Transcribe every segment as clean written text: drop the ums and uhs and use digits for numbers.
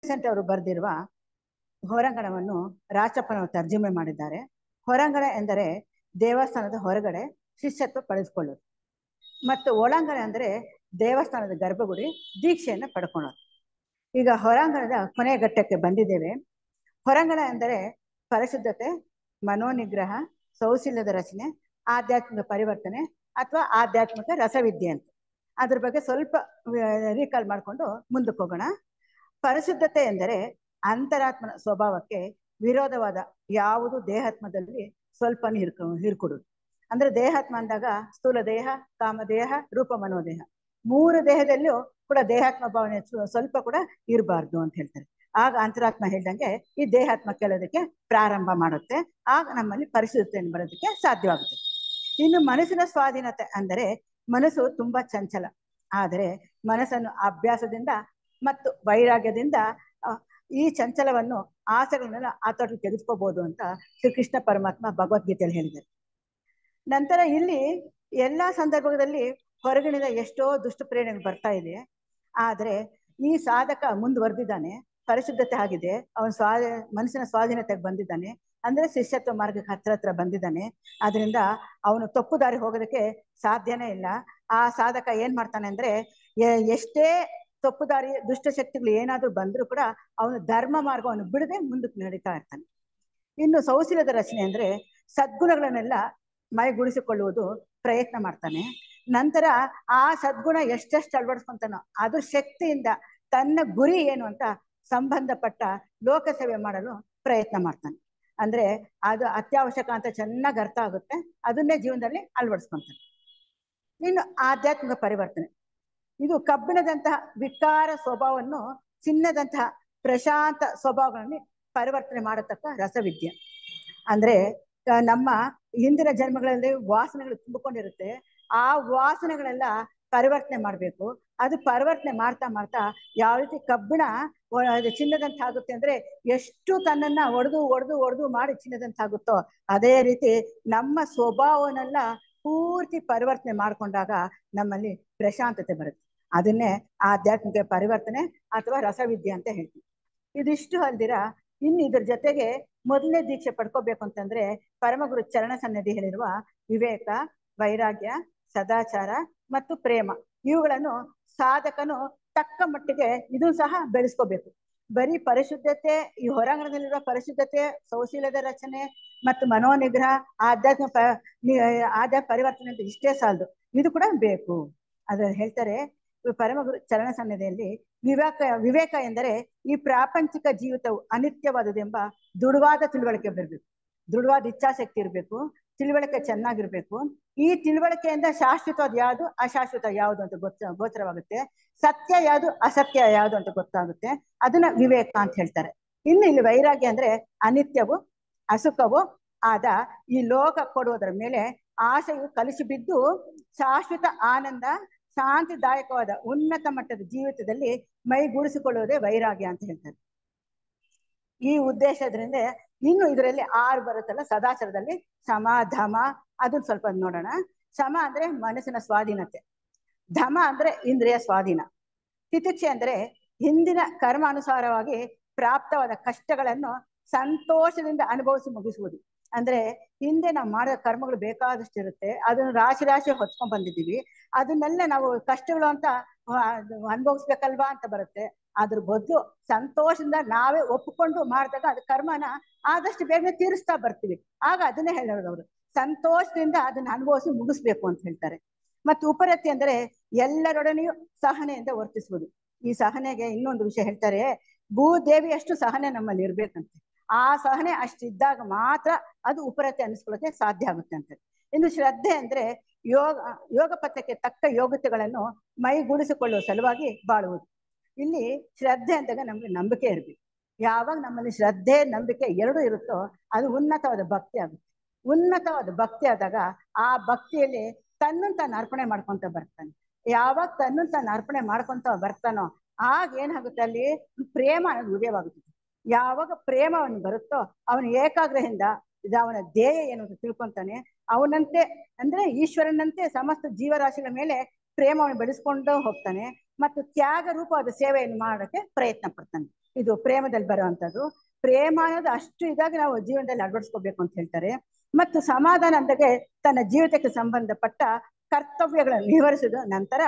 Besant ಅವರು ಬರೆದಿರುವ ಹೊರಾಂಗಣವನ್ನು ರಾಚಪ್ಪನವರು ತರ್ಜುಮೆ ಮಾಡಿದ್ದಾರೆ. ಹೊರಾಂಗಣ ಎಂದರೆ ದೇವಸ್ಥಾನದ ಹೊರಗಡೆ ಶಿಷ್ಯತ್ವ ಪಡೆದುಕೊಳ್ಳೋದು, ಮತ್ತು ಒಳಾಂಗಣ ಅಂದರೆ ದೇವಸ್ಥಾನದ ಗರ್ಭಗುಡಿ ದೀಕ್ಷೆಯನ್ನು ಪಡ್ಕೊಳ್ಳೋದು. ಈಗ ಹೊರಾಂಗಣದ ಕೊನೆಯ ಘಟ್ಟಕ್ಕೆ ಬಂದಿದ್ದೇವೆ. ಹೊರಾಂಗಣ ಎಂದರೆ ಪರಿಶುದ್ಧತೆ, ಮನೋನಿಗ್ರಹ, ಸೌಶಲ್ಯದ ರಚನೆ, ಆಧ್ಯಾತ್ಮಿಕ ಪರಿವರ್ತನೆ ಅಥವಾ ಆಧ್ಯಾತ್ಮಿಕ ರಸವಿದ್ಯೆ ಅಂತ. ಅದ್ರ ಬಗ್ಗೆ ಸ್ವಲ್ಪ ರೀಕಾಲ್ ಮಾಡಿಕೊಂಡು ಮುಂದಕ್ಕೆ ಹೋಗೋಣ. ಪರಿಶುದ್ಧತೆ ಎಂದರೆ ಅಂತರಾತ್ಮನ ಸ್ವಭಾವಕ್ಕೆ ವಿರೋಧವಾದ ಯಾವುದು ದೇಹಾತ್ಮದಲ್ಲಿ ಸ್ವಲ್ಪ ಹಿರ್ಕೊಡುದು. ಅಂದ್ರೆ ದೇಹಾತ್ಮ ಅಂದಾಗ ಸ್ಥೂಲ ದೇಹ, ಕಾಮದೇಹ, ರೂಪ ಮನೋದೇಹ, ಮೂರು ದೇಹದಲ್ಲೂ ಕೂಡ ದೇಹಾತ್ಮ ಭಾವನೆ ಸ್ವಲ್ಪ ಕೂಡ ಇರಬಾರ್ದು ಅಂತ ಹೇಳ್ತಾರೆ. ಆಗ ಅಂತರಾತ್ಮ ಹೇಳ್ದಂಗೆ ಈ ದೇಹಾತ್ಮ ಕೇಳೋದಕ್ಕೆ ಪ್ರಾರಂಭ ಮಾಡುತ್ತೆ. ಆಗ ನಮ್ಮಲ್ಲಿ ಪರಿಶುದ್ಧತೆಯನ್ನು ಬರೋದಕ್ಕೆ ಸಾಧ್ಯವಾಗುತ್ತೆ. ಇನ್ನು ಮನಸ್ಸಿನ ಸ್ವಾಧೀನತೆ ಅಂದರೆ ಮನಸ್ಸು ತುಂಬಾ ಚಂಚಲ, ಆದರೆ ಮನಸ್ಸನ್ನು ಅಭ್ಯಾಸದಿಂದ ಮತ್ತು ವೈರಾಗ್ಯದಿಂದ ಈ ಚಂಚಲವನ್ನು ಆಸೆಗಳನ್ನೆಲ್ಲ ಆತೋಟಕ್ಕೆ ತೆಗೆದುಕೋಬಹುದು ಅಂತ ಶ್ರೀಕೃಷ್ಣ ಪರಮಾತ್ಮ ಭಗವದ್ಗೀತೆಯಲ್ಲಿ ಹೇಳಿದ್ದಾರೆ. ನಂತರ ಇಲ್ಲಿ ಎಲ್ಲಾ ಸಂದರ್ಭದಲ್ಲಿ ಹೊರಗಿನಿಂದ ಎಷ್ಟೋ ದುಷ್ಟ ಪ್ರೇರಣೆಗಳು ಬರ್ತಾ ಇದೆ. ಆದರೆ ಈ ಸಾಧಕ ಮುಂದುವರೆದಿದ್ದಾನೆ, ಪರಿಶುದ್ಧತೆ ಆಗಿದೆ, ಅವನ ಮನಸ್ಸಿನ ಸ್ವಾಧೀನತೆಗೆ ಬಂದಿದ್ದಾನೆ, ಅಂದ್ರೆ ಶಿಷ್ಯತ್ವ ಮಾರ್ಗಕ್ಕೆ ಹತ್ರ ಬಂದಿದ್ದಾನೆ. ಅದರಿಂದ ಅವನು ತಪ್ಪು ದಾರಿ ಹೋಗೋದಕ್ಕೆ ಸಾಧ್ಯನೇ ಇಲ್ಲ. ಆ ಸಾಧಕ ಏನ್ ಮಾಡ್ತಾನೆ ಅಂದ್ರೆ ಎಷ್ಟೇ ತಪ್ಪು ದಾರಿ ದುಷ್ಟಶಕ್ತಿಗಳು ಏನಾದ್ರೂ ಬಂದ್ರೂ ಕೂಡ ಅವನು ಧರ್ಮ ಮಾರ್ಗವನ್ನು ಬಿಡದೆ ಮುಂದಕ್ಕೆ ನಡೀತಾ ಇರ್ತಾನೆ. ಇನ್ನು ಸೌಶಲ್ಯದ ರಚನೆ ಅಂದ್ರೆ ಸದ್ಗುಣಗಳನ್ನೆಲ್ಲ ಮೈಗೂಡಿಸಿಕೊಳ್ಳುವುದು ಪ್ರಯತ್ನ ಮಾಡ್ತಾನೆ. ನಂತರ ಆ ಸದ್ಗುಣ ಎಷ್ಟೆಷ್ಟು ಅಳವಡಿಸ್ಕೊಂತಾನೋ ಅದ್ರ ಶಕ್ತಿಯಿಂದ ತನ್ನ ಗುರಿ ಏನು ಅಂತ ಸಂಬಂಧಪಟ್ಟ ಲೋಕ ಸೇವೆ ಮಾಡಲು ಪ್ರಯತ್ನ ಮಾಡ್ತಾನೆ. ಅಂದ್ರೆ ಅದು ಅತ್ಯವಶ್ಯಕ ಅಂತ ಚೆನ್ನಾಗಿ ಅರ್ಥ ಆಗುತ್ತೆ, ಅದನ್ನೇ ಜೀವನದಲ್ಲಿ ಅಳವಡಿಸ್ಕೊಂತಾನೆ. ಇನ್ನು ಆಧ್ಯಾತ್ಮಿಕ ಪರಿವರ್ತನೆ, ಇದು ಕಬ್ಬಿಣದಂತಹ ವಿಕಾರ ಸ್ವಭಾವವನ್ನು ಚಿನ್ನದಂತಹ ಪ್ರಶಾಂತ ಸ್ವಭಾವಗಳಲ್ಲಿ ಪರಿವರ್ತನೆ ಮಾಡತಕ್ಕ ರಸವಿದ್ಯೆ. ಅಂದ್ರೆ ನಮ್ಮ ಹಿಂದಿನ ಜನ್ಮಗಳಲ್ಲಿ ವಾಸನೆಗಳು ತುಂಬಿಕೊಂಡಿರುತ್ತೆ, ಆ ವಾಸನೆಗಳೆಲ್ಲ ಪರಿವರ್ತನೆ ಮಾಡಬೇಕು. ಅದು ಪರಿವರ್ತನೆ ಮಾಡ್ತಾ ಮಾಡ್ತಾ ಯಾವ ರೀತಿ ಕಬ್ಬಿಣ ಚಿನ್ನದಂತಾಗುತ್ತೆ ಅಂದ್ರೆ ಎಷ್ಟು ತನ್ನನ್ನ ಒಡೆದು ಮಾಡಿ ಚಿನ್ನದಂತಾಗುತ್ತೋ ಅದೇ ರೀತಿ ನಮ್ಮ ಸ್ವಭಾವನೆಲ್ಲ ಪೂರ್ತಿ ಪರಿವರ್ತನೆ ಮಾಡ್ಕೊಂಡಾಗ ನಮ್ಮಲ್ಲಿ ಪ್ರಶಾಂತತೆ ಬರುತ್ತೆ. ಅದನ್ನೇ ಆಧ್ಯಾತ್ಮಿಕ ಪರಿವರ್ತನೆ ಅಥವಾ ರಸವಿದ್ಯೆ ಅಂತ ಹೇಳ್ತೀವಿ. ಇದಿಷ್ಟು ಅಲ್ದಿರ ಇನ್ನು ಇದ್ರ ಜೊತೆಗೆ ಮೊದಲನೇ ದೀಕ್ಷೆ ಪಡ್ಕೋಬೇಕು ಅಂತಂದ್ರೆ ಪರಮಗುರು ಚರಣ ಸನ್ನಿಧಿ ಹೇಳಿರುವ ವಿವೇಕ, ವೈರಾಗ್ಯ, ಸದಾಚಾರ ಮತ್ತು ಪ್ರೇಮ, ಇವುಗಳನ್ನು ಸಾಧಕನು ತಕ್ಕ ಮಟ್ಟಿಗೆ ಇದು ಸಹ ಬೆಳೆಸ್ಕೋಬೇಕು. ಬರೀ ಪರಿಶುದ್ಧತೆ, ಈ ಹೊರಾಂಗಣದಲ್ಲಿರುವ ಪರಿಶುದ್ಧತೆ, ಸೌಶಲ್ಯದ ರಚನೆ ಮತ್ತು ಮನೋನಿಗ್ರಹ, ಆಧ್ಯಾತ್ಮ ಪರಿವರ್ತನೆ ಅಂತ ಇಷ್ಟೇ ಸಾಲದು, ಇದು ಕೂಡ ಬೇಕು. ಅದ ಹೇಳ್ತಾರೆ ಪರಮಗುರು ಚರಣ ಸನ್ನಿಧಿಯಲ್ಲಿ. ವಿವೇಕ ಎಂದರೆ ಈ ಪ್ರಾಪಂಚಿಕ ಜೀವಿತವು ಅನಿತ್ಯವಾದುದೆಂಬ ದೃಢವಾದ ತಿಳುವಳಿಕೆ ಬರಬೇಕು, ದೃಢವಾದ ಇಚ್ಛಾಶಕ್ತಿ ಇರಬೇಕು, ತಿಳುವಳಿಕೆ ಚೆನ್ನಾಗಿರ್ಬೇಕು. ಈ ತಿಳುವಳಿಕೆಯಿಂದ ಶಾಶ್ವತವಾದ ಯಾವುದು, ಅಶಾಶ್ವತ ಯಾವುದು ಅಂತ ಗೋಚರವಾಗುತ್ತೆ. ಸತ್ಯ ಯಾವುದು, ಅಸತ್ಯ ಯಾವುದು ಅಂತ ಗೊತ್ತಾಗುತ್ತೆ. ಅದನ್ನ ವಿವೇಕ ಅಂತ ಹೇಳ್ತಾರೆ. ಇನ್ನು ಇಲ್ಲಿ ವೈರಾಗ್ಯ ಅಂದ್ರೆ ಅನಿತ್ಯವು ಅಸುಖವು ಆದ ಈ ಲೋಕ ಕೊಡುವುದರ ಮೇಲೆ ಆಸೆಯು ಕಲಿಸಿ ಬಿದ್ದು ಶಾಶ್ವತ ಆನಂದ, ಶಾಂತಿದಾಯಕವಾದ ಉನ್ನತ ಮಟ್ಟದ ಜೀವಿತದಲ್ಲಿ ಮೈಗೂಡಿಸಿಕೊಳ್ಳುವುದೇ ವೈರಾಗ್ಯ ಅಂತ ಹೇಳ್ತಾರೆ. ಈ ಉದ್ದೇಶದ್ರಿಂದ ಇನ್ನು ಇದರಲ್ಲಿ 6 ಬರುತ್ತಲ್ಲ ಸದಾಚಾರದಲ್ಲಿ, ಶಮ, ಧಮ, ಅದನ್ನ ಸ್ವಲ್ಪ ನೋಡೋಣ. ಶಮ ಅಂದ್ರೆ ಮನಸ್ಸಿನ ಸ್ವಾಧೀನತೆ, ಧಮ ಅಂದ್ರೆ ಇಂದ್ರಿಯ ಸ್ವಾಧೀನ, ತಿತಿಕ್ಷೆ ಅಂದ್ರೆ ಹಿಂದಿನ ಕರ್ಮ ಅನುಸಾರವಾಗಿ ಪ್ರಾಪ್ತವಾದ ಕಷ್ಟಗಳನ್ನು ಸಂತೋಷದಿಂದ ಅನುಭವಿಸಿ ಮುಗಿಸುವುದು. ಅಂದ್ರೆ ಹಿಂದೆ ನಾವು ಮಾಡೋ ಕರ್ಮಗಳು ಬೇಕಾದಷ್ಟು ಇರುತ್ತೆ, ಅದನ್ನು ರಾಶಿ ಹೊಚ್ಕೊಂಡ್ ಬಂದಿದ್ದೀವಿ, ಅದನ್ನೆಲ್ಲ ನಾವು ಕಷ್ಟಗಳು ಅಂತ ಅನುಭವಿಸ್ಬೇಕಲ್ವಾ ಅಂತ ಬರುತ್ತೆ. ಅದ್ರ ಬದಲು ಸಂತೋಷದಿಂದ ನಾವೇ ಒಪ್ಪಿಕೊಂಡು ಮಾಡಿದಾಗ ಅದು ಕರ್ಮನ ಆದಷ್ಟು ಬೇಗನೆ ತೀರಿಸ್ತಾ ಬರ್ತೀವಿ. ಆಗ ಅದನ್ನೇ ಹೇಳೋದು ಅವರು, ಸಂತೋಷದಿಂದ ಅದನ್ನ ಅನುಭವಿಸಿ ಮುಗಿಸ್ಬೇಕು ಅಂತ ಹೇಳ್ತಾರೆ. ಮತ್ತು ಉಪರತಿ ಅಂದರೆ ಎಲ್ಲರೊಡನೆಯೂ ಸಹನೆಯಿಂದ ವರ್ತಿಸುವುದು. ಈ ಸಹನೆಗೆ ಇನ್ನೊಂದು ವಿಷಯ ಹೇಳ್ತಾರೆ, ಭೂದೇವಿಯಷ್ಟು ಸಹನೆ ನಮ್ಮಲ್ಲಿ ಇರ್ಬೇಕಂತೆ. ಆ ಸಹನೆ ಅಷ್ಟಿದ್ದಾಗ ಮಾತ್ರ ಅದು ಉಪರತಿ ಅನಿಸ್ಕೊಳ್ಳೋಕೆ ಸಾಧ್ಯ ಆಗುತ್ತೆ ಅಂತ. ಇನ್ನು ಶ್ರದ್ಧೆ ಅಂದ್ರೆ ಯೋಗ ಪಥಕ್ಕೆ ತಕ್ಕ ಯೋಗ್ಯತೆಗಳನ್ನು ಮೈಗೂಡಿಸಿಕೊಳ್ಳುವ ಸಲುವಾಗಿ ಬಾಳುವುದು. ಇಲ್ಲಿ ಶ್ರದ್ಧೆ ಅಂದಾಗ ನಮ್ಗೆ ನಂಬಿಕೆ ಇರ್ಬೇಕು. ಯಾವಾಗ ನಮ್ಮಲ್ಲಿ ಶ್ರದ್ಧೆ ನಂಬಿಕೆ ಎರಡೂ ಇರುತ್ತೋ ಅದು ಉನ್ನತವಾದ ಭಕ್ತಿ ಆಗುತ್ತೆ. ಉನ್ನತವಾದ ಭಕ್ತಿ ಆದಾಗ ಆ ಭಕ್ತಿಯಲ್ಲಿ ತನ್ನನ್ನು ತಾನು ಅರ್ಪಣೆ ಮಾಡ್ಕೊಂತ ಬರ್ತಾನೆ. ಯಾವಾಗ ತನ್ನನ್ನು ತಾನು ಅರ್ಪಣೆ ಮಾಡ್ಕೊಂತ ಬರ್ತಾನೋ ಆಗ ಏನಾಗುತ್ತೆ, ಅಲ್ಲಿ ಪ್ರೇಮ ಅನ್ನೋದು ಉದಯವಾಗುತ್ತದೆ. ಯಾವಾಗ ಪ್ರೇಮವನ್ನು ಬರುತ್ತೋ ಅವನು ಏಕಾಗ್ರಹಿಂದ ಅವನ ಧ್ಯೇಯ ಏನು ಅಂತ ತಿಳ್ಕೊಂತಾನೆ. ಅವನಂತೆ ಅಂದ್ರೆ ಈಶ್ವರನಂತೆ ಸಮಸ್ತ ಜೀವರಾಶಿಗಳ ಮೇಲೆ ಪ್ರೇಮವನ್ನು ಬೆಳೆಸ್ಕೊಂಡು ಹೋಗ್ತಾನೆ ಮತ್ತು ತ್ಯಾಗ ರೂಪವಾದ ಸೇವೆಯನ್ನು ಮಾಡೋಕ್ಕೆ ಪ್ರಯತ್ನ ಪಡ್ತಾನೆ. ಇದು ಪ್ರೇಮದಲ್ಲಿ ಬರುವಂತದ್ದು. ಪ್ರೇಮ ಅನ್ನೋದು ಅಷ್ಟು ಇದಾಗಿ ನಾವು ಜೀವನದಲ್ಲಿ ಅಳವಡಿಸ್ಕೋಬೇಕು ಅಂತ ಹೇಳ್ತಾರೆ. ಮತ್ತು ಸಮಾಧಾನ ಅಂದಾಗೆ ತನ್ನ ಜೀವಿತಕ್ಕೆ ಸಂಬಂಧಪಟ್ಟ ಕರ್ತವ್ಯಗಳನ್ನು ನಿರ್ವಹಿಸಿದ ನಂತರ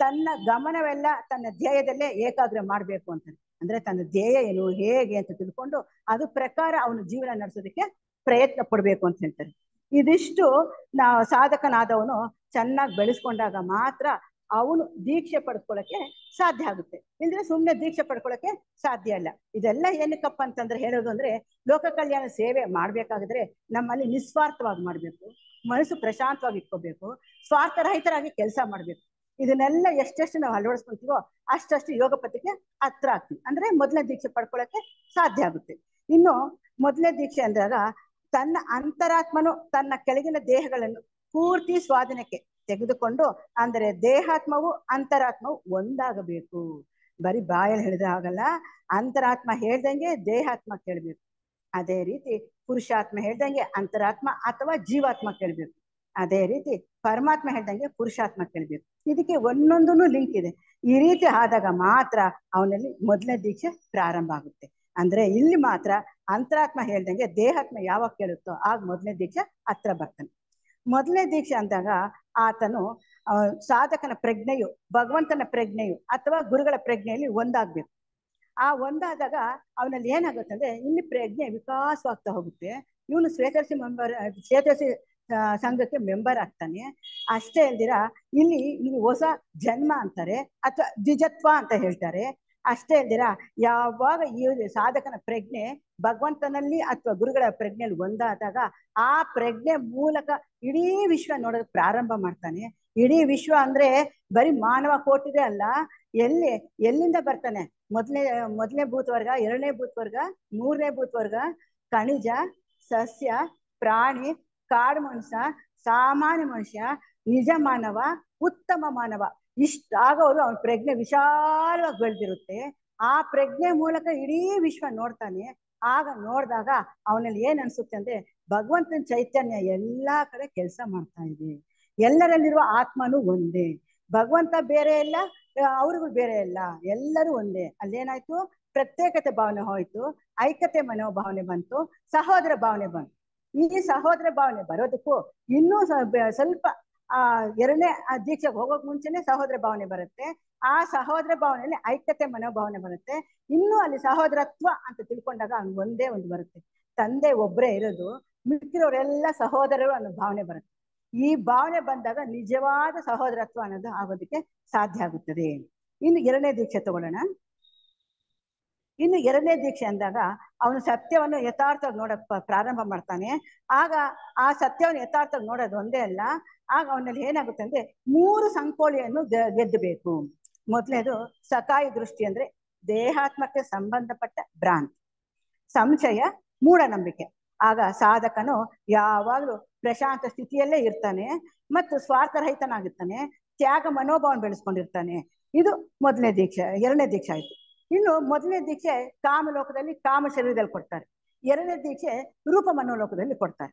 ತನ್ನ ಗಮನವೆಲ್ಲ ತನ್ನ ಧ್ಯೇಯದಲ್ಲೇ ಏಕಾಗ್ರ ಮಾಡ್ಬೇಕು ಅಂತಾರೆ. ಅಂದ್ರೆ ತನ್ನ ಧ್ಯೇಯ ಏನು ಹೇಗೆ ಅಂತ ತಿಳ್ಕೊಂಡು ಅದು ಪ್ರಕಾರ ಅವನು ಜೀವನ ನಡೆಸೋದಕ್ಕೆ ಪ್ರಯತ್ನ ಪಡ್ಬೇಕು ಅಂತ ಹೇಳ್ತಾರೆ. ಇದಿಷ್ಟು ನಾವು ಸಾಧಕನಾದವನು ಚೆನ್ನಾಗಿ ಬೆಳೆಸ್ಕೊಂಡಾಗ ಮಾತ್ರ ಅವನು ದೀಕ್ಷೆ ಪಡ್ಕೊಳ್ಳಕ್ಕೆ ಸಾಧ್ಯ ಆಗುತ್ತೆ. ಇಲ್ದ್ರೆ ಸುಮ್ಮನೆ ದೀಕ್ಷೆ ಪಡ್ಕೊಳ್ಳಕ್ಕೆ ಸಾಧ್ಯ ಇಲ್ಲ. ಇದೆಲ್ಲ ಏನಕ್ಕಪ್ಪ ಅಂತಂದ್ರೆ ಹೇಳೋದು ಅಂದ್ರೆ ಲೋಕ ಕಲ್ಯಾಣ ಸೇವೆ ಮಾಡ್ಬೇಕಾಗಿದ್ರೆ ನಮ್ಮಲ್ಲಿ ನಿಸ್ವಾರ್ಥವಾಗಿ ಮಾಡ್ಬೇಕು, ಮನಸ್ಸು ಪ್ರಶಾಂತವಾಗಿ ಇಟ್ಕೋಬೇಕು, ಸ್ವಾರ್ಥರಹಿತರಾಗಿ ಕೆಲಸ ಮಾಡ್ಬೇಕು. ಇದನ್ನೆಲ್ಲ ಎಷ್ಟೆಷ್ಟು ನಾವು ಅಳವಡಿಸ್ಕೊಂತೀವೋ ಅಷ್ಟಷ್ಟು ಯೋಗ ಪಥಕ್ಕೆ ಹತ್ರ ಆಗ್ತೀವಿ. ಅಂದ್ರೆ ಮೊದಲನೇ ದೀಕ್ಷೆ ಪಡ್ಕೊಳ್ಳಕ್ಕೆ ಸಾಧ್ಯ ಆಗುತ್ತೆ. ಇನ್ನು ಮೊದಲನೇ ದೀಕ್ಷೆ ಅಂದಾಗ ತನ್ನ ಅಂತರಾತ್ಮನು ತನ್ನ ಕೆಳಗಿನ ದೇಹಗಳನ್ನು ಪೂರ್ತಿ ಸ್ವಾಧೀನಕ್ಕೆ ತೆಗೆದುಕೊಂಡು, ಅಂದರೆ ದೇಹಾತ್ಮವು ಅಂತರಾತ್ಮವು ಒಂದಾಗಬೇಕು. ಬರೀ ಬಾಯಲ್ಲಿ ಹೇಳಿದ್ರೆ ಆಗಲ್ಲ, ಅಂತರಾತ್ಮ ಹೇಳ್ದಂಗೆ ದೇಹಾತ್ಮ ಕೇಳ್ಬೇಕು. ಅದೇ ರೀತಿ ಪುರುಷಾತ್ಮ ಹೇಳ್ದಂಗೆ ಅಂತರಾತ್ಮ ಅಥವಾ ಜೀವಾತ್ಮ ಕೇಳ್ಬೇಕು. ಅದೇ ರೀತಿ ಪರಮಾತ್ಮ ಹೇಳ್ದಂಗೆ ಪುರುಷಾತ್ಮ ಕೇಳ್ಬೇಕು. ಇದಕ್ಕೆ ಒಂದೊಂದೂ ಲಿಂಕ್ ಇದೆ. ಈ ರೀತಿ ಆದಾಗ ಮಾತ್ರ ಅವನಲ್ಲಿ ಮೊದಲನೇ ದೀಕ್ಷೆ ಪ್ರಾರಂಭ ಆಗುತ್ತೆ. ಅಂದ್ರೆ ಇಲ್ಲಿ ಮಾತ್ರ ಅಂತರಾತ್ಮ ಹೇಳ್ದಂಗೆ ದೇಹಾತ್ಮ ಯಾವಾಗ ಕೇಳುತ್ತೋ ಆಗ ಮೊದಲನೇ ದೀಕ್ಷೆ ಹತ್ರ ಬರ್ತಾನೆ. ಮೊದಲನೇ ದೀಕ್ಷೆ ಅಂದಾಗ ಆತನು ಸಾಧಕನ ಪ್ರಜ್ಞೆಯು ಭಗವಂತನ ಪ್ರಜ್ಞೆಯು ಅಥವಾ ಗುರುಗಳ ಪ್ರಜ್ಞೆಯಲ್ಲಿ ಒಂದಾಗ್ಬೇಕು. ಆ ಒಂದಾದಾಗ ಅವನಲ್ಲಿ ಏನಾಗುತ್ತೆ ಅಂದ್ರೆ ಇಲ್ಲಿ ಪ್ರಜ್ಞೆ ವಿಕಾಸವಾಗ್ತಾ ಹೋಗುತ್ತೆ. ಇವನು ಶ್ವೇತರ್ಷಿ ಸಂಘಕ್ಕೆ ಮೆಂಬರ್ ಆಗ್ತಾನೆ. ಅಷ್ಟೇ ಅಲ್ದಿರ ಇಲ್ಲಿ ಹೊಸ ಜನ್ಮ ಅಂತಾರೆ ಅಥವಾ ದ್ವಿಜತ್ವ ಅಂತ ಹೇಳ್ತಾರೆ. ಅಷ್ಟೇ ಅಲ್ದಿರ ಯಾವಾಗ ಈ ಸಾಧಕನ ಪ್ರಜ್ಞೆ ಭಗವಂತನಲ್ಲಿ ಅಥವಾ ಗುರುಗಳ ಪ್ರಜ್ಞೆಯಲ್ಲಿ ಒಂದಾದಾಗ ಆ ಪ್ರಜ್ಞೆ ಮೂಲಕ ಇಡೀ ವಿಶ್ವ ನೋಡೋದಕ್ಕೆ ಪ್ರಾರಂಭ ಮಾಡ್ತಾನೆ. ಇಡೀ ವಿಶ್ವ ಅಂದ್ರೆ ಬರೀ ಮಾನವ ಕೋಟಿದೆ ಅಲ್ಲ, ಎಲ್ಲಿಂದ ಬರ್ತಾನೆ? ಮೊದಲನೇ ಭೂತವರ್ಗ, ಎರಡನೇ ಭೂತವರ್ಗ, ಮೂರನೇ ಭೂತವರ್ಗ, ಖನಿಜ, ಸಸ್ಯ, ಪ್ರಾಣಿ, ಕಾಡು ಮನುಷ್ಯ, ಸಾಮಾನ್ಯ ಮನುಷ್ಯ, ನಿಜ ಮಾನವ, ಉತ್ತಮ ಮಾನವ, ಇಷ್ಟಾಗೋರು ಅವನ ಪ್ರಜ್ಞೆ ವಿಶಾಲವಾಗಿ ಬೆಳೆದಿರುತ್ತೆ. ಆ ಪ್ರಜ್ಞೆ ಮೂಲಕ ಇಡೀ ವಿಶ್ವ ನೋಡ್ತಾನೆ. ಆಗ ನೋಡಿದಾಗ ಅವನಲ್ಲಿ ಏನ್ ಅನ್ಸುತ್ತೆ ಅಂದ್ರೆ ಭಗವಂತನ ಚೈತನ್ಯ ಎಲ್ಲಾ ಕಡೆ ಕೆಲಸ ಮಾಡ್ತಾ ಇದೆ. ಎಲ್ಲರಲ್ಲಿರುವ ಆತ್ಮನು ಒಂದೇ, ಭಗವಂತ ಬೇರೆ ಇಲ್ಲ, ಅವ್ರಿಗೂ ಬೇರೆ ಇಲ್ಲ, ಎಲ್ಲರೂ ಒಂದೇ. ಅಲ್ಲೇನಾಯ್ತು? ಪ್ರತ್ಯೇಕತೆ ಭಾವನೆ ಹೋಯ್ತು, ಐಕ್ಯತೆ ಮನೋಭಾವನೆ ಬಂತು, ಸಹೋದರ ಭಾವನೆ ಬಂತು. ಈ ಸಹೋದರ ಭಾವನೆ ಬರೋದಕ್ಕೂ ಇನ್ನೂ ಸ್ವಲ್ಪ ಎರಡನೇ ದೀಕ್ಷೆಗೆ ಹೋಗೋಕ್ ಮುಂಚೆನೆ ಸಹೋದರ ಭಾವನೆ ಬರುತ್ತೆ. ಆ ಸಹೋದರ ಭಾವನೆಯಲ್ಲಿ ಐಕ್ಯತೆ ಮನೋಭಾವನೆ ಬರುತ್ತೆ. ಇನ್ನೂ ಅಲ್ಲಿ ಸಹೋದರತ್ವ ಅಂತ ತಿಳ್ಕೊಂಡಾಗ ಒಂದೇ ಒಂದು ಬರುತ್ತೆ. ತಂದೆ ಒಬ್ಬರೇ ಇರೋದು, ಮಿಕ್ಕಿರೋರೆಲ್ಲ ಸಹೋದರರು ಅನ್ನೋ ಭಾವನೆ ಬರುತ್ತೆ. ಈ ಭಾವನೆ ಬಂದಾಗ ನಿಜವಾದ ಸಹೋದರತ್ವ ಅನ್ನೋದು ಆಗೋದಕ್ಕೆ ಸಾಧ್ಯ ಆಗುತ್ತದೆ. ಇನ್ನು ಎರಡನೇ ದೀಕ್ಷೆ ತಗೊಳ್ಳೋಣ. ಇನ್ನು ಎರಡನೇ ದೀಕ್ಷೆ ಅಂದಾಗ ಅವನು ಸತ್ಯವನ್ನು ಯಥಾರ್ಥವಾಗಿ ನೋಡಕ್ ಪ್ರಾರಂಭ ಮಾಡ್ತಾನೆ. ಆಗ ಆ ಸತ್ಯವನ್ನು ಯಥಾರ್ಥವಾಗಿ ನೋಡೋದು ಒಂದೇ ಅಲ್ಲ, ಆಗ ಅವನಲ್ಲಿ ಏನಾಗುತ್ತೆ ಅಂದ್ರೆ 3 ಸಂಕೋಲೆಯನ್ನು ಗೆದ್ದಬೇಕು. ಮೊದಲನೇದು ಸಕಾಯಿ ದೃಷ್ಟಿ, ಅಂದ್ರೆ ದೇಹಾತ್ಮಕ್ಕೆ ಸಂಬಂಧಪಟ್ಟ ಭ್ರಾಂತಿ, ಸಂಶಯ, ಮೂಢನಂಬಿಕೆ. ಆಗ ಸಾಧಕನು ಯಾವಾಗಲೂ ಪ್ರಶಾಂತ ಸ್ಥಿತಿಯಲ್ಲೇ ಇರ್ತಾನೆ ಮತ್ತು ಸ್ವಾರ್ಥರಹಿತನಾಗಿರ್ತಾನೆ, ತ್ಯಾಗ ಮನೋಭಾವನ ಬೆಳೆಸ್ಕೊಂಡಿರ್ತಾನೆ. ಇದು ಮೊದಲನೇ ದೀಕ್ಷೆ. ಎರಡನೇ ದೀಕ್ಷೆ ಆಯ್ತು. ಇನ್ನು ಮೊದಲನೇ ದೀಕ್ಷೆ ಕಾಮಲೋಕದಲ್ಲಿ ಕಾಮ ಶರೀರದಲ್ಲಿ ಕೊಡ್ತಾರೆ. ಎರಡನೇ ದೀಕ್ಷೆ ರೂಪ ಮನೋಲೋಕದಲ್ಲಿ ಕೊಡ್ತಾರೆ.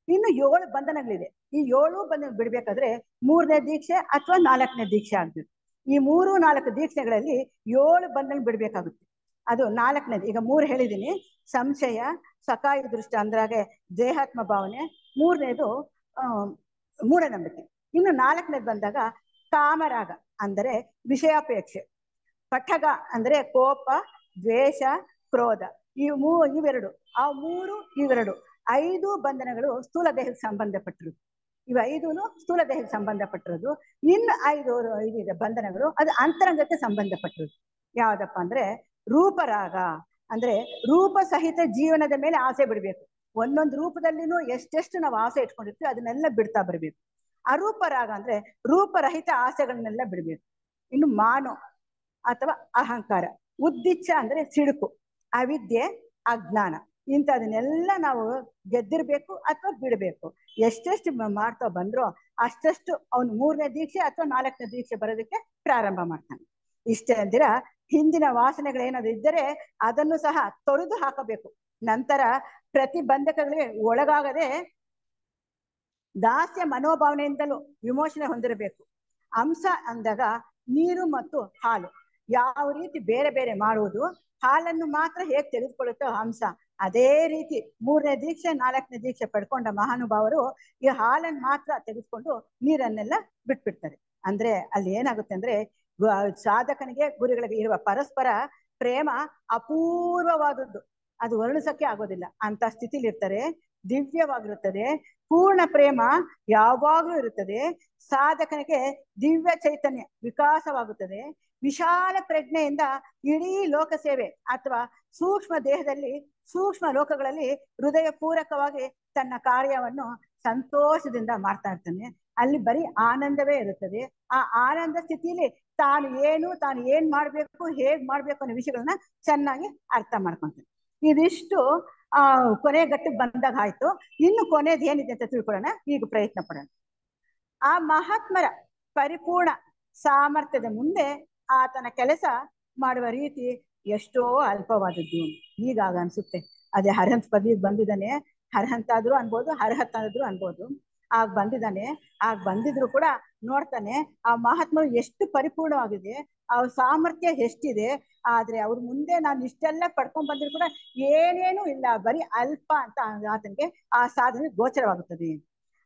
ಇನ್ನು 7 ಬಂಧನಗಳಿದೆ. ಈ 7 ಬಂಧನ ಬಿಡ್ಬೇಕಾದ್ರೆ 3ನೇ ದೀಕ್ಷೆ ಅಥವಾ 4ನೇ ದೀಕ್ಷೆ ಆಗ್ಬೇಕು. ಈ 3, 4 ದೀಕ್ಷೆಗಳಲ್ಲಿ 7 ಬಂಧನ ಬಿಡ್ಬೇಕಾಗುತ್ತೆ. ಅದು 4ನೇದು. ಈಗ 3 ಹೇಳಿದೀನಿ: ಸಂಶಯ, ಸಕಾಯಿ ದೃಷ್ಟಿ ಅಂದ್ರಾಗೆ ದೇಹಾತ್ಮ ಭಾವನೆ, 3ನೇದು ಮೂಢನಂಬಿಕೆ. ಇನ್ನು 4ನೇದು ಬಂದಾಗ ಕಾಮರಾಗ ಅಂದರೆ ವಿಷಯಾಪೇಕ್ಷೆ, ಪಠಗ ಅಂದ್ರೆ ಕೋಪ, ದ್ವೇಷ, ಕ್ರೋಧ. ಇವೆರಡು, ಆ 3 ಇವೆರಡು 5 ಬಂಧನಗಳು ಸ್ಥೂಲ ದೇಹಕ್ಕೆ ಸಂಬಂಧಪಟ್ಟಿರೋದು. ಇವು 5 ಸ್ಥೂಲ ದೇಹಕ್ಕೆ ಸಂಬಂಧಪಟ್ಟಿರೋದು. ಇನ್ನು 5 ಬಂಧನಗಳು ಅದು ಅಂತರಂಗಕ್ಕೆ ಸಂಬಂಧಪಟ್ಟಿರೋದು. ಯಾವ್ದಪ್ಪ ಅಂದ್ರೆ ರೂಪರಾಗ, ಅಂದ್ರೆ ರೂಪ ಸಹಿತ ಜೀವನದ ಮೇಲೆ ಆಸೆ ಬಿಡ್ಬೇಕು. ಒಂದೊಂದು ರೂಪದಲ್ಲಿನೂ ಎಷ್ಟೆಷ್ಟು ನಾವು ಆಸೆ ಇಟ್ಕೊಂಡಿರ್ತೀವಿ ಅದನ್ನೆಲ್ಲ ಬಿಡ್ತಾ ಬರ್ಬೇಕು. ಅರೂಪರಾಗ ಅಂದ್ರೆ ರೂಪರಹಿತ ಆಸೆಗಳನ್ನೆಲ್ಲ ಬಿಡ್ಬೇಕು. ಇನ್ನು ಮಾನೋ ಅಥವಾ ಅಹಂಕಾರ, ಉದ್ದಿಚ್ಛ ಅಂದ್ರೆ ಸಿಡುಕು, ಅವಿದ್ಯೆ, ಅಜ್ಞಾನ, ಇಂಥದನ್ನೆಲ್ಲ ನಾವು ಗೆದ್ದಿರ್ಬೇಕು ಅಥವಾ ಬಿಡಬೇಕು. ಎಷ್ಟೆಷ್ಟು ಮಾಡ್ತಾ ಬಂದ್ರೋ ಅಷ್ಟಷ್ಟು ಅವನು 3ನೇ ದೀಕ್ಷೆ ಅಥವಾ 4ನೇ ದೀಕ್ಷೆ ಬರೋದಕ್ಕೆ ಪ್ರಾರಂಭ ಮಾಡ್ತಾನೆ. ಇಷ್ಟೇ ಅಂದಿರ ಹಿಂದಿನ ವಾಸನೆಗಳೇನಾದ್ರು ಇದ್ದರೆ ಅದನ್ನು ಸಹ ತೊಳೆದು ಹಾಕಬೇಕು. ನಂತರ ಪ್ರತಿಬಂಧಕಗಳಿಗೆ ಒಳಗಾಗದೆ ದಾಸ್ಯ ಮನೋಭಾವನೆಯಿಂದಲೂ ವಿಮೋಚನೆ ಹೊಂದಿರಬೇಕು. ಅಂಶ ಅಂದಾಗ ನೀರು ಮತ್ತು ಹಾಲು ಯಾವ ರೀತಿ ಬೇರೆ ಬೇರೆ ಮಾಡುವುದು, ಹಾಲನ್ನು ಮಾತ್ರ ಹೇಗೆ ತೆಗೆದುಕೊಳ್ಳುತ್ತೋ ಹಂಸ, ಅದೇ ರೀತಿ 3ನೇ ದೀಕ್ಷೆ 4ನೇ ದೀಕ್ಷೆ ಪಡ್ಕೊಂಡ ಮಹಾನುಭಾವರು ಈ ಹಾಲನ್ನು ಮಾತ್ರ ತೆಗೆದುಕೊಂಡು ನೀರನ್ನೆಲ್ಲ ಬಿಟ್ಬಿಡ್ತಾರೆ. ಅಂದ್ರೆ ಅಲ್ಲಿ ಏನಾಗುತ್ತೆ ಅಂದ್ರೆ ಸಾಧಕನಿಗೆ ಗುರುಗಳಿಗೆ ಇರುವ ಪರಸ್ಪರ ಪ್ರೇಮ ಅಪೂರ್ವವಾದದ್ದು, ಅದು ವರ್ಣಿಸಕ್ಕೆ ಆಗೋದಿಲ್ಲ ಅಂತ ಸ್ಥಿತಿಲಿ ಇರ್ತಾರೆ. ದಿವ್ಯವಾಗಿರುತ್ತದೆ, ಪೂರ್ಣ ಪ್ರೇಮ ಯಾವಾಗಲೂ ಇರುತ್ತದೆ. ಸಾಧಕನಿಗೆ ದಿವ್ಯ ಚೈತನ್ಯ ವಿಕಾಸವಾಗುತ್ತದೆ. ವಿಶಾಲ ಪ್ರಜ್ಞೆಯಿಂದ ಇಡೀ ಲೋಕ ಸೇವೆ ಅಥವಾ ಸೂಕ್ಷ್ಮ ದೇಹದಲ್ಲಿ ಸೂಕ್ಷ್ಮ ಲೋಕಗಳಲ್ಲಿ ಹೃದಯ ಪೂರಕವಾಗಿ ತನ್ನ ಕಾರ್ಯವನ್ನು ಸಂತೋಷದಿಂದ ಮಾಡ್ತಾ ಇರ್ತಾನೆ. ಅಲ್ಲಿ ಬರೀ ಆನಂದವೇ ಇರುತ್ತದೆ. ಆ ಆನಂದ ಸ್ಥಿತಿಯಲ್ಲಿ ತಾನು ಏನ್ ಮಾಡ್ಬೇಕು, ಹೇಗ್ ಮಾಡ್ಬೇಕು ಅನ್ನೋ ವಿಷಯಗಳನ್ನ ಚೆನ್ನಾಗಿ ಅರ್ಥ ಮಾಡ್ಕೊಂತಾನೆ. ಇದಿಷ್ಟು ಕೊನೆ ಗಟ್ಟಿಗೆ ಬಂದಾಗ ಆಯ್ತು. ಇನ್ನು ಕೊನೆದು ಏನಿದೆ ಅಂತ ತಿಳ್ಕೊಳ್ಳೋಣ, ಈಗ ಪ್ರಯತ್ನ ಪಡೋಣ. ಆ ಮಹಾತ್ಮರ ಪರಿಪೂರ್ಣ ಸಾಮರ್ಥ್ಯದ ಮುಂದೆ ಆತನ ಕೆಲಸ ಮಾಡುವ ರೀತಿ ಎಷ್ಟೋ ಅಲ್ಪವಾದದ್ದು. ಈಗಾಗ ಅನ್ಸುತ್ತೆ ಅದೇ ಅರ್ಹಂತ ಪದವಿಗೆ ಬಂದಿದ್ದಾನೆ, ಅರ್ಹಂತ ಆದ್ರೂ ಅನ್ಬೋದು, ಅರ್ಹತ ಆದ್ರೂ ಅನ್ಬೋದು. ಆಗ ಬಂದಿದ್ದಾನೆ, ಆಗ ಬಂದಿದ್ರು ಕೂಡ ನೋಡ್ತಾನೆ ಆ ಮಹಾತ್ಮರು ಎಷ್ಟು ಪರಿಪೂರ್ಣವಾಗಿದೆ, ಅವ್ರ ಸಾಮರ್ಥ್ಯ ಎಷ್ಟಿದೆ. ಆದ್ರೆ ಅವ್ರ ಮುಂದೆ ನಾನು ಇಷ್ಟೆಲ್ಲ ಪಡ್ಕೊಂಡ್ ಬಂದ್ರು ಕೂಡ ಏನೇನೂ ಇಲ್ಲ, ಬರೀ ಅಲ್ಪ ಅಂತ ಆತನಿಗೆ ಆ ಸಾಧನೆ ಗೋಚರವಾಗುತ್ತದೆ.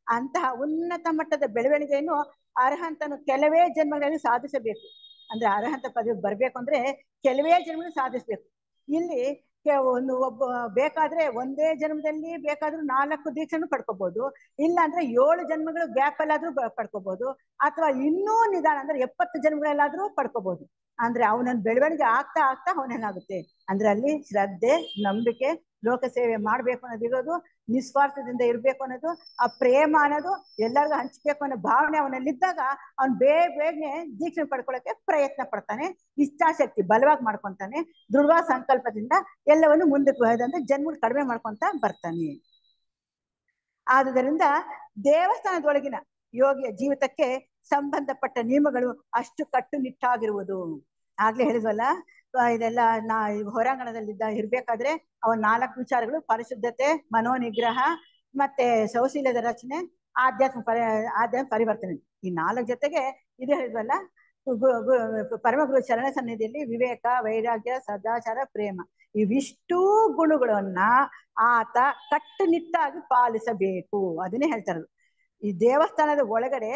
ಅಂತಹ ಉನ್ನತ ಮಟ್ಟದ ಬೆಳವಣಿಗೆಯನ್ನು ಅರ್ಹಂತನು ಕೆಲವೇ ಜನ್ಮಗಳಲ್ಲಿ ಸಾಧಿಸಬೇಕು. ಅಂದ್ರೆ ಅರ್ಹಂತ ಪದವಿ ಬರ್ಬೇಕು ಅಂದ್ರೆ ಕೆಲವೇ ಜನ್ಮಗಳಲ್ಲಿ ಸಾಧಿಸ್ಬೇಕು. ಇಲ್ಲಿ ಒಬ್ಬ ಬೇಕಾದ್ರೆ ಒಂದೇ ಜನ್ಮದಲ್ಲಿ ಬೇಕಾದ್ರೂ 4 ದೀಕ್ಷೆನೂ ಪಡ್ಕೋಬಹುದು, ಇಲ್ಲ ಅಂದ್ರೆ 7 ಜನ್ಮಗಳು ಗ್ಯಾಪ್ ಅಲ್ಲಾದ್ರೂ ಪಡ್ಕೋಬಹುದು, ಅಥವಾ ಇನ್ನೂ ನಿಧಾನ ಅಂದ್ರೆ 70 ಜನ್ಮಗಳಲ್ಲಾದ್ರೂ ಪಡ್ಕೋಬಹುದು. ಅಂದ್ರೆ ಅವನನ್ನ ಬೆಳವಣಿಗೆ ಆಗ್ತಾ ಆಗ್ತಾ ಅವನೇನಾಗುತ್ತೆ ಅಂದ್ರೆ ಅಲ್ಲಿ ಶ್ರದ್ಧೆ, ನಂಬಿಕೆ, ಲೋಕ ಸೇವೆ ಮಾಡ್ಬೇಕು ಅನ್ನೋದು ಇರೋದು, ನಿಸ್ವಾರ್ಥದಿಂದ ಇರ್ಬೇಕು ಅನ್ನೋದು, ಆ ಪ್ರೇಮ ಅನ್ನೋದು, ಎಲ್ಲರಿಗೂ ಹಂಚ್ಬೇಕು ಅನ್ನೋ ಭಾವನೆ ಅವನಲ್ಲಿದ್ದಾಗ ಅವ್ನು ಬೇಗನೆ ದೀಕ್ಷೆ ಪಡ್ಕೊಳ್ಳೋಕೆ ಪ್ರಯತ್ನ ಪಡ್ತಾನೆ. ಇಚ್ಛಾಶಕ್ತಿ ಬಲವಾಗಿ ಮಾಡ್ಕೊಂತಾನೆ. ದೃಢ ಸಂಕಲ್ಪದಿಂದ ಎಲ್ಲವನ್ನು ಮುಂದಕ್ಕೆ ಹೋದಂದ್ರೆ ಜನ್ಮ ಕಡಿಮೆ ಮಾಡ್ಕೊಂತ ಬರ್ತಾನೆ. ಆದುದರಿಂದ ದೇವಸ್ಥಾನದೊಳಗಿನ ಯೋಗಿಯ ಜೀವಿತಕ್ಕೆ ಸಂಬಂಧಪಟ್ಟ ನಿಯಮಗಳು ಅಷ್ಟು ಕಟ್ಟುನಿಟ್ಟಾಗಿರುವುದು. ಆಗ್ಲೇ ಹೇಳಿದ್ವಲ್ಲ, ಇದೆಲ್ಲ ಹೊರಾಂಗಣದಲ್ಲಿದ್ದ ಇರ್ಬೇಕಾದ್ರೆ ಅವನ್ 4 ವಿಚಾರಗಳು: ಪರಿಶುದ್ಧತೆ, ಮನೋನಿಗ್ರಹ, ಮತ್ತೆ ಶೌಶಲ್ಯದ ರಚನೆ, ಆಧ್ಯಾತ್ಮ ಪರಿವರ್ತನೆ. ಈ 4 ಜೊತೆಗೆ ಇದು ಹೇಳಿದ್ವಲ್ಲ, ಪರಮಗುರು ಚರಣ ಸನ್ನಿಧಿಯಲ್ಲಿ ವಿವೇಕ, ವೈರಾಗ್ಯ, ಸದಾಚಾರ, ಪ್ರೇಮ, ಇವಿಷ್ಟೂ ಗುಣಗಳನ್ನ ಆತ ಕಟ್ಟುನಿಟ್ಟಾಗಿ ಪಾಲಿಸಬೇಕು. ಅದನ್ನೇ ಹೇಳ್ತಾರದು. ಈ ದೇವಸ್ಥಾನದ ಒಳಗಡೆ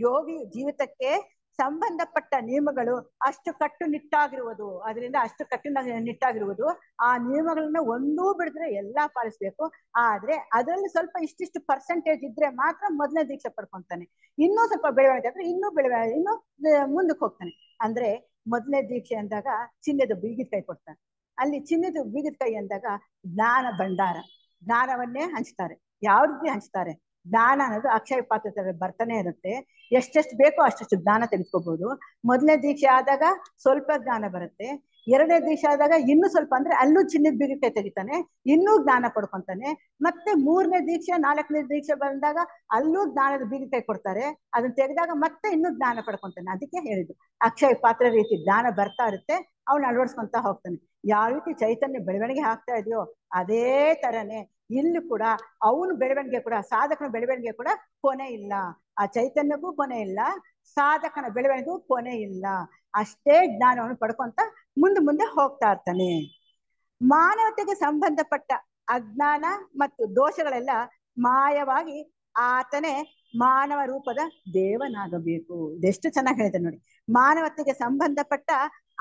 ಯೋಗಿ ಜೀವಿತಕ್ಕೆ ಸಂಬಂಧಪಟ್ಟ ನಿಯಮಗಳು ಅಷ್ಟು ಕಟ್ಟುನಿಟ್ಟಾಗಿರುವುದು. ಅದರಿಂದ ಅಷ್ಟು ಕಟ್ಟುನಿಟ್ಟಾಗಿರುವುದು, ಆ ನಿಯಮಗಳನ್ನ ಒಂದೂ ಬಿಡಿದ್ರೆ ಎಲ್ಲಾ ಪಾಲಿಸ್ಬೇಕು. ಆದ್ರೆ ಅದರಲ್ಲಿ ಸ್ವಲ್ಪ ಇಷ್ಟಿಷ್ಟು ಪರ್ಸೆಂಟೇಜ್ ಇದ್ರೆ ಮಾತ್ರ ಮೊದಲನೇ ದೀಕ್ಷೆ ಪಡ್ಕೊಂತಾನೆ. ಇನ್ನೂ ಸ್ವಲ್ಪ ಬೆಳವಣಿಗೆ ಅಂದ್ರೆ ಇನ್ನೂ ಮುಂದಕ್ಕೆ ಹೋಗ್ತಾನೆ. ಅಂದ್ರೆ ಮೊದಲನೇ ದೀಕ್ಷೆ ಅಂದಾಗ ಚಿನ್ನದ ಬೀಗಿದ ಕೈ ಕೊಡ್ತಾನೆ. ಅಲ್ಲಿ ಚಿನ್ನದ ಬೀಗಿದ ಕೈ ಅಂದಾಗ ಜ್ಞಾನ ಭಂಡಾರ, ಜ್ಞಾನವನ್ನೇ ಹಂಚ್ತಾರೆ. ಯಾವ ರೀತಿ ಹಂಚ್ತಾರೆ? ಜ್ಞಾನ ಅನ್ನೋದು ಅಕ್ಷಯ ಪಾತ್ರೆ ಬರ್ತಾನೆ ಇರುತ್ತೆ. ಎಷ್ಟೆಷ್ಟು ಬೇಕೋ ಅಷ್ಟೆಷ್ಟು ಜ್ಞಾನ ತೆಗೆದುಕೋಬಹುದು. ಮೊದಲನೇ ದೀಕ್ಷೆ ಆದಾಗ ಸ್ವಲ್ಪ ಜ್ಞಾನ ಬರುತ್ತೆ. 2ನೇ ದೀಕ್ಷೆ ಆದಾಗ ಇನ್ನೂ ಸ್ವಲ್ಪ, ಅಂದ್ರೆ ಅಲ್ಲೂ ಚಿನ್ನದ ಬೀಗಿಕಾಯಿ ತೆಗಿತಾನೆ, ಇನ್ನೂ ಜ್ಞಾನ ಪಡ್ಕೊಂತಾನೆ. ಮತ್ತೆ 3ನೇ ದೀಕ್ಷೆ 4ನೇ ದೀಕ್ಷೆ ಬಂದಾಗ ಅಲ್ಲೂ ಜ್ಞಾನದ ಬೀಗಿಕಾಯಿ ಕೊಡ್ತಾರೆ. ಅದನ್ನ ತೆಗೆದಾಗ ಮತ್ತೆ ಇನ್ನೂ ಜ್ಞಾನ ಪಡ್ಕೊಂತಾನೆ. ಅದಕ್ಕೆ ಹೇಳಿದ್ದು ಅಕ್ಷಯ ಪಾತ್ರೆ ರೀತಿ ಜ್ಞಾನ ಬರ್ತಾ ಇರುತ್ತೆ, ಅವನು ಅಳವಡಿಸ್ಕೊಂತ ಹೋಗ್ತಾನೆ. ಯಾವ ರೀತಿ ಚೈತನ್ಯ ಬೆಳವಣಿಗೆ ಆಗ್ತಾ ಇದೆಯೋ ಅದೇ ತರನೇ ಇಲ್ಲಿ ಕೂಡ ಅವನು ಬೆಳವಣಿಗೆ ಕೂಡ, ಸಾಧಕನ ಬೆಳವಣಿಗೆ ಕೂಡ ಕೊನೆ ಇಲ್ಲ. ಆ ಚೈತನ್ಯಕ್ಕೂ ಕೊನೆ ಇಲ್ಲ, ಸಾಧಕನ ಬೆಳವಣಿಗೆಗೂ ಕೊನೆ ಇಲ್ಲ. ಅಷ್ಟೇ ಜ್ಞಾನವನ್ನು ಪಡ್ಕೊಂತ ಮುಂದೆ ಹೋಗ್ತಾ ಇರ್ತಾನೆ. ಮಾನವತೆಗೆ ಸಂಬಂಧಪಟ್ಟ ಅಜ್ಞಾನ ಮತ್ತು ದೋಷಗಳೆಲ್ಲ ಮಾಯವಾಗಿ ಆತನೇ ಮಾನವ ರೂಪದ ದೇವನಾಗಬೇಕು. ಇದೆಷ್ಟು ಚೆನ್ನಾಗಿ ಹೇಳಿದೆ ನೋಡಿ. ಮಾನವತೆಗೆ ಸಂಬಂಧಪಟ್ಟ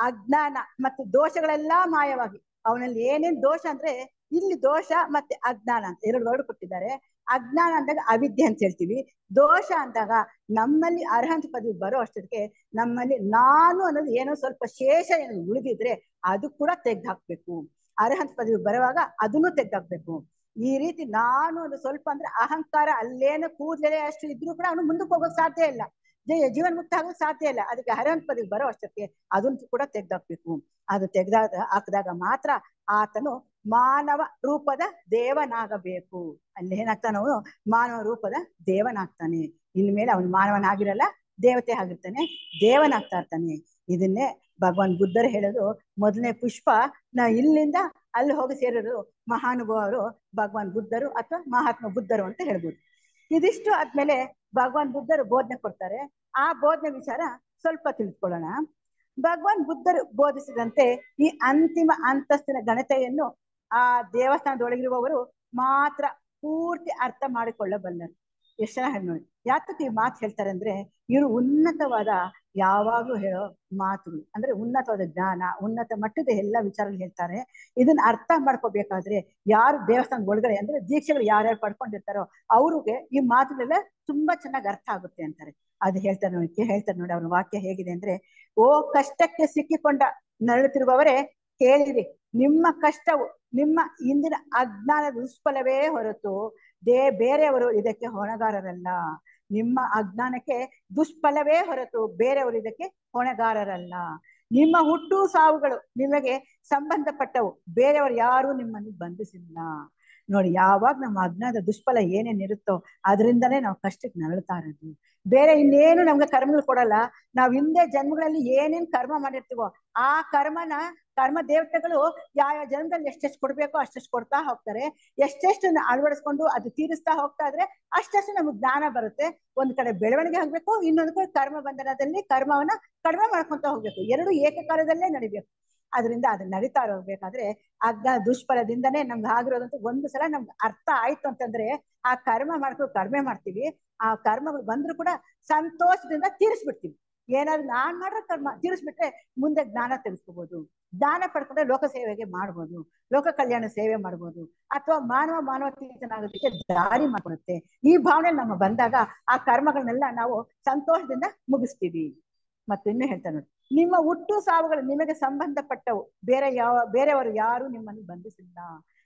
ಅಜ್ಞಾನ ಮತ್ತು ದೋಷಗಳೆಲ್ಲ ಮಾಯವಾಗಿ, ಅವನಲ್ಲಿ ಏನೇನ್ ದೋಷ ಅಂದ್ರೆ, ಇಲ್ಲಿ ದೋಷ ಮತ್ತೆ ಅಜ್ಞಾನ ಅಂತ 2 ವರ್ಡ್ ಕೊಟ್ಟಿದ್ದಾರೆ. ಅಜ್ಞಾನ ಅಂದಾಗ ಅವಿದ್ಯೆ ಅಂತ ಹೇಳ್ತೀವಿ. ದೋಷ ಅಂದಾಗ ನಮ್ಮಲ್ಲಿ ಅರ್ಹಂತ ಪದವಿ ಬರೋ ಅಷ್ಟಕ್ಕೆ ನಮ್ಮಲ್ಲಿ ನಾನು ಅನ್ನೋದು ಏನೋ ಸ್ವಲ್ಪ ಶೇಷ ಏನು ಉಳಿದಿದ್ರೆ ಅದು ಕೂಡ ತೆಗ್ದಾಕ್ಬೇಕು. ಅರ್ಹಂತ ಪದವಿ ಬರುವಾಗ ಅದನ್ನು ತೆಗ್ದಾಕ್ಬೇಕು. ಈ ರೀತಿ ನಾನು ಒಂದು ಸ್ವಲ್ಪ ಅಂದ್ರೆ ಅಹಂಕಾರ ಅಲ್ಲೇನೋ ಕೂದಲೇ ಅಷ್ಟು ಇದ್ರೂ ಕೂಡ ಅವನು ಮುಂದಕ್ಕೆ ಹೋಗೋಕ್ ಸಾಧ್ಯ ಇಲ್ಲ, ಜೀವನ ಮುಕ್ತ ಆಗೋಕ್ ಸಾಧ್ಯ ಇಲ್ಲ. ಅದಕ್ಕೆ ಅರ್ಹಂತ ಪದವಿ ಬರೋ ಅಷ್ಟಕ್ಕೆ ಅದನ್ನು ಕೂಡ ತೆಗ್ದಾಕ್ಬೇಕು. ಅದು ಹಾಕಿದಾಗ ಮಾತ್ರ ಆತನು ಮಾನವ ರೂಪದ ದೇವನಾಗಬೇಕು. ಅಲ್ಲಿ ಏನಾಗ್ತಾನ ಅವನು ಮಾನವ ರೂಪದ ದೇವನಾಗ್ತಾನೆ. ಇನ್ಮೇಲೆ ಅವನು ಮಾನವನಾಗಿರಲ್ಲ, ದೇವತೆ ಆಗಿರ್ತಾನೆ, ದೇವನಾಗ್ತಾ ಇರ್ತಾನೆ. ಇದನ್ನೇ ಭಗವಾನ್ ಬುದ್ಧರು ಹೇಳೋದು. ಮೊದಲನೇ ಪುಷ್ಪ ಇಲ್ಲಿಂದ ಅಲ್ಲಿ ಹೋಗಿ ಸೇರೋದು ಮಹಾನುಭಾವರು ಭಗವಾನ್ ಬುದ್ಧರು ಅಥವಾ ಮಹಾತ್ಮ ಬುದ್ಧರು ಅಂತ ಹೇಳ್ಬೋದು. ಇದಿಷ್ಟು ಆದ್ಮೇಲೆ ಭಗವಾನ್ ಬುದ್ಧರು ಬೋಧನೆ ಕೊಡ್ತಾರೆ. ಆ ಬೋಧನೆ ವಿಚಾರ ಸ್ವಲ್ಪ ತಿಳ್ಕೊಳ್ಳೋಣ. ಭಗವಾನ್ ಬುದ್ಧರು ಬೋಧಿಸಿದಂತೆ ಈ ಅಂತಿಮ ಅಂತಸ್ತಿನ ಘನತೆಯನ್ನು ಆ ದೇವಸ್ಥಾನದೊಳಗಿರುವವರು ಮಾತ್ರ ಪೂರ್ತಿ ಅರ್ಥ ಮಾಡಿಕೊಳ್ಳಬಲ್ಲರು. ಎಷ್ಟು ಜನ ನೋಡಿ ಯಾತಕ್ಕೆ ಈ ಮಾತು ಹೇಳ್ತಾರೆ ಅಂದ್ರೆ, ಇವರು ಉನ್ನತವಾದ ಯಾವಾಗ್ಲೂ ಹೇಳೋ ಮಾತುಗಳು ಅಂದ್ರೆ ಉನ್ನತವಾದ ಜ್ಞಾನ, ಉನ್ನತ ಮಟ್ಟದ ಎಲ್ಲ ವಿಚಾರಗಳು ಹೇಳ್ತಾರೆ. ಇದನ್ನ ಅರ್ಥ ಮಾಡ್ಕೋಬೇಕಾದ್ರೆ ಯಾರು ದೇವಸ್ಥಾನದ ಒಳಗಡೆ ಅಂದ್ರೆ ದೀಕ್ಷೆಗಳು ಯಾರ್ಯಾರು ಪಡ್ಕೊಂಡಿರ್ತಾರೋ ಅವ್ರಿಗೆ ಈ ಮಾತುಗಳೆಲ್ಲ ತುಂಬಾ ಚೆನ್ನಾಗಿ ಅರ್ಥ ಆಗುತ್ತೆ ಅಂತಾರೆ. ಅದು ಹೇಳ್ತಾರೆ ನೋಡಿ ಅವ್ರ ವಾಕ್ಯ ಹೇಗಿದೆ ಅಂದ್ರೆ, ಓ ಕಷ್ಟಕ್ಕೆ ಸಿಕ್ಕಿಕೊಂಡ ನರಳುತ್ತಿರುವವರೇ ಕೇಳಿರಿ, ನಿಮ್ಮ ಕಷ್ಟವು ನಿಮ್ಮ ಇಂದಿನ ಅಜ್ಞಾನದ ದುಷ್ಫಲವೇ ಹೊರತು ಬೇರೆಯವರು ಇದಕ್ಕೆ ಹೊಣೆಗಾರರಲ್ಲ. ನಿಮ್ಮ ಅಜ್ಞಾನಕ್ಕೆ ದುಷ್ಫಲವೇ ಹೊರತು ಬೇರೆಯವರು ಇದಕ್ಕೆ ಹೊಣೆಗಾರರಲ್ಲ. ನಿಮ್ಮ ಹುಟ್ಟು ಸಾವುಗಳು ನಿಮಗೆ ಸಂಬಂಧಪಟ್ಟವು, ಬೇರೆಯವರು ಯಾರು ನಿಮ್ಮನ್ನು ಬಂಧಿಸಿಲ್ಲ. ನೋಡಿ, ಯಾವಾಗ ನಮ್ಮ ಅಜ್ಞಾನದ ದುಷ್ಫಲ ಏನೇನಿರುತ್ತೋ ಅದರಿಂದಲೇ ನಾವು ಕಷ್ಟಕ್ಕೆ ನರಳ್ತಾ ಇರೋದು. ಬೇರೆ ಇನ್ನೇನು ನಮ್ಗೆ ಕರ್ಮಗಳು ಕೊಡಲ್ಲ. ನಾವ್ ಹಿಂದೆ ಜನ್ಮಗಳಲ್ಲಿ ಏನೇನ್ ಕರ್ಮ ಮಾಡಿರ್ತೀವೋ ಆ ಕರ್ಮ ದೇವತೆಗಳು ಯಾವ ಜನ್ಮದಲ್ಲಿ ಎಷ್ಟೆಷ್ಟು ಕೊಡ್ಬೇಕೋ ಅಷ್ಟೆಷ್ಟು ಕೊಡ್ತಾ ಹೋಗ್ತಾರೆ. ಎಷ್ಟೆಷ್ಟು ಅಳವಡಿಸ್ಕೊಂಡು ಅದು ತೀರಿಸ್ತಾ ಹೋಗ್ತಾ ಇದ್ರೆ ಅಷ್ಟಷ್ಟು ನಮ್ಗೆ ಜ್ಞಾನ ಬರುತ್ತೆ. ಒಂದ್ ಕಡೆ ಬೆಳವಣಿಗೆ ಆಗ್ಬೇಕು, ಇನ್ನೊಂದು ಕಡೆ ಕರ್ಮ ಬಂಧನದಲ್ಲಿ ಕರ್ಮವನ್ನ ಕಡಿಮೆ ಮಾಡ್ಕೊಂತ ಹೋಗ್ಬೇಕು. ಎರಡು ಏಕಕಾಲದಲ್ಲೇ ನಡಿಬೇಕು. ಅದರಿಂದ ಅದು ನಡೀತಾ ಹೋಗ್ಬೇಕಾದ್ರೆ ಅಜ್ಞಾನ ದುಷ್ಫಲದಿಂದನೇ ನಮ್ಗೆ ಆಗಿರೋದಂತ ಒಂದು ಸಲ ನಮ್ಗೆ ಅರ್ಥ ಆಯ್ತು ಅಂತಂದ್ರೆ ಆ ಕರ್ಮ ಮಾಡ್ಕೊಂಡು ಕಡಿಮೆ ಮಾಡ್ತೀವಿ. ಆ ಕರ್ಮಗಳು ಬಂದ್ರು ಕೂಡ ಸಂತೋಷದಿಂದ ತೀರಿಸ್ಬಿಡ್ತೀವಿ. ಏನಾದ್ರು ನಾನ್ ಮಾಡ್ರೆ ಕರ್ಮ ತೀರಿಸ್ಬಿಟ್ರೆ ಮುಂದೆ ಜ್ಞಾನ ತಿಳಿಸ್ಕೋಬಹುದು. ಜ್ಞಾನ ಪಡ್ಕೊಂಡ್ರೆ ಲೋಕ ಸೇವೆಗೆ ಮಾಡ್ಬೋದು, ಲೋಕ ಕಲ್ಯಾಣ ಸೇವೆ ಮಾಡ್ಬೋದು, ಅಥವಾ ಮಾನವತೀತನಾಗೋದಕ್ಕೆ ದಾರಿ ಮಾಡ್ಕೊಡುತ್ತೆ. ಈ ಭಾವನೆ ನಮ್ಮ ಬಂದಾಗ ಆ ಕರ್ಮಗಳನ್ನೆಲ್ಲ ನಾವು ಸಂತೋಷದಿಂದ ಮುಗಿಸ್ತೀವಿ. ಮತ್ತೆ ಇನ್ನು ಹೇಳ್ತಾ ನೋಡಿ, ನಿಮ್ಮ ಹುಟ್ಟು ಸಾವುಗಳು ನಿಮಗೆ ಸಂಬಂಧಪಟ್ಟವು, ಬೇರೆಯವರು ಯಾರು ನಿಮ್ಮನ್ನು ಬಂಧಿಸಿಲ್ಲ.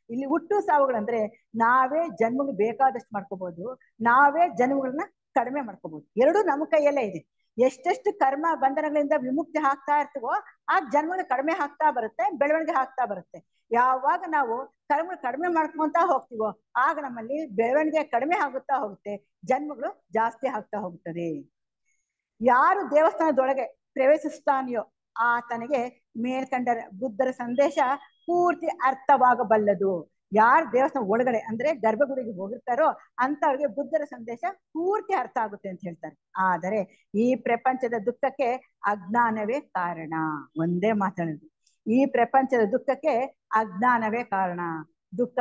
ಇಲ್ಲಿ ಹುಟ್ಟು ಸಾವುಗಳಂದ್ರೆ ನಾವೇ ಜನ್ಮಗಳು ಬೇಕಾದಷ್ಟು ಮಾಡ್ಕೋಬಹುದು, ನಾವೇ ಜನ್ಮಗಳನ್ನ ಕಡಿಮೆ ಮಾಡ್ಕೋಬಹುದು. ಎರಡೂ ನಮ್ಮ ಕೈಯಲ್ಲೇ ಇದೆ. ಎಷ್ಟೆಷ್ಟು ಕರ್ಮ ಬಂಧನಗಳಿಂದ ವಿಮುಕ್ತಿ ಆಗ್ತಾ ಇರ್ತೀವೋ ಆ ಜನ್ಮಗಳು ಕಡಿಮೆ ಆಗ್ತಾ ಬರುತ್ತೆ, ಬೆಳವಣಿಗೆ ಆಗ್ತಾ ಬರುತ್ತೆ. ಯಾವಾಗ ನಾವು ಕರ್ಮಗಳು ಕಡಿಮೆ ಮಾಡ್ಕೊಂತ ಹೋಗ್ತೀವೋ ಆಗ ನಮ್ಮಲ್ಲಿ ಬೆಳವಣಿಗೆ ಕಡಿಮೆ ಆಗುತ್ತಾ ಹೋಗುತ್ತೆ, ಜನ್ಮಗಳು ಜಾಸ್ತಿ ಆಗ್ತಾ ಹೋಗುತ್ತದೆ. ಯಾರು ದೇವಸ್ಥಾನದೊಳಗೆ ಪ್ರವೇಶಿಸ್ತಾನೆಯೋ ಆತನಿಗೆ ಮೇಲ್ಕಂಡ ಬುದ್ಧರ ಸಂದೇಶ ಪೂರ್ತಿ ಅರ್ಥವಾಗಬಲ್ಲದು. ಯಾರು ದೇವಸ್ಥಾನ ಒಳಗಡೆ ಅಂದ್ರೆ ಗರ್ಭಗುಡಿಗೆ ಹೋಗಿರ್ತಾರೋ ಅಂತವ್ರಿಗೆ ಬುದ್ಧರ ಸಂದೇಶ ಪೂರ್ತಿ ಅರ್ಥ ಆಗುತ್ತೆ ಅಂತ ಹೇಳ್ತಾರೆ. ಆದರೆ ಈ ಪ್ರಪಂಚದ ದುಃಖಕ್ಕೆ ಅಜ್ಞಾನವೇ ಕಾರಣ. ಒಂದೇ ಮಾತಾಡೋದು, ಈ ಪ್ರಪಂಚದ ದುಃಖಕ್ಕೆ ಅಜ್ಞಾನವೇ ಕಾರಣ. ದುಃಖ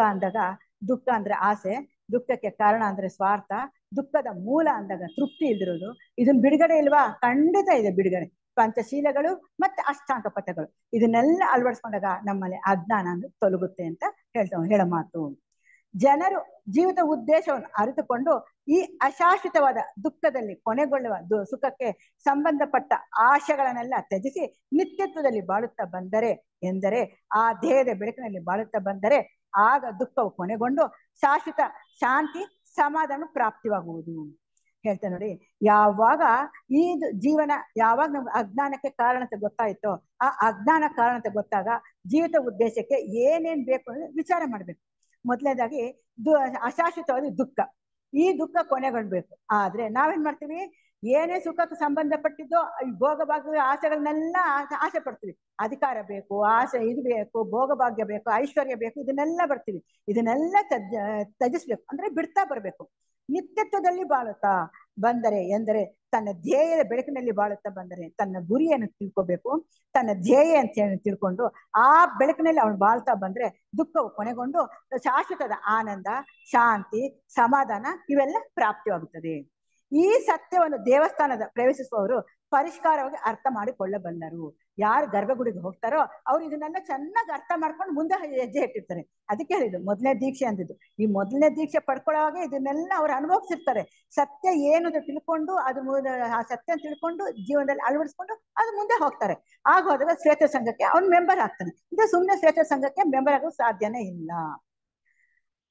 ಅಂದ್ರೆ ಆಸೆ, ದುಃಖಕ್ಕೆ ಕಾರಣ ಅಂದ್ರೆ ಸ್ವಾರ್ಥ, ದುಃಖದ ಮೂಲ ಅಂದಾಗ ತೃಪ್ತಿ ಇಲ್ದಿರೋದು. ಇದನ್ನ ಬಿಡುಗಡೆ ಇಲ್ವಾ? ಖಂಡಿತ ಇದೆ ಬಿಡುಗಡೆ. ಪಂಚಶೀಲಗಳು ಮತ್ತೆ ಅಷ್ಟಾಂಗ ಪಥಗಳು ಇದನ್ನೆಲ್ಲ ಅಳವಡಿಸ್ಕೊಂಡಾಗ ನಮ್ಮಲ್ಲಿ ಅಜ್ಞಾನ ಅಂದ್ರೆ ತೊಲಗುತ್ತೆ ಅಂತ ಹೇಳೋ ಮಾತು. ಜನರು ಜೀವಿತ ಉದ್ದೇಶವನ್ನು ಅರಿತುಕೊಂಡು ಈ ಅಶಾಶ್ವತವಾದ ದುಃಖದಲ್ಲಿ ಕೊನೆಗೊಳ್ಳುವ ಸುಖಕ್ಕೆ ಸಂಬಂಧಪಟ್ಟ ಆಶೆಗಳನ್ನೆಲ್ಲ ತ್ಯಜಿಸಿ ನಿತ್ಯತ್ವದಲ್ಲಿ ಬಾಳುತ್ತಾ ಬಂದರೆ ಎಂದರೆ ಆ ದೇಹದ ಬೆಳಕಿನಲ್ಲಿ ಬಾಳುತ್ತಾ ಬಂದರೆ ಆಗ ದುಃಖವು ಕೊನೆಗೊಂಡು ಶಾಶ್ವತ ಶಾಂತಿ ಸಮಾಧಾನ ಪ್ರಾಪ್ತಿವಾಗುವುದು. ಹೇಳ್ತೇನೆ ನೋಡಿ, ಯಾವಾಗ ಈ ಜೀವನ ಯಾವಾಗ ನಮ್ಗೆ ಅಜ್ಞಾನಕ್ಕೆ ಕಾರಣತೆ ಗೊತ್ತಾಯ್ತೋ ಆ ಅಜ್ಞಾನ ಕಾರಣತೆ ಗೊತ್ತಾಗ ಜೀವಿತ ಉದ್ದೇಶಕ್ಕೆ ಏನೇನ್ ಬೇಕು ಅಂದ್ರೆ ವಿಚಾರ ಮಾಡ್ಬೇಕು. ಮೊದಲನೇದಾಗಿ ಅಶಾಶ್ವತವಾದ ದುಃಖ, ಈ ದುಃಖ ಕೊನೆಗೊಳ್ಬೇಕು. ಆದ್ರೆ ನಾವೇನ್ ಮಾಡ್ತೀವಿ, ಏನೇ ಸುಖಕ್ಕೆ ಸಂಬಂಧಪಟ್ಟಿದ್ದೋ ಭೋಗಭಾಗ್ಯ ಆಸೆಗಳನ್ನೆಲ್ಲ ಆಸೆ ಪಡ್ತೀವಿ. ಅಧಿಕಾರ ಬೇಕು, ಆಸೆ ಇದು ಬೇಕು, ಭೋಗಭಾಗ್ಯ ಬೇಕು, ಐಶ್ವರ್ಯ ಬೇಕು, ಇದನ್ನೆಲ್ಲ ಬರ್ತೀವಿ. ಇದನ್ನೆಲ್ಲ ತ್ಯಜಿಸ್ಬೇಕು ಅಂದ್ರೆ ಬಿಡ್ತಾ ಬರ್ಬೇಕು. ನಿತ್ಯತ್ವದಲ್ಲಿ ಬಾಳುತ್ತಾ ಬಂದರೆ ಎಂದರೆ ತನ್ನ ಧ್ಯೇಯದ ಬೆಳಕಿನಲ್ಲಿ ಬಾಳುತ್ತಾ ಬಂದರೆ ತನ್ನ ಗುರಿಯನ್ನು ತಿಳ್ಕೋಬೇಕು. ತನ್ನ ಧ್ಯೇಯ ಅಂತ ತಿಳ್ಕೊಂಡು ಆ ಬೆಳಕಿನಲ್ಲಿ ಅವನು ಬಾಳ್ತಾ ಬಂದ್ರೆ ದುಃಖವು ಕೊನೆಗೊಂಡು ಶಾಶ್ವತದ ಆನಂದ, ಶಾಂತಿ, ಸಮಾಧಾನ ಇವೆಲ್ಲ ಪ್ರಾಪ್ತಿಯಾಗುತ್ತದೆ. ಈ ಸತ್ಯವನ್ನು ದೇವಸ್ಥಾನದ ಪ್ರವೇಶಿಸುವವರು ಪರಿಷ್ಕಾರವಾಗಿ ಅರ್ಥ ಮಾಡಿಕೊಳ್ಳಬಲ್ಲರು. ಯಾರು ಗರ್ಭಗುಡಿಗೆ ಹೋಗ್ತಾರೋ ಅವ್ರು ಇದನ್ನೆಲ್ಲ ಚೆನ್ನಾಗಿ ಅರ್ಥ ಮಾಡ್ಕೊಂಡು ಮುಂದೆ ಹೆಜ್ಜೆ ಇಟ್ಟಿರ್ತಾರೆ. ಅದಕ್ಕೆ ಹೇಳಿದ್ರು ಮೊದಲನೇ ದೀಕ್ಷೆ ಅಂದಿದ್ದು. ಈ ಮೊದಲನೇ ದೀಕ್ಷೆ ಪಡ್ಕೊಳ್ಳೋವಾಗ ಇದನ್ನೆಲ್ಲ ಅವ್ರು ಅನುಭವಿಸಿರ್ತಾರೆ. ಸತ್ಯ ಏನು ತಿಳ್ಕೊಂಡು ಆ ಸತ್ಯ ತಿಳ್ಕೊಂಡು ಜೀವನದಲ್ಲಿ ಅಳವಡಿಸ್ಕೊಂಡು ಅದು ಮುಂದೆ ಹೋಗ್ತಾರೆ. ಆಗ ಹೋದಾಗ ಶ್ವೇತ ಸಂಘಕ್ಕೆ ಅವ್ನು ಮೆಂಬರ್ ಆಗ್ತಾನೆ. ಇದು ಸುಮ್ಮನೆ ಶ್ವೇತ ಸಂಘಕ್ಕೆ ಮೆಂಬರ್ ಆಗೋದು ಸಾಧ್ಯನೇ ಇಲ್ಲ.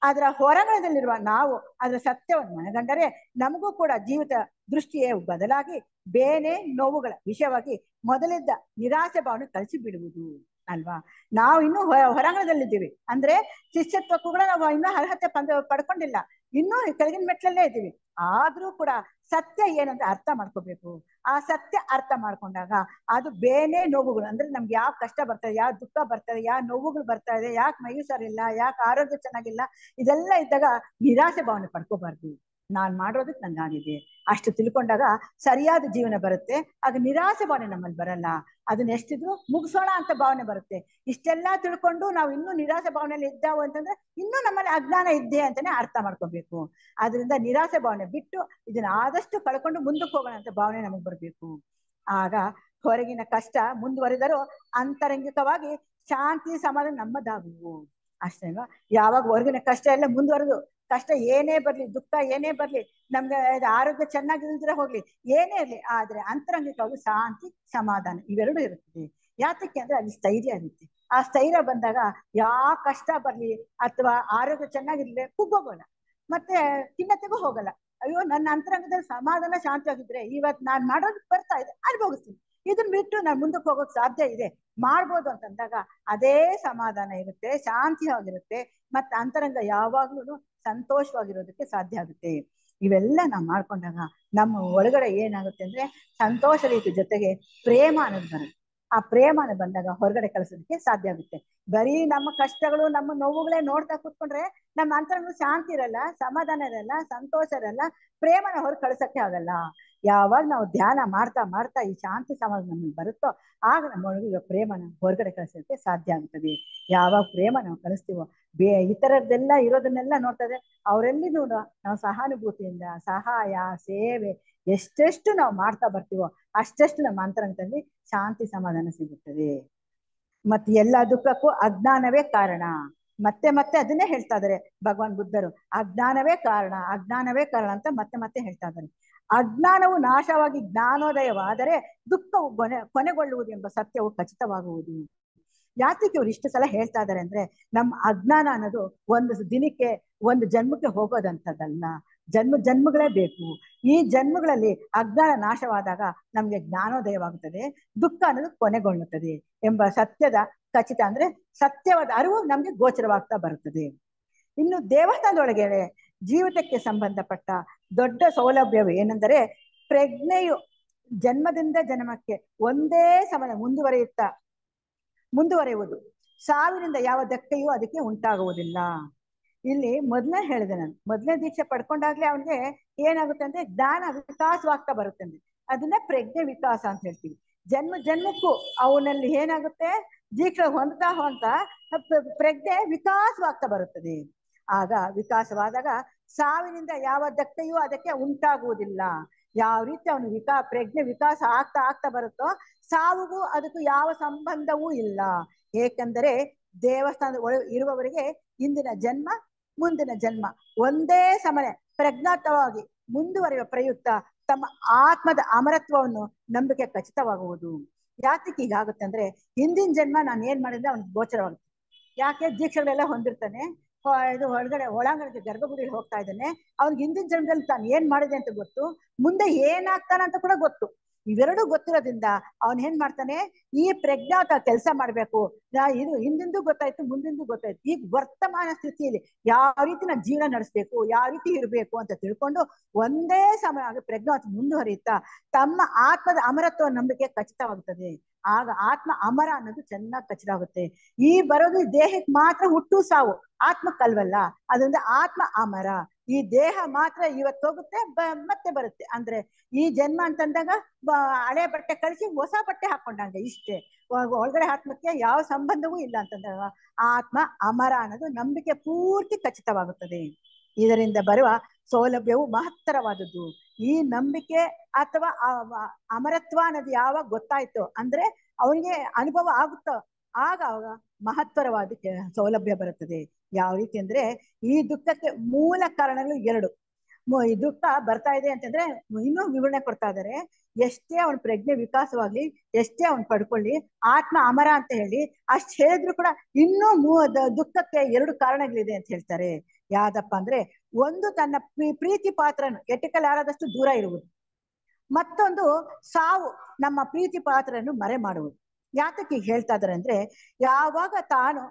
ಅದರ ಹೊರಗಡೆದಲ್ಲಿರುವ ನಾವು ಅದರ ಸತ್ಯವನ್ನು ಮನಗಂಡರೆ ನಮಗೂ ಕೂಡ ಜೀವಿತ ದೃಷ್ಟಿಯೇ ಬದಲಾಗಿ ಬೇನೆ ನೋವುಗಳ ವಿಷಯವಾಗಿ ಮೊದಲಿದ್ದ ನಿರಾಸೆ ಭಾವನೆ ಕಳಿಸಿ ಬಿಡುವುದು ಅಲ್ವಾ. ನಾವು ಇನ್ನೂ ಹೊರಾಂಗಣದಲ್ಲಿದ್ದೀವಿ ಅಂದ್ರೆ ಶಿಷ್ಯತ್ವಕ್ಕೂ ಕೂಡ ನಾವು ಇನ್ನೂ ಅರ್ಹತೆ ಪಡ್ಕೊಂಡಿಲ್ಲ, ಇನ್ನೂ ಕೆಳಗಿನ ಮೆಟ್ಲಲ್ಲೇ ಇದ್ದೀವಿ. ಆದ್ರೂ ಕೂಡ ಸತ್ಯ ಏನಂತ ಅರ್ಥ ಮಾಡ್ಕೋಬೇಕು. ಆ ಸತ್ಯ ಅರ್ಥ ಮಾಡ್ಕೊಂಡಾಗ ಅದು ಬೇನೆ ನೋವುಗಳು ಅಂದ್ರೆ ನಮ್ಗೆ ಯಾವ ಕಷ್ಟ ಬರ್ತದೆ, ಯಾವ ದುಃಖ ಬರ್ತದೆ, ಯಾವ ನೋವುಗಳು ಬರ್ತಾ ಇದೆ, ಯಾಕೆ ಮೈ ಹುಷಾರಿಲ್ಲ, ಯಾಕೆ ಆರೋಗ್ಯ ಚೆನ್ನಾಗಿಲ್ಲ, ಇದೆಲ್ಲ ಇದ್ದಾಗ ನಿರಾಸೆ ಭಾವನೆ ಪಡ್ಕೋಬಾರ್ದು. ನಾನ್ ಮಾಡೋದಕ್ಕೆ ನಂಗಾಗಿದೆ ಅಷ್ಟು ತಿಳ್ಕೊಂಡಾಗ ಸರಿಯಾದ ಜೀವನ ಬರುತ್ತೆ. ಆಗ ನಿರಾಸೆ ಭಾವನೆ ನಮ್ಮಲ್ಲಿ ಬರಲ್ಲ. ಅದನ್ನ ಎಷ್ಟಿದ್ರು ಮುಗಿಸೋಣ ಅಂತ ಭಾವನೆ ಬರುತ್ತೆ. ಇಷ್ಟೆಲ್ಲಾ ತಿಳ್ಕೊಂಡು ನಾವು ಇನ್ನೂ ನಿರಾಸೆ ಭಾವನೆಯಲ್ಲಿ ಇದ್ದಾವು ಅಂತಂದ್ರೆ ಇನ್ನೂ ನಮ್ಮಲ್ಲಿ ಅಜ್ಞಾನ ಇದ್ದೆ ಅಂತಾನೆ ಅರ್ಥ ಮಾಡ್ಕೋಬೇಕು. ಆದ್ರಿಂದ ನಿರಾಸೆ ಭಾವನೆ ಬಿಟ್ಟು ಇದನ್ನ ಆದಷ್ಟು ಕಳ್ಕೊಂಡು ಮುಂದಕ್ಕೆ ಹೋಗೋಣ ಅಂತ ಭಾವನೆ ನಮಗ್ ಬರ್ಬೇಕು. ಆಗ ಹೊರಗಿನ ಕಷ್ಟ ಮುಂದುವರೆದರೂ ಅಂತರಂಗಿಕವಾಗಿ ಶಾಂತಿ ಸಮಾಧಾನ ನಮ್ಮದಾಗುವು ಅಷ್ಟೇ ಅಲ್ವಾ. ಯಾವಾಗ ಹೊರಗಿನ ಕಷ್ಟ ಎಲ್ಲ ಮುಂದುವರೆದು ಕಷ್ಟ ಏನೇ ಬರ್ಲಿ, ದುಃಖ ಏನೇ ಬರ್ಲಿ, ನಮ್ಗೆ ಆರೋಗ್ಯ ಚೆನ್ನಾಗಿಲ್ದ್ರೆ ಹೋಗ್ಲಿ, ಏನೇ ಇರ್ಲಿ, ಆದ್ರೆ ಅಂತರಂಗಿಕವಾಗಿ ಶಾಂತಿ ಸಮಾಧಾನ ಇವೆರಡು ಇರುತ್ತದೆ. ಯಾತಕ್ಕೆ ಅಂದ್ರೆ ಅಲ್ಲಿ ಸ್ಥೈರ್ಯ ಇರುತ್ತೆ. ಆ ಸ್ಥೈರ್ಯ ಬಂದಾಗ ಯಾವ ಕಷ್ಟ ಬರ್ಲಿ ಅಥವಾ ಆರೋಗ್ಯ ಚೆನ್ನಾಗಿರ್ಲಿ ಕುಗ್ಗೋಗೋಲ್ಲ, ಮತ್ತೆ ಖಿನ್ನತೆಗೂ ಹೋಗಲ್ಲ. ಅಯ್ಯೋ ನನ್ನ ಅಂತರಂಗದಲ್ಲಿ ಸಮಾಧಾನ ಶಾಂತಿ ಆಗಿದ್ರೆ ಇವತ್ತು ನಾನ್ ಮಾಡೋದು ಬರ್ತಾ ಇದೆ ಅನುಭವಿಸ್ತೀನಿ, ಇದನ್ನ ಬಿಟ್ಟು ನಾನು ಮುಂದಕ್ಕೆ ಹೋಗೋಕ್ ಸಾಧ್ಯ ಇದೆ ಮಾಡ್ಬೋದು ಅಂತಂದಾಗ ಅದೇ ಸಮಾಧಾನ ಇರುತ್ತೆ, ಶಾಂತಿಯಾಗಿರುತ್ತೆ, ಮತ್ತೆ ಅಂತರಂಗ ಯಾವಾಗ್ಲೂ ಸಂತೋಷವಾಗಿರೋದಕ್ಕೆ ಸಾಧ್ಯ ಆಗುತ್ತೆ. ಇವೆಲ್ಲ ನಾವು ಮಾಡ್ಕೊಂಡಾಗ ನಮ್ಮ ಒಳಗಡೆ ಏನಾಗುತ್ತೆ ಅಂದ್ರೆ ಸಂತೋಷ ರೀತಿ ಜೊತೆಗೆ ಪ್ರೇಮ ಅನ್ನೋದು ಬರುತ್ತೆ. ಆ ಪ್ರೇಮ ಅನ್ನೋದು ಬಂದಾಗ ಹೊರಗಡೆ ಕಳಿಸೋದಕ್ಕೆ ಸಾಧ್ಯ ಆಗುತ್ತೆ. ಬರೀ ನಮ್ಮ ಕಷ್ಟಗಳು ನಮ್ಮ ನೋವುಗಳೇ ನೋಡ್ತಾ ಕೂತ್ಕೊಂಡ್ರೆ ನಮ್ಮ ಅಂತರಂಗ ಶಾಂತಿ ಇರಲ್ಲ, ಸಮಾಧಾನ ಇರಲ್ಲ, ಸಂತೋಷ ಇರಲ್ಲ, ಪ್ರೇಮನ ಹೊರಗೆ ಕಳ್ಸಕ್ಕೆ ಆಗಲ್ಲ. ಯಾವಾಗ ನಾವು ಧ್ಯಾನ ಮಾಡ್ತಾ ಮಾಡ್ತಾ ಈ ಶಾಂತಿ ಸಮಾಧಾನ ನಮಗೆ ಬರುತ್ತೋ ಆಗ ನಮ್ಮ ಒಳಗಿರೋ ಪ್ರೇಮನ ಹೊರಗಡೆ ಕಳಿಸೋದಕ್ಕೆ ಸಾಧ್ಯ ಆಗ್ತದೆ. ಯಾವಾಗ ಪ್ರೇಮ ನಾವು ಕಳಿಸ್ತೀವೋ ಇತರದ್ದೆಲ್ಲ ಇರೋದನ್ನೆಲ್ಲ ನೋಡ್ತದೆ ಅವರೆಲ್ಲಿನೂ ನಾವು ಸಹಾನುಭೂತಿಯಿಂದ ಸಹಾಯ ಸೇವೆ ಎಷ್ಟೆಷ್ಟು ನಾವು ಮಾಡ್ತಾ ಬರ್ತೀವೋ ಅಷ್ಟೆಷ್ಟು ನಮ್ಮ ಅಂತರಂಗದಲ್ಲಿ ಶಾಂತಿ ಸಮಾಧಾನ ಸಿಗುತ್ತದೆ. ಮತ್ತೆ ಎಲ್ಲ ದುಃಖಕ್ಕೂ ಅಜ್ಞಾನವೇ ಕಾರಣ. ಮತ್ತೆ ಮತ್ತೆ ಅದನ್ನೇ ಹೇಳ್ತಾ ಇದಾರೆ ಭಗವಾನ್ ಬುದ್ಧರು, ಅಜ್ಞಾನವೇ ಕಾರಣ, ಅಜ್ಞಾನವೇ ಕಾರಣ ಅಂತ ಮತ್ತೆ ಮತ್ತೆ ಹೇಳ್ತಾ ಇದ್ದಾರೆ. ಅಜ್ಞಾನವು ನಾಶವಾಗಿ ಜ್ಞಾನೋದಯವಾದರೆ ದುಃಖವು ಕೊನೆಗೊಳ್ಳುವುದು ಎಂಬ ಸತ್ಯವು ಖಚಿತವಾಗುವುದು. ಯಾತಕ್ಕೆ ಇವ್ರು ಇಷ್ಟು ಸಲ ಹೇಳ್ತಾ ಇದಾರೆ ಅಂದ್ರೆ ನಮ್ಮ ಅಜ್ಞಾನ ಅನ್ನೋದು ಒಂದು ದಿನಕ್ಕೆ ಒಂದು ಜನ್ಮಕ್ಕೆ ಹೋಗೋದಂಥದ್ದಲ್ಲ, ಜನ್ಮಗಳೇ ಬೇಕು. ಈ ಜನ್ಮಗಳಲ್ಲಿ ಅಜ್ಞಾನ ನಾಶವಾದಾಗ ನಮ್ಗೆ ಜ್ಞಾನೋದಯವಾಗುತ್ತದೆ, ದುಃಖ ಅನ್ನೋದು ಕೊನೆಗೊಳ್ಳುತ್ತದೆ ಎಂಬ ಸತ್ಯದ ಖಚಿತ ಅಂದ್ರೆ ಸತ್ಯವಾದ ಅರಿವು ನಮ್ಗೆ ಗೋಚರವಾಗ್ತಾ ಬರುತ್ತದೆ. ಇನ್ನು ದೇವಸ್ಥಾನದೊಳಗೆ ಜೀವಿತಕ್ಕೆ ಸಂಬಂಧಪಟ್ಟ ದೊಡ್ಡ ಸೌಲಭ್ಯವು ಏನೆಂದರೆ ಪ್ರಜ್ಞೆಯು ಜನ್ಮದಿಂದ ಜನ್ಮಕ್ಕೆ ಒಂದೇ ಸಮಯ ಮುಂದುವರೆಯುವುದು, ಸಾವಿನಿಂದ ಯಾವ ಧಕ್ಕೆಯೂ ಅದಕ್ಕೆ ಉಂಟಾಗುವುದಿಲ್ಲ. ಇಲ್ಲಿ ಮೊದಲೇ ಹೇಳಿದೆ ನಾನು, ಮೊದಲನೇ ದೀಕ್ಷೆ ಪಡ್ಕೊಂಡಾಗ್ಲೇ ಅವನಿಗೆ ಏನಾಗುತ್ತೆ ಅಂದ್ರೆ ಜ್ಞಾನ ವಿಕಾಸವಾಗ್ತಾ ಬರುತ್ತೆ ಅಂದ್ರೆ ಅದನ್ನೇ ಪ್ರಜ್ಞೆ ವಿಕಾಸ ಅಂತ ಹೇಳ್ತೀವಿ. ಜನ್ಮಕ್ಕೂ ಅವನಲ್ಲಿ ಏನಾಗುತ್ತೆ ದೀಕ್ಷೆ ಹೊಂದ್ತಾ ಪ್ರಜ್ಞೆ ವಿಕಾಸವಾಗ್ತಾ ಬರುತ್ತದೆ. ಆಗ ವಿಕಾಸವಾದಾಗ ಸಾವಿನಿಂದ ಯಾವ ಧಕ್ಕೆಯೂ ಅದಕ್ಕೆ ಉಂಟಾಗುವುದಿಲ್ಲ. ಯಾವ ರೀತಿ ಅವನು ಪ್ರಜ್ಞೆ ವಿಕಾಸ ಆಗ್ತಾ ಬರುತ್ತೋ ಸಾವಿಗೂ ಅದಕ್ಕೂ ಯಾವ ಸಂಬಂಧವೂ ಇಲ್ಲ. ಏಕೆಂದರೆ ದೇವಸ್ಥಾನದ ಇರುವವರಿಗೆ ಇಂದಿನ ಜನ್ಮ ಮುಂದಿನ ಜನ್ಮ ಒಂದೇ ಸಮಯ ಪ್ರಜ್ಞಾತವಾಗಿ ಮುಂದುವರಿಯುವ ಪ್ರಯುಕ್ತ ತಮ್ಮ ಆತ್ಮದ ಅಮರತ್ವವನ್ನು ನಂಬಿಕೆ ಖಚಿತವಾಗುವುದು. ಯಾತಕ್ಕೆ ಹೀಗಾಗುತ್ತೆ ಅಂದ್ರೆ ಹಿಂದಿನ ಜನ್ಮ ನಾನು ಏನ್ ಮಾಡಿದ್ರೆ ಅವ್ನಿಗೆ ಗೋಚರವಾಗುತ್ತೆ. ಯಾಕೆ ದೀಕ್ಷೆಗಳೆಲ್ಲ ಹೊಂದಿರ್ತಾನೆ, ಇದು ಒಳಾಂಗಣಕ್ಕೆ ಗರ್ಭಗುಡಿಯಲ್ಲಿ ಹೋಗ್ತಾ ಇದ್ದಾನೆ, ಅವ್ನಿಗೆ ಹಿಂದಿನ ಜನ್ಮದಲ್ಲಿ ತಾನು ಏನ್ ಮಾಡಿದೆ ಅಂತ ಗೊತ್ತು, ಮುಂದೆ ಏನಾಗ್ತಾನ ಅಂತ ಕೂಡ ಗೊತ್ತು. ಇವೆರಡು ಗೊತ್ತಿರೋದ್ರಿಂದ ಅವನ್ ಏನ್ ಮಾಡ್ತಾನೆ, ಈ ಪ್ರಜ್ಞಾತ ಕೆಲಸ ಮಾಡ್ಬೇಕು, ಇದು ಹಿಂದಿಂದು ಗೊತ್ತಾಯ್ತು ಮುಂದಿಂದು ಗೊತ್ತಾಯ್ತು, ಈಗ ವರ್ತಮಾನ ಸ್ಥಿತಿಯಲ್ಲಿ ಯಾವ ರೀತಿ ನಾನು ಜೀವನ ನಡೆಸ್ಬೇಕು, ಯಾವ ರೀತಿ ಇರ್ಬೇಕು ಅಂತ ತಿಳ್ಕೊಂಡು ಒಂದೇ ಸಮಯ ಪ್ರಜ್ಞಾತ ಮುಂದುವರಿಯುತ್ತಾ ತಮ್ಮ ಆತ್ಮದ ಅಮರತ್ವ ನಂಬಿಕೆ ಖಚಿತವಾಗುತ್ತದೆ. ಆಗ ಆತ್ಮ ಅಮರ ಅನ್ನೋದು ಚೆನ್ನಾಗಿ ಖಚಿತ ಆಗುತ್ತೆ. ಈ ಬರೋದು ದೇಹಕ್ಕೆ ಮಾತ್ರ ಹುಟ್ಟು ಸಾವು, ಆತ್ಮಕ್ಕಲ್ವಲ್ಲ. ಅದರಿಂದ ಆತ್ಮ ಅಮರ. ಈ ದೇಹ ಮಾತ್ರ ಇವತ್ತು ಹೋಗುತ್ತೆ ಮತ್ತೆ ಬರುತ್ತೆ. ಅಂದ್ರೆ ಈ ಜನ್ಮ ಅಂತಂದಾಗ ಹಳೆ ಬಟ್ಟೆ ಕಳಿಸಿ ಹೊಸ ಬಟ್ಟೆ ಹಾಕೊಂಡಂಗೆ ಇಷ್ಟೇ, ಒಳಗಡೆ ಆತ್ಮಕ್ಕೆ ಯಾವ ಸಂಬಂಧವೂ ಇಲ್ಲ ಅಂತಂದಾಗ ಆತ್ಮ ಅಮರ ಅನ್ನೋದು ನಂಬಿಕೆ ಪೂರ್ತಿ ಖಚಿತವಾಗುತ್ತದೆ. ಇದರಿಂದ ಬರುವ ಸೌಲಭ್ಯವು ಮಹತ್ತರವಾದದ್ದು. ಈ ನಂಬಿಕೆ ಅಥವಾ ಅಮರತ್ವ ಅನ್ನೋದು ಯಾವಾಗ ಗೊತ್ತಾಯ್ತು ಅಂದ್ರೆ ಅವನಿಗೆ ಅನುಭವ ಆಗುತ್ತೋ ಆಗ ಮಹತ್ತರವಾದ ಸೌಲಭ್ಯ ಬರುತ್ತದೆ. ಯಾವ ರೀತಿ ಅಂದ್ರೆ ಈ ದುಃಖಕ್ಕೆ ಮೂಲ ಕಾರಣಗಳು ಎರಡು. ಈ ದುಃಖ ಬರ್ತಾ ಇದೆ ಅಂತಂದ್ರೆ ಇನ್ನೂ ವಿವರಣೆ ಕೊಡ್ತಾ ಇದಾರೆ. ಎಷ್ಟೇ ಅವನ ಪ್ರಜ್ಞೆ ವಿಕಾಸವಾಗ್ಲಿ, ಎಷ್ಟೇ ಅವನ್ ಪಡ್ಕೊಳ್ಳಿ, ಆತ್ಮ ಅಮರ ಅಂತ ಹೇಳಿ ಅಷ್ಟ್ ಹೇಳಿದ್ರು ಕೂಡ ಇನ್ನೂ ದುಃಖಕ್ಕೆ ಎರಡು ಕಾರಣಗಳಿದೆ ಅಂತ ಹೇಳ್ತಾರೆ. ಯಾವ್ದಪ್ಪ ಅಂದ್ರೆ ಒಂದು ತನ್ನ ಪ್ರೀತಿ ಪಾತ್ರನು ಎಟಕಲಾರದಷ್ಟು ದೂರ ಇರುವುದು, ಮತ್ತೊಂದು ಸಾವು ನಮ್ಮ ಪ್ರೀತಿ ಪಾತ್ರನ್ನು ಮರೆ ಮಾಡುವುದು. ಯಾತಕ್ಕೆ ಹೇಳ್ತಾ ಇದಾರೆ ಅಂದ್ರೆ ಯಾವಾಗ ತಾನು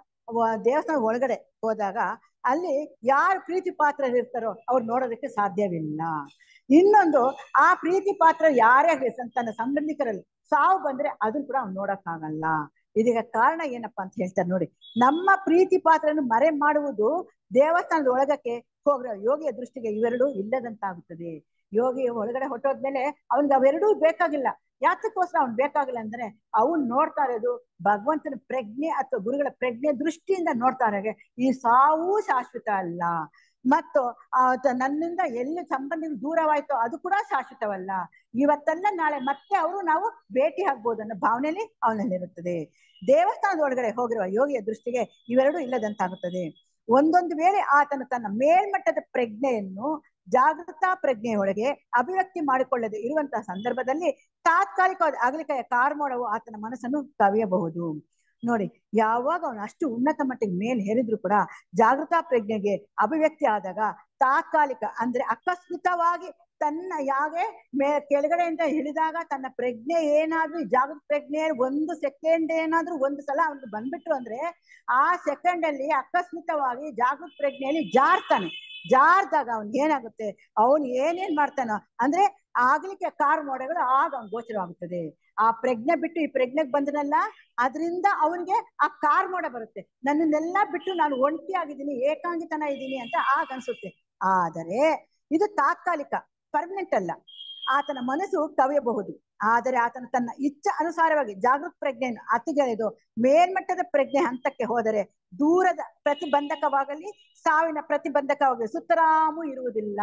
ದೇವಸ್ಥಾನ ಒಳಗಡೆ ಹೋದಾಗ ಅಲ್ಲಿ ಯಾರು ಪ್ರೀತಿ ಪಾತ್ರ ಇರ್ತಾರೋ ಅವ್ರು ನೋಡೋದಕ್ಕೆ ಸಾಧ್ಯವಿಲ್ಲ. ಇನ್ನೊಂದು ಆ ಪ್ರೀತಿ ಪಾತ್ರ ಯಾರೇ ತನ್ನ ಸಂಬಂಧಿಕರಲ್ಲಿ ಸಾವು ಬಂದ್ರೆ ಅದನ್ನ ಕೂಡ ಅವ್ನು ನೋಡಕ್ಕಾಗಲ್ಲ. ಇದೀಗ ಕಾರಣ ಏನಪ್ಪಾ ಅಂತ ಹೇಳ್ತಾರೆ ನೋಡಿ. ನಮ್ಮ ಪ್ರೀತಿ ಪಾತ್ರನ್ನು ಮರೆ ಮಾಡುವುದು ದೇವಸ್ಥಾನದ ಒಳಗಕ್ಕೆ ಹೋಗ್ರ ಯೋಗಿಯ ದೃಷ್ಟಿಗೆ ಇವೆರಡು ಇಲ್ಲದಂತಾಗುತ್ತದೆ. ಯೋಗಿ ಒಳಗಡೆ ಹೊಟ್ಟೋದ್ಮೇಲೆ ಅವನ್ಗೆ ಅವೆರಡೂ ಬೇಕಾಗಿಲ್ಲ. ಯಾತಕ್ಕೋಸ್ಕರ ಅವ್ನ್ ಬೇಕಾಗಿಲ್ಲ ಅಂದ್ರೆ ಅವ್ನ್ ನೋಡ್ತಾ ಇರೋದು ಭಗವಂತನ ಪ್ರಜ್ಞೆ ಅಥವಾ ಗುರುಗಳ ಪ್ರಜ್ಞೆ ದೃಷ್ಟಿಯಿಂದ ನೋಡ್ತಾ ಇರೋಗೆ ಈ ಸಾವು ಶಾಶ್ವತ ಅಲ್ಲ, ಮತ್ತು ನನ್ನಿಂದ ಎಲ್ಲಿ ಸಂಬಂಧಿಗಳು ದೂರವಾಯ್ತೋ ಅದು ಕೂಡ ಶಾಶ್ವತವಲ್ಲ, ಇವತ್ತಲ್ಲ ನಾಳೆ ಮತ್ತೆ ಅವರು ನಾವು ಭೇಟಿ ಆಗ್ಬೋದು ಅನ್ನೋ ಭಾವನೆಯಲ್ಲಿ ಅವನಲ್ಲಿರುತ್ತದೆ. ದೇವಸ್ಥಾನದ ಒಳಗಡೆ ಹೋಗಿರುವ ಯೋಗಿಯ ದೃಷ್ಟಿಗೆ ಇವೆರಡೂ ಇಲ್ಲದಂತಾಗುತ್ತದೆ. ಒಂದೊಂದು ವೇಳೆ ಆತನು ತನ್ನ ಮೇಲ್ಮಟ್ಟದ ಪ್ರಜ್ಞೆಯನ್ನು ಜಾಗೃತ ಪ್ರಜ್ಞೆಯೊಳಗೆ ಅಭಿವ್ಯಕ್ತಿ ಮಾಡಿಕೊಳ್ಳದೆ ಇರುವಂತಹ ಸಂದರ್ಭದಲ್ಲಿ ತಾತ್ಕಾಲಿಕವಾದ ಅಗಲಿಕೆಯ ಕಾರ್ಮೋಡವು ಆತನ ಮನಸ್ಸನ್ನು ಕವಿಯಬಹುದು. ನೋಡಿ, ಯಾವಾಗ ಅವನು ಅಷ್ಟು ಉನ್ನತ ಮಟ್ಟಿಗೆ ಮೇಲೆ ಹೇರಿದ್ರು ಕೂಡ ಜಾಗೃತ ಪ್ರಜ್ಞೆಗೆ ಅಭಿವ್ಯಕ್ತಿ ಆದಾಗ ತಾತ್ಕಾಲಿಕ ಅಂದ್ರೆ ಅಕಸ್ಮಿತವಾಗಿ ತನ್ನ ಯಾಗೆ ಕೆಳಗಡೆಯಿಂದ ಇಳಿದಾಗ ತನ್ನ ಪ್ರಜ್ಞೆ ಏನಾದ್ರೂ ಜಾಗೃತ ಪ್ರಜ್ಞೆ 1 ಸೆಕೆಂಡ್ ಏನಾದ್ರೂ ಒಂದು ಸಲ ಅವ್ನಿಗೆ ಬಂದ್ಬಿಟ್ರು ಅಂದ್ರೆ ಆ ಸೆಕೆಂಡ್ ಅಲ್ಲಿ ಅಕಸ್ಮಿತವಾಗಿ ಜಾಗೃತ ಪ್ರಜ್ಞೆಯಲ್ಲಿ ಜಾರ್ದಾಗ ಅವ್ನ್ ಏನಾಗುತ್ತೆ, ಅವನು ಏನೇನ್ ಮಾಡ್ತಾನೋ ಅಂದ್ರೆ ಆಗ್ಲಿಕ್ಕೆ ಕಾರ್ಮೋಡಗಳು ಆಗ ಅವ್ನ್ ಗೋಚರವಾಗುತ್ತದೆ. ಆ ಪ್ರಜ್ಞೆ ಬಿಟ್ಟು ಈ ಪ್ರಜ್ಞೆಗೆ ಬಂದನಲ್ಲ, ಅದರಿಂದ ಅವನಿಗೆ ಆ ಕಾರ್ಮೋಡ ಬರುತ್ತೆ. ನನ್ನನ್ನೆಲ್ಲ ಬಿಟ್ಟು ನಾನು ಒಂಟಿ ಆಗಿದ್ದೀನಿ, ಏಕಾಂಗಿತನ ಇದ್ದೀನಿ ಅಂತ ಆಗ ಅನ್ಸುತ್ತೆ. ಆದರೆ ಇದು ತಾತ್ಕಾಲಿಕ, ಪರ್ಮನೆಂಟ್ ಅಲ್ಲ. ಆತನ ಮನಸ್ಸು ಕವಿಯಬಹುದು, ಆದರೆ ಆತನ ತನ್ನ ಇಚ್ಛೆ ಅನುಸಾರವಾಗಿ ಜಾಗೃತ ಪ್ರಜ್ಞೆಯನ್ನು ಅತಿಗೆಳೆದು ಮೇಲ್ಮಟ್ಟದ ಪ್ರಜ್ಞೆ ಹಂತಕ್ಕೆ ಹೋದರೆ ದೂರದ ಪ್ರತಿಬಂಧಕವಾಗಲಿ ಸಾವಿನ ಪ್ರತಿಬಂಧಕವಾಗಲಿ ಸುತ್ತರಾಮು ಇರುವುದಿಲ್ಲ.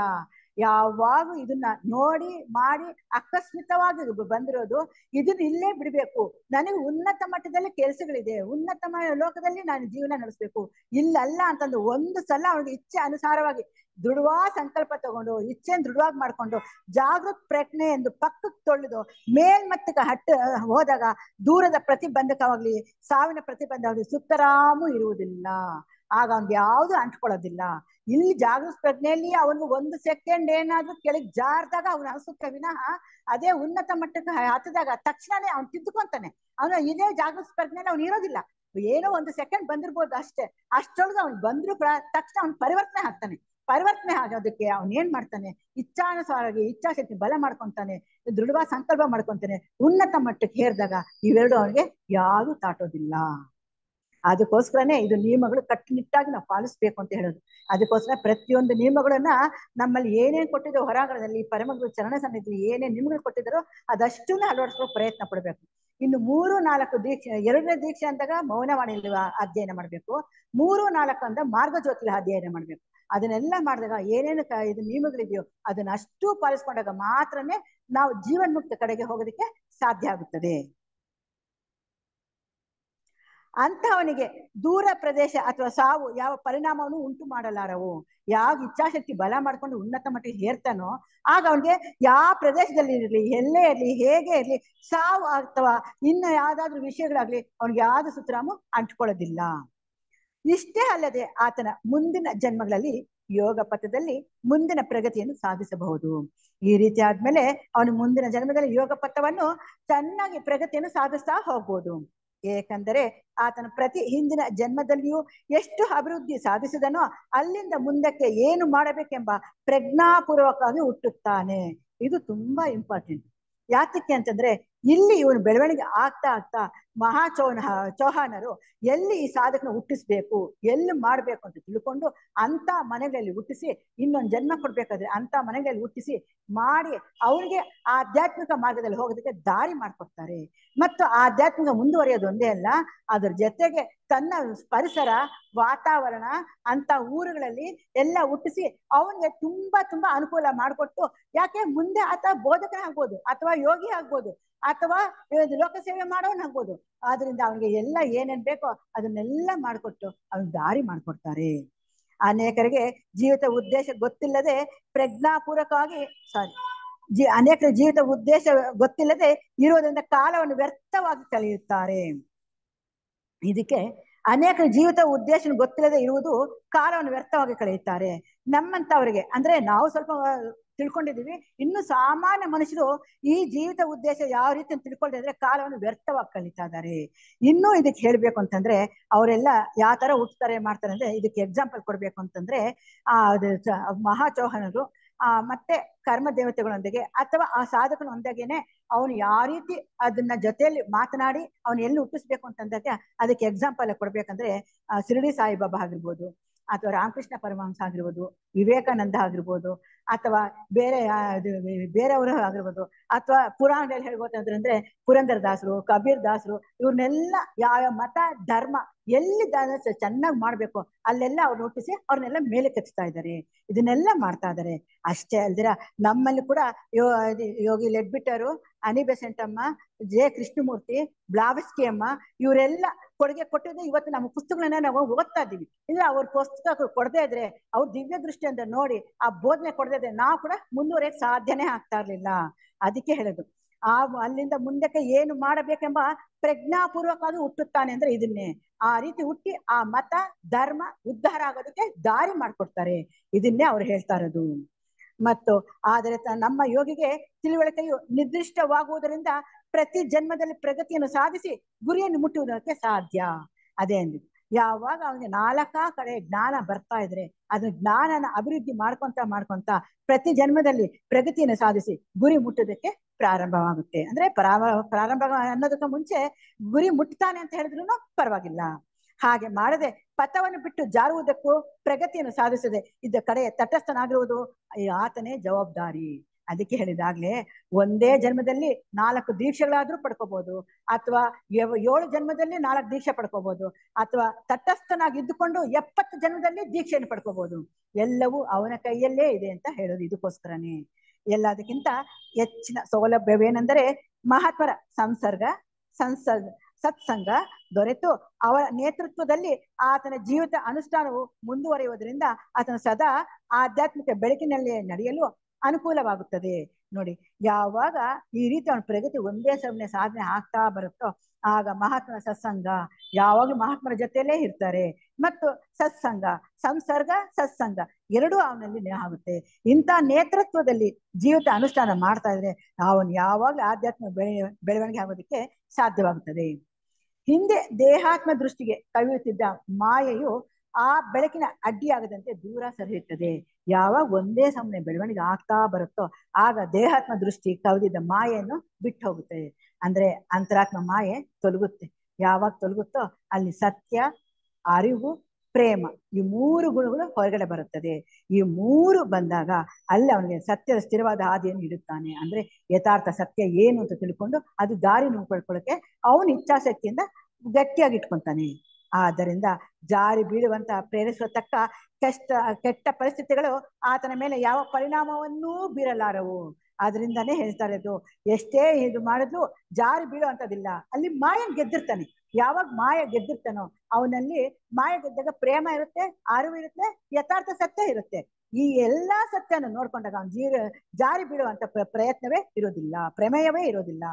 ಯಾವಾಗ ಇದನ್ನ ನೋಡಿ ಮಾಡಿ ಅಕಸ್ಮಿತವಾಗಿ ಬಂದಿರೋದು ಇದನ್ನ ಇಲ್ಲೇ ಬಿಡ್ಬೇಕು, ನನಗೆ ಉನ್ನತ ಮಟ್ಟದಲ್ಲಿ ಕೆಲಸಗಳಿದೆ, ಉನ್ನತ ಲೋಕದಲ್ಲಿ ನಾನು ಜೀವನ ನಡೆಸ್ಬೇಕು, ಇಲ್ಲಲ್ಲ ಅಂತಂದು ಒಂದು ಸಲ ಅವನಿಗೆ ಇಚ್ಛೆ ಅನುಸಾರವಾಗಿ ದೃಢವಾದ ಸಂಕಲ್ಪ ತಗೊಂಡು ಇಚ್ಛೆಯನ್ನು ದೃಢವಾಗಿ ಮಾಡ್ಕೊಂಡು ಜಾಗೃತ ಪ್ರಜ್ಞೆ ಎಂದು ಪಕ್ಕಕ್ಕೆ ತೊಳೆದು ಮೇಲ್ಮಟ್ಟಕ್ಕೆ ಹೋದಾಗ ದೂರದ ಪ್ರತಿಬಂಧಕವಾಗ್ಲಿ ಸಾವಿನ ಪ್ರತಿಬಂಧವಾಗ್ಲಿ ಸುತ್ತರಾಮು ಇರುವುದಿಲ್ಲ. ಆಗ ಅವ್ನಿಗೆ ಯಾವುದು ಅಂಟ್ಕೊಳ್ಳೋದಿಲ್ಲ. ಇಲ್ಲಿ ಜಾಗೃತ ಪ್ರಜ್ಞೆಯಲ್ಲಿ ಅವನು 1 ಸೆಕೆಂಡ್ ಏನಾದ್ರೂ ಕೆಳಗೆ ಜಾರ್ದಾಗ ಅವನು ಅನಿಸುತ್ತೆ ವಿನಃ ಅದೇ ಉನ್ನತ ಮಟ್ಟಕ್ಕೆ ಹತ್ತಿದಾಗ ತಕ್ಷಣನೇ ಅವ್ನು ತಿದ್ದುಕೊಂತಾನೆ. ಅವನು ಇದೇ ಜಾಗೃತ ಪ್ರಜ್ಞೆಯಲ್ಲಿ ಅವ್ನು ಇರೋದಿಲ್ಲ, ಏನೋ 1 ಸೆಕೆಂಡ್ ಬಂದಿರ್ಬೋದು ಅಷ್ಟೇ, ಅಷ್ಟೊಳಗೆ ಅವ್ನು ಬಂದ್ರು ತಕ್ಷಣ ಅವ್ನು ಪರಿವರ್ತನೆ ಆಗ್ತಾನೆ. ಪರಿವರ್ತನೆ ಆಗೋದಕ್ಕೆ ಅವ್ನು ಏನ್ ಮಾಡ್ತಾನೆ, ಇಚ್ಛಾನುಸಾರವಾಗಿ ಇಚ್ಛಾಶಕ್ತಿ ಬಲ ಮಾಡ್ಕೊಂತಾನೆ, ದೃಢವಾದ ಸಂಕಲ್ಪ ಮಾಡ್ಕೊಂತಾನೆ. ಉನ್ನತ ಮಟ್ಟಕ್ಕೆ ಹೇರಿದಾಗ ಇವೆರಡು ಅವನಿಗೆ ಯಾವುದು ತಾಟೋದಿಲ್ಲ. ಅದಕ್ಕೋಸ್ಕರನೇ ಇದು ನಿಯಮಗಳು ಕಟ್ಟುನಿಟ್ಟಾಗಿ ನಾವು ಪಾಲಿಸ್ಬೇಕು ಅಂತ ಹೇಳೋದು. ಅದಕ್ಕೋಸ್ಕರ ಪ್ರತಿಯೊಂದು ನಿಯಮಗಳನ್ನ ನಮ್ಮಲ್ಲಿ ಏನೇನ್ ಕೊಟ್ಟಿದ್ದೋ ಹೊರಾಂಗಣದಲ್ಲಿ ಪರಮಗುರು ಚರಣ ಸನ್ನಿಧಿಯಲ್ಲಿ ಏನೇನ್ ನಿಯಮಗಳು ಕೊಟ್ಟಿದ್ದಾರೋ ಅದಷ್ಟನ್ನು ಅಳವಡಿಸೋ ಪ್ರಯತ್ನ ಪಡ್ಬೇಕು. ಇನ್ನು 3-4 ದೀಕ್ಷೆ, 2ನೇ ದೀಕ್ಷೆ ಅಂದಾಗ ಮೌನವಾಣಿಯಲ್ಲಿ ಅಧ್ಯಯನ ಮಾಡ್ಬೇಕು, 3-4 ಅಂದ ಮಾರ್ಗಜ್ಯೋತಿ ಅಧ್ಯಯನ ಮಾಡ್ಬೇಕು. ಅದನ್ನೆಲ್ಲ ಮಾಡಿದಾಗ ಏನೇನು ಇದು ನಿಯಮಗಳಿದೆಯೋ ಅದನ್ನ ಅಷ್ಟು ಪಾಲಿಸ್ಕೊಂಡಾಗ ಮಾತ್ರನೇ ನಾವು ಜೀವನ್ಮುಕ್ತ ಕಡೆಗೆ ಹೋಗೋದಕ್ಕೆ ಸಾಧ್ಯ ಆಗುತ್ತದೆ. ಅಂತಹವನಿಗೆ ದೂರ ಪ್ರದೇಶ ಅಥವಾ ಸಾವು ಯಾವ ಪರಿಣಾಮವನ್ನು ಉಂಟು ಮಾಡಲಾರವು. ಯಾವ ಇಚ್ಛಾಶಕ್ತಿ ಬಲ ಮಾಡ್ಕೊಂಡು ಉನ್ನತ ಮಟ್ಟಿಗೆ ಹೇರ್ತಾನೋ ಆಗ ಅವನಿಗೆ ಯಾವ ಪ್ರದೇಶದಲ್ಲಿ ಇರಲಿ, ಎಲ್ಲೇ ಇರಲಿ, ಹೇಗೆ ಇರಲಿ, ಸಾವು ಅಥವಾ ಇನ್ನು ಯಾವ್ದಾದ್ರು ವಿಷಯಗಳಾಗ್ಲಿ ಅವನಿಗೆ ಯಾವ್ದು ಸುತ್ತರಾಮು ಅಂಟ್ಕೊಳ್ಳೋದಿಲ್ಲ. ಇಷ್ಟೇ ಅಲ್ಲದೆ ಆತನ ಮುಂದಿನ ಜನ್ಮಗಳಲ್ಲಿ ಯೋಗ ಪಥದಲ್ಲಿ ಮುಂದಿನ ಪ್ರಗತಿಯನ್ನು ಸಾಧಿಸಬಹುದು. ಈ ರೀತಿ ಆದ್ಮೇಲೆ ಅವನು ಮುಂದಿನ ಜನ್ಮದಲ್ಲಿ ಯೋಗ ಪಥವನ್ನು ಚೆನ್ನಾಗಿ ಪ್ರಗತಿಯನ್ನು ಸಾಧಿಸ್ತಾ ಹೋಗ್ಬೋದು. ಏಕೆಂದರೆ ಆತನ ಪ್ರತಿ ಹಿಂದಿನ ಜನ್ಮದಲ್ಲಿಯೂ ಎಷ್ಟು ಅಭಿವೃದ್ಧಿ ಸಾಧಿಸಿದನೋ ಅಲ್ಲಿಂದ ಮುಂದಕ್ಕೆ ಏನು ಮಾಡಬೇಕೆಂಬ ಪ್ರಜ್ಞಾಪೂರ್ವಕವಾಗಿ ಹುಟ್ಟುತ್ತಾನೆ. ಇದು ತುಂಬಾ ಇಂಪಾರ್ಟೆಂಟ್. ಯಾತಕ್ಕೆ ಅಂತಂದ್ರೆ ಇಲ್ಲಿ ಇವನು ಬೆಳವಣಿಗೆ ಆಗ್ತಾ ಚೌಹಾನರು ಎಲ್ಲಿ ಈ ಸಾಧಕನ ಹುಟ್ಟಿಸ್ಬೇಕು, ಎಲ್ಲಿ ಮಾಡ್ಬೇಕು ಅಂತ ತಿಳ್ಕೊಂಡು ಅಂತ ಮನೆಗಳಲ್ಲಿ ಹುಟ್ಟಿಸಿ ಇನ್ನೊಂದು ಜನ್ಮ ಕೊಡ್ಬೇಕಾದ್ರೆ ಅಂತ ಮನೆಗಳಲ್ಲಿ ಹುಟ್ಟಿಸಿ ಮಾಡಿ ಅವರಿಗೆ ಆಧ್ಯಾತ್ಮಿಕ ಮಾರ್ಗದಲ್ಲಿ ಹೋಗೋದಕ್ಕೆ ದಾರಿ ಮಾಡ್ಕೊಡ್ತಾರೆ. ಮತ್ತು ಆಧ್ಯಾತ್ಮಿಕ ಮುಂದುವರಿಯೋದು ಒಂದೇ ಅಲ್ಲ, ಅದ್ರ ಜೊತೆಗೆ ತನ್ನ ಪರಿಸರ ವಾತಾವರಣ ಅಂತ ಊರುಗಳಲ್ಲಿ ಎಲ್ಲ ಹುಟ್ಟಿಸಿ ಅವನಿಗೆ ತುಂಬಾ ಅನುಕೂಲ ಮಾಡಿಕೊಟ್ಟು, ಯಾಕೆ ಮುಂದೆ ಆತ ಬೋಧಕನ ಆಗ್ಬೋದು ಅಥವಾ ಯೋಗಿ ಆಗ್ಬೋದು ಅಥವಾ ಲೋಕ ಸೇವೆ ಮಾಡೋನ್ ಆಗ್ಬೋದು. ಆದ್ರಿಂದ ಅವನಿಗೆ ಎಲ್ಲ ಏನೇನ್ ಬೇಕೋ ಅದನ್ನೆಲ್ಲ ಮಾಡಿಕೊಟ್ಟು ಅವನ್ ದಾರಿ ಮಾಡ್ಕೊಡ್ತಾರೆ. ಅನೇಕರಿಗೆ ಜೀವಿತ ಉದ್ದೇಶ ಗೊತ್ತಿಲ್ಲದೆ ಪ್ರಜ್ಞಾಪೂರ್ವಕವಾಗಿ ಅನೇಕರ ಜೀವಿತ ಉದ್ದೇಶ ಗೊತ್ತಿಲ್ಲದೆ ಇರೋದ್ರಿಂದ ಕಾಲವನ್ನು ವ್ಯರ್ಥವಾಗಿ ಕಳೆಯುತ್ತಾರೆ. ಇದಕ್ಕೆ ಅನೇಕರ ಜೀವಿತ ಉದ್ದೇಶ ಗೊತ್ತಿಲ್ಲದೆ ಇರುವುದು ಕಾಲವನ್ನು ವ್ಯರ್ಥವಾಗಿ ಕಳೆಯುತ್ತಾರೆ. ನಮ್ಮಂತವರಿಗೆ ಅಂದ್ರೆ ನಾವು ಸ್ವಲ್ಪ ತಿಳ್ಕೊಂಡಿದೀವಿ, ಇನ್ನು ಸಾಮಾನ್ಯ ಮನುಷ್ಯರು ಈ ಜೀವಿತ ಉದ್ದೇಶ ಯಾವ ರೀತಿ ತಿಳ್ಕೊಂಡಿದ್ರೆ ಕಾಲವನ್ನು ವ್ಯರ್ಥವಾಗಿ ಕಳೀತಾ ಇದ್ದಾರೆ. ಇನ್ನೂ ಇದಕ್ಕೆ ಹೇಳ್ಬೇಕು ಅಂತಂದ್ರೆ ಅವರೆಲ್ಲ ಯಾವ ತರ ಹುಟ್ಟುತ್ತಾರೆ ಮಾಡ್ತಾರೆ ಅಂದ್ರೆ ಇದಕ್ಕೆ ಎಕ್ಸಾಂಪಲ್ ಕೊಡ್ಬೇಕು ಅಂತಂದ್ರೆ ಮಹಾಚೌಹಾನರು ಮತ್ತೆ ಕರ್ಮ ದೇವತೆಗಳೊಂದಿಗೆ ಅಥವಾ ಆ ಸಾಧಕನೊಂದಿಗೆನೆ ಅವನು ಯಾವ ರೀತಿ ಅದನ್ನ ಜೊತೆಯಲ್ಲಿ ಮಾತನಾಡಿ ಅವನು ಎಲ್ಲಿ ಹುಟ್ಟಿಸ್ಬೇಕು ಅಂತಂದಾಗ ಅದಕ್ಕೆ ಎಕ್ಸಾಂಪಲ್ ಕೊಡ್ಬೇಕಂದ್ರೆ ಶಿರಡಿ ಸಾಯಿಬಾಬಾ ಆಗಿರ್ಬೋದು, ಅಥವಾ ರಾಮಕೃಷ್ಣ ಪರಮಹಂಸ ಆಗಿರ್ಬೋದು, ವಿವೇಕಾನಂದ ಆಗಿರ್ಬೋದು, ಅಥವಾ ಬೇರೆಯವರು ಆಗಿರ್ಬೋದು, ಅಥವಾ ಪುರಾಣದಲ್ಲಿ ಹೇಳ್ಬೋದಂದ್ರೆ ಪುರಂದರ ದಾಸರು, ಕಬೀರ್ ದಾಸರು, ಇವ್ರನ್ನೆಲ್ಲ ಯಾವ ಮತ ಧರ್ಮ ಎಲ್ಲಿ ಚೆನ್ನಾಗಿ ಮಾಡ್ಬೇಕು ಅಲ್ಲೆಲ್ಲ ಅವ್ರು ಹುಟ್ಟಿಸಿ ಅವ್ರನ್ನೆಲ್ಲ ಮೇಲೆ ಕೆತ್ತಿಸ್ತಾ ಇದ್ದಾರೆ. ಇದನ್ನೆಲ್ಲ ಮಾಡ್ತಾ ಇದ್ದಾರೆ. ಅಷ್ಟೇ ಅಲ್ದಿರ ನಮ್ಮಲ್ಲಿ ಕೂಡ ಯೋಗಿ ಲೆಡ್ಬಿಟ್ಟರು, ಅನಿ ಬೆಸೆಂಟಮ್ಮ, ಜೆ ಕೃಷ್ಣಮೂರ್ತಿ, ಬ್ಲಾವಸ್ಕಿ ಅಮ್ಮ ಇವರೆಲ್ಲ ಕೊಡುಗೆ ಕೊಟ್ಟಿದ್ದು ಇವತ್ತು ನಮ್ಮ ಪುಸ್ತಕಗಳನ್ನ ನಾವು ಓದ್ತಾ ಇದ್ದೀವಿ. ಇಲ್ಲ ಅವ್ರ ಪುಸ್ತಕ ಕೊಡದೇ ಇದ್ರೆ, ಅವ್ರ ದಿವ್ಯ ದೃಷ್ಟಿಯಿಂದ ನೋಡಿ ಆ ಬೋಧನೆ ಕೊಡದೇ ಇದ್ರೆ ನಾವು ಕೂಡ ಮುಂದುವರಿಯಕ್ಕೆ ಸಾಧ್ಯನೇ ಆಗ್ತಾ ಇರ್ಲಿಲ್ಲ. ಅದಕ್ಕೆ ಹೇಳೋದು ಅಲ್ಲಿಂದ ಮುಂದಕ್ಕೆ ಏನು ಮಾಡಬೇಕೆಂಬ ಪ್ರಜ್ಞಾಪೂರ್ವಕವಾಗಿ ಹುಟ್ಟುತ್ತಾನೆ ಅಂದ್ರೆ ಇದನ್ನೇ. ಆ ರೀತಿ ಹುಟ್ಟಿ ಆ ಮತ ಧರ್ಮ ಉದ್ಧಾರ ಆಗೋದಕ್ಕೆ ದಾರಿ ಮಾಡ್ಕೊಡ್ತಾರೆ. ಇದನ್ನೇ ಅವ್ರು ಹೇಳ್ತಾ ಇರೋದು. ಮತ್ತು ಆದರೆ ನಮ್ಮ ಯೋಗಿಗೆ ತಿಳುವಳಿಕೆಯು ನಿರ್ದಿಷ್ಟವಾಗುವುದರಿಂದ ಪ್ರತಿ ಜನ್ಮದಲ್ಲಿ ಪ್ರಗತಿಯನ್ನು ಸಾಧಿಸಿ ಗುರಿಯನ್ನು ಮುಟ್ಟುವುದಕ್ಕೆ ಸಾಧ್ಯ. ಅದೇ ಅಂದಿದ್ದು. ಯಾವಾಗ ಅವನಿಗೆ ಕಡೆ ಜ್ಞಾನ ಬರ್ತಾ ಇದ್ರೆ ಅದನ್ನ ಜ್ಞಾನನ ಅಭಿವೃದ್ಧಿ ಮಾಡ್ಕೊಂತ ಪ್ರತಿ ಜನ್ಮದಲ್ಲಿ ಪ್ರಗತಿಯನ್ನು ಸಾಧಿಸಿ ಗುರಿ ಮುಟ್ಟೋದಕ್ಕೆ ಪ್ರಾರಂಭವಾಗುತ್ತೆ. ಅಂದ್ರೆ ಪ್ರಾರಂಭ ಅನ್ನೋದಕ್ಕೆ ಮುಂಚೆ ಗುರಿ ಮುಟ್ತಾನೆ ಅಂತ ಹೇಳಿದ್ರು ಪರವಾಗಿಲ್ಲ. ಹಾಗೆ ಮಾಡದೆ ಪಥವನ್ನು ಬಿಟ್ಟು ಜಾರುವುದಕ್ಕೂ ಪ್ರಗತಿಯನ್ನು ಸಾಧಿಸದೆ ಇದ್ದ ಕಡೆ ತಟಸ್ಥನಾಗಿರುವುದು ಆತನೇ ಜವಾಬ್ದಾರಿ. ಅದಕ್ಕೆ ಹೇಳಿದಾಗ್ಲೇ ಒಂದೇ ಜನ್ಮದಲ್ಲಿ 4 ದೀಕ್ಷೆಗಳಾದ್ರೂ ಪಡ್ಕೋಬಹುದು, ಅಥವಾ 7 ಜನ್ಮದಲ್ಲಿ 4 ದೀಕ್ಷೆ ಪಡ್ಕೋಬಹುದು, ಅಥವಾ ತಟಸ್ಥನಾಗಿ ಇದ್ದುಕೊಂಡು 70 ಜನ್ಮದಲ್ಲಿ ದೀಕ್ಷೆಯನ್ನು ಪಡ್ಕೋಬಹುದು. ಎಲ್ಲವೂ ಅವನ ಕೈಯಲ್ಲೇ ಇದೆ ಅಂತ ಹೇಳೋದು ಇದಕ್ಕೋಸ್ಕರನೇ. ಎಲ್ಲದಕ್ಕಿಂತ ಹೆಚ್ಚಿನ ಸೌಲಭ್ಯವೇನೆಂದರೆ ಮಹಾತ್ಮರ ಸತ್ಸಂಗ ದೊರೆತು ಅವರ ನೇತೃತ್ವದಲ್ಲಿ ಆತನ ಜೀವಿತ ಅನುಷ್ಠಾನವು ಮುಂದುವರಿಯುವುದರಿಂದ ಆತನ ಸದಾ ಆಧ್ಯಾತ್ಮಿಕ ಬೆಳಕಿನಲ್ಲಿ ನಡೆಯಲು ಅನುಕೂಲವಾಗುತ್ತದೆ. ನೋಡಿ, ಯಾವಾಗ ಈ ರೀತಿ ಅವನ ಪ್ರಗತಿ ಒಂದೇ ಸಮನೆ ಸಾಧನೆ ಆಗ್ತಾ ಬರುತ್ತೋ ಆಗ ಮಹಾತ್ಮನ ಸತ್ಸಂಗ, ಯಾವಾಗಲೂ ಮಹಾತ್ಮರ ಜೊತೆಯಲ್ಲೇ ಇರ್ತಾರೆ. ಮತ್ತು ಸತ್ಸಂಗ ಎರಡೂ ಅವನಲ್ಲಿ ಆಗುತ್ತೆ. ಇಂಥ ನೇತೃತ್ವದಲ್ಲಿ ಜೀವಿತ ಅನುಷ್ಠಾನ ಮಾಡ್ತಾ ಇದ್ರೆ ಅವನು ಯಾವಾಗಲೂ ಆಧ್ಯಾತ್ಮಿಕ ಬೆಳವಣಿಗೆ ಆಗೋದಕ್ಕೆ ಸಾಧ್ಯವಾಗುತ್ತದೆ. ಹಿಂದೆ ದೇಹಾತ್ಮ ದೃಷ್ಟಿಗೆ ಕವಿಯುತ್ತಿದ್ದ ಮಾಯೆಯು ಆ ಬೆಳಕಿನ ಅಡ್ಡಿಯಾಗದಂತೆ ದೂರ ಸರಿಯುತ್ತದೆ. ಯಾವಾಗ ಒಂದೇ ಸಮನೆ ಬೆಳವಣಿಗೆ ಆಗ್ತಾ ಬರುತ್ತೋ ಆಗ ದೇಹಾತ್ಮ ದೃಷ್ಟಿ ಕವಿದಿದ್ದ ಮಾಯೆಯನ್ನು ಬಿಟ್ಟು ಹೋಗುತ್ತೆ. ಅಂದ್ರೆ ಅಂತರಾತ್ಮ ಮಾಯೆ ತೊಲಗುತ್ತೆ. ಯಾವಾಗ ತೊಲಗುತ್ತೋ ಅಲ್ಲಿ ಸತ್ಯ, ಅರಿವು, ಪ್ರೇಮ ಈ 3 ಗುಣಗಳು ಹೊರಗಡೆ ಬರುತ್ತದೆ. ಈ 3 ಬಂದಾಗ ಅಲ್ಲಿ ಅವನಿಗೆ ಸತ್ಯದ ಸ್ಥಿರವಾದ ಹಾದಿಯನ್ನು ಇಡುತ್ತಾನೆ. ಅಂದ್ರೆ ಯಥಾರ್ಥ ಸತ್ಯ ಏನು ಅಂತ ತಿಳ್ಕೊಂಡು ಅದು ದಾರಿ ನೋಡ್ಕೊಳ್ಕೊಳ್ಳೋಕೆ ಅವನು ಇಚ್ಛಾಶಕ್ತಿಯಿಂದ ಗಟ್ಟಿಯಾಗಿ ಇಟ್ಕೊಂತಾನೆ. ಆದ್ದರಿಂದ ಜಾರಿ ಬೀಳುವಂತ ಪ್ರೇರಿಸತಕ್ಕ ಕೆಟ್ಟ ಪರಿಸ್ಥಿತಿಗಳು ಆತನ ಮೇಲೆ ಯಾವ ಪರಿಣಾಮವನ್ನೂ ಬೀರಲಾರವು. ಆದ್ರಿಂದಾನೇ ಹೇಳ್ತಾ ಇರೋದು, ಎಷ್ಟೇ ಇದು ಮಾಡಿದ್ರು ಜಾರಿ ಬೀಳುವಂತದಿಲ್ಲ. ಅಲ್ಲಿ ಮಾಯ ಗೆದ್ದಿರ್ತಾನೆ. ಯಾವಾಗ ಮಾಯ ಗೆದ್ದಿರ್ತಾನೋ ಅವನಲ್ಲಿ ಮಾಯ ಗೆದ್ದಾಗ ಪ್ರೇಮ ಇರುತ್ತೆ, ಅರಿವು ಇರುತ್ತೆ, ಯಥಾರ್ಥ ಸತ್ಯ ಇರುತ್ತೆ. ಈ ಎಲ್ಲಾ ಸತ್ಯನ ನೋಡ್ಕೊಂಡಾಗ ಅವನು ಜಾರಿ ಬೀಳುವಂತ ಪ್ರಯತ್ನವೇ ಇರೋದಿಲ್ಲ, ಪ್ರಮೇಯವೇ ಇರೋದಿಲ್ಲ.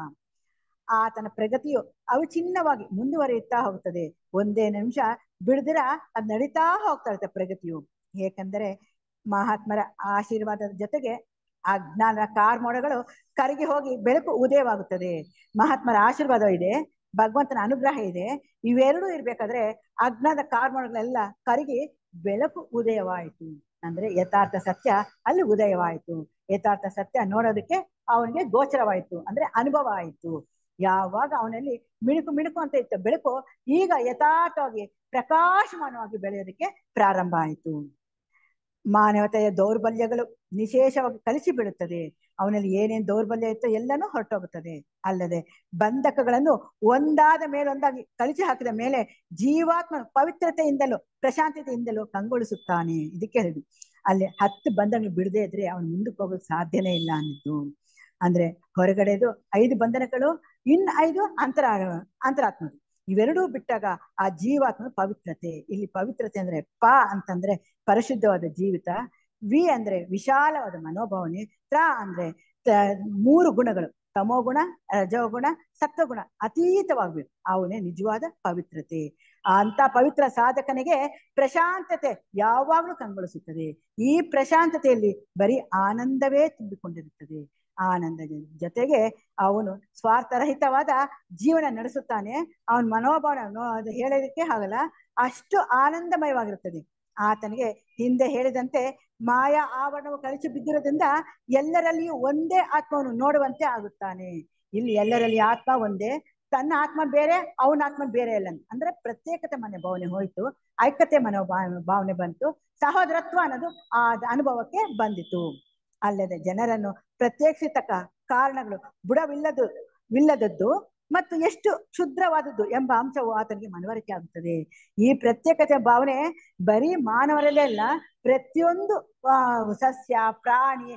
ಆತನ ಪ್ರಗತಿಯು ಅವಿಚ್ಛಿನ್ನವಾಗಿ ಮುಂದುವರಿಯುತ್ತಾ ಹೋಗ್ತದೆ. ಒಂದೇ ನಿಮಿಷ ಬಿಡದಿರ ಅದ್ ನಡೀತಾ ಹೋಗ್ತಾ ಇರುತ್ತೆ ಪ್ರಗತಿಯು. ಏಕೆಂದರೆ ಮಹಾತ್ಮರ ಆಶೀರ್ವಾದದ ಜೊತೆಗೆ ಅಜ್ಞಾನ ಕಾರ್ಮೋಡಗಳು ಕರಗಿ ಹೋಗಿ ಬೆಳಕು ಉದಯವಾಗುತ್ತದೆ. ಮಹಾತ್ಮರ ಆಶೀರ್ವಾದ ಇದೆ, ಭಗವಂತನ ಅನುಗ್ರಹ ಇದೆ. ಇವೆರಡೂ ಇರ್ಬೇಕಾದ್ರೆ ಅಜ್ಞಾನದ ಕಾರ್ಮೋಡಗಳೆಲ್ಲ ಕರಗಿ ಬೆಳಕು ಉದಯವಾಯಿತು. ಅಂದ್ರೆ ಯಥಾರ್ಥ ಸತ್ಯ ಅಲ್ಲಿ ಉದಯವಾಯಿತು. ಯಥಾರ್ಥ ಸತ್ಯ ನೋಡೋದಕ್ಕೆ ಅವನಿಗೆ ಗೋಚರವಾಯಿತು, ಅಂದ್ರೆ ಅನುಭವ ಆಯಿತು. ಯಾವಾಗ ಅವನಲ್ಲಿ ಮಿಣುಕು ಅಂತ ಇತ್ತು ಬೆಳಕು, ಈಗ ಯಥಾರ್ಥವಾಗಿ ಪ್ರಕಾಶಮಾನವಾಗಿ ಬೆಳೆಯೋದಕ್ಕೆ ಪ್ರಾರಂಭ ಆಯಿತು. ಮಾನವತೆಯ ದೌರ್ಬಲ್ಯಗಳು ನಿಶೇಷವಾಗಿ ಕಲಿಸಿ ಬಿಡುತ್ತದೆ. ಅವನಲ್ಲಿ ಏನೇನು ದೌರ್ಬಲ್ಯ ಇತ್ತೋ ಎಲ್ಲನೂ ಹೊರಟೋಗುತ್ತದೆ. ಅಲ್ಲದೆ ಬಂಧಕಗಳನ್ನು ಒಂದಾದ ಮೇಲೊಂದಾಗಿ ಕಳಿಸಿ ಹಾಕಿದ ಮೇಲೆ ಜೀವಾತ್ಮ ಪವಿತ್ರತೆಯಿಂದಲೂ ಪ್ರಶಾಂತತೆಯಿಂದಲೂ ಕಂಗೊಳಿಸುತ್ತಾನೆ. ಇದಕ್ಕೆ ಹೇಳಿದ್ರು ಅಲ್ಲಿ 10 ಬಂಧನಗಳು ಬಿಡದೇ ಇದ್ರೆ ಅವನು ಮುಂದಕ್ಕೆ ಹೋಗೋಕೆ ಸಾಧ್ಯನೇ ಇಲ್ಲ ಅನ್ನಿದ್ದು. ಅಂದ್ರೆ ಹೊರಗಡೆದು 5 ಬಂಧನಗಳು, ಇನ್ನು 5 ಅಂತರಾತ್ಮ. ಇವೆರಡೂ ಬಿಟ್ಟಾಗ ಆ ಜೀವಾತ್ಮ ಪವಿತ್ರತೆ. ಇಲ್ಲಿ ಪವಿತ್ರತೆ ಅಂದ್ರೆ ಅಂತಂದ್ರೆ ಪರಿಶುದ್ಧವಾದ ಜೀವಿತ, ವಿ ಅಂದ್ರೆ ವಿಶಾಲವಾದ ಮನೋಭಾವನೆ, ಅಂದ್ರೆ 3 ಗುಣಗಳು ತಮೋಗುಣ, ರಜೋಗುಣ, ಸತ್ವಗುಣ ಅತೀತವಾಗ್ಬೇಕು. ಅವನೇ ನಿಜವಾದ ಪವಿತ್ರತೆ. ಅಂತ ಪವಿತ್ರ ಸಾಧಕನಿಗೆ ಪ್ರಶಾಂತತೆ ಯಾವಾಗಲೂ ಕಂಗೊಳಿಸುತ್ತದೆ. ಈ ಪ್ರಶಾಂತತೆಯಲ್ಲಿ ಬರೀ ಆನಂದವೇ ತುಂಬಿಕೊಂಡಿರುತ್ತದೆ. ಆನಂದದ ಜೊತೆಗೆ ಅವನು ಸ್ವಾರ್ಥರಹಿತವಾದ ಜೀವನ ನಡೆಸುತ್ತಾನೆ. ಅವನ ಮನೋಭಾವನೆ ಹೇಳೋದಕ್ಕೆ ಆಗಲ್ಲ, ಅಷ್ಟು ಆನಂದಮಯವಾಗಿರುತ್ತದೆ. ಆತನಿಗೆ ಹಿಂದೆ ಹೇಳಿದಂತೆ ಮಾಯಾ ಆವರಣವು ಕಳಚಿ ಬಿದ್ದಿರೋದ್ರಿಂದ ಎಲ್ಲರಲ್ಲಿಯೂ ಒಂದೇ ಆತ್ಮವನ್ನು ನೋಡುವಂತೆ ಆಗುತ್ತಾನೆ. ಇಲ್ಲಿ ಎಲ್ಲರಲ್ಲಿ ಆತ್ಮ ಒಂದೇ, ತನ್ನ ಆತ್ಮ ಬೇರೆ, ಅವನ ಆತ್ಮ ಬೇರೆ ಇಲ್ಲ. ಅಂದ್ರೆ ಪ್ರತ್ಯೇಕತೆ ಮನೋಭಾವನೆ ಹೋಯ್ತು, ಐಕ್ಯತೆ ಭಾವನೆ ಬಂತು, ಸಹೋದರತ್ವ ಅನ್ನೋದು ಆ ಅನುಭವಕ್ಕೆ ಬಂದಿತು. ಅಲ್ಲದೆ ಜನರನ್ನು ಪ್ರತ್ಯೇಕಿಸತಕ್ಕ ಕಾರಣಗಳು ವಿಲ್ಲದದ್ದು ಮತ್ತು ಎಷ್ಟು ಕ್ಷುದ್ರವಾದದ್ದು ಎಂಬ ಅಂಶವು ಆತನಿಗೆ ಮನವರಿಕೆ ಆಗುತ್ತದೆ. ಈ ಪ್ರತ್ಯೇಕತೆ ಭಾವನೆ ಬರೀ ಮಾನವರಲ್ಲೇ ಅಲ್ಲ, ಪ್ರತಿಯೊಂದು ಸಸ್ಯ ಪ್ರಾಣಿ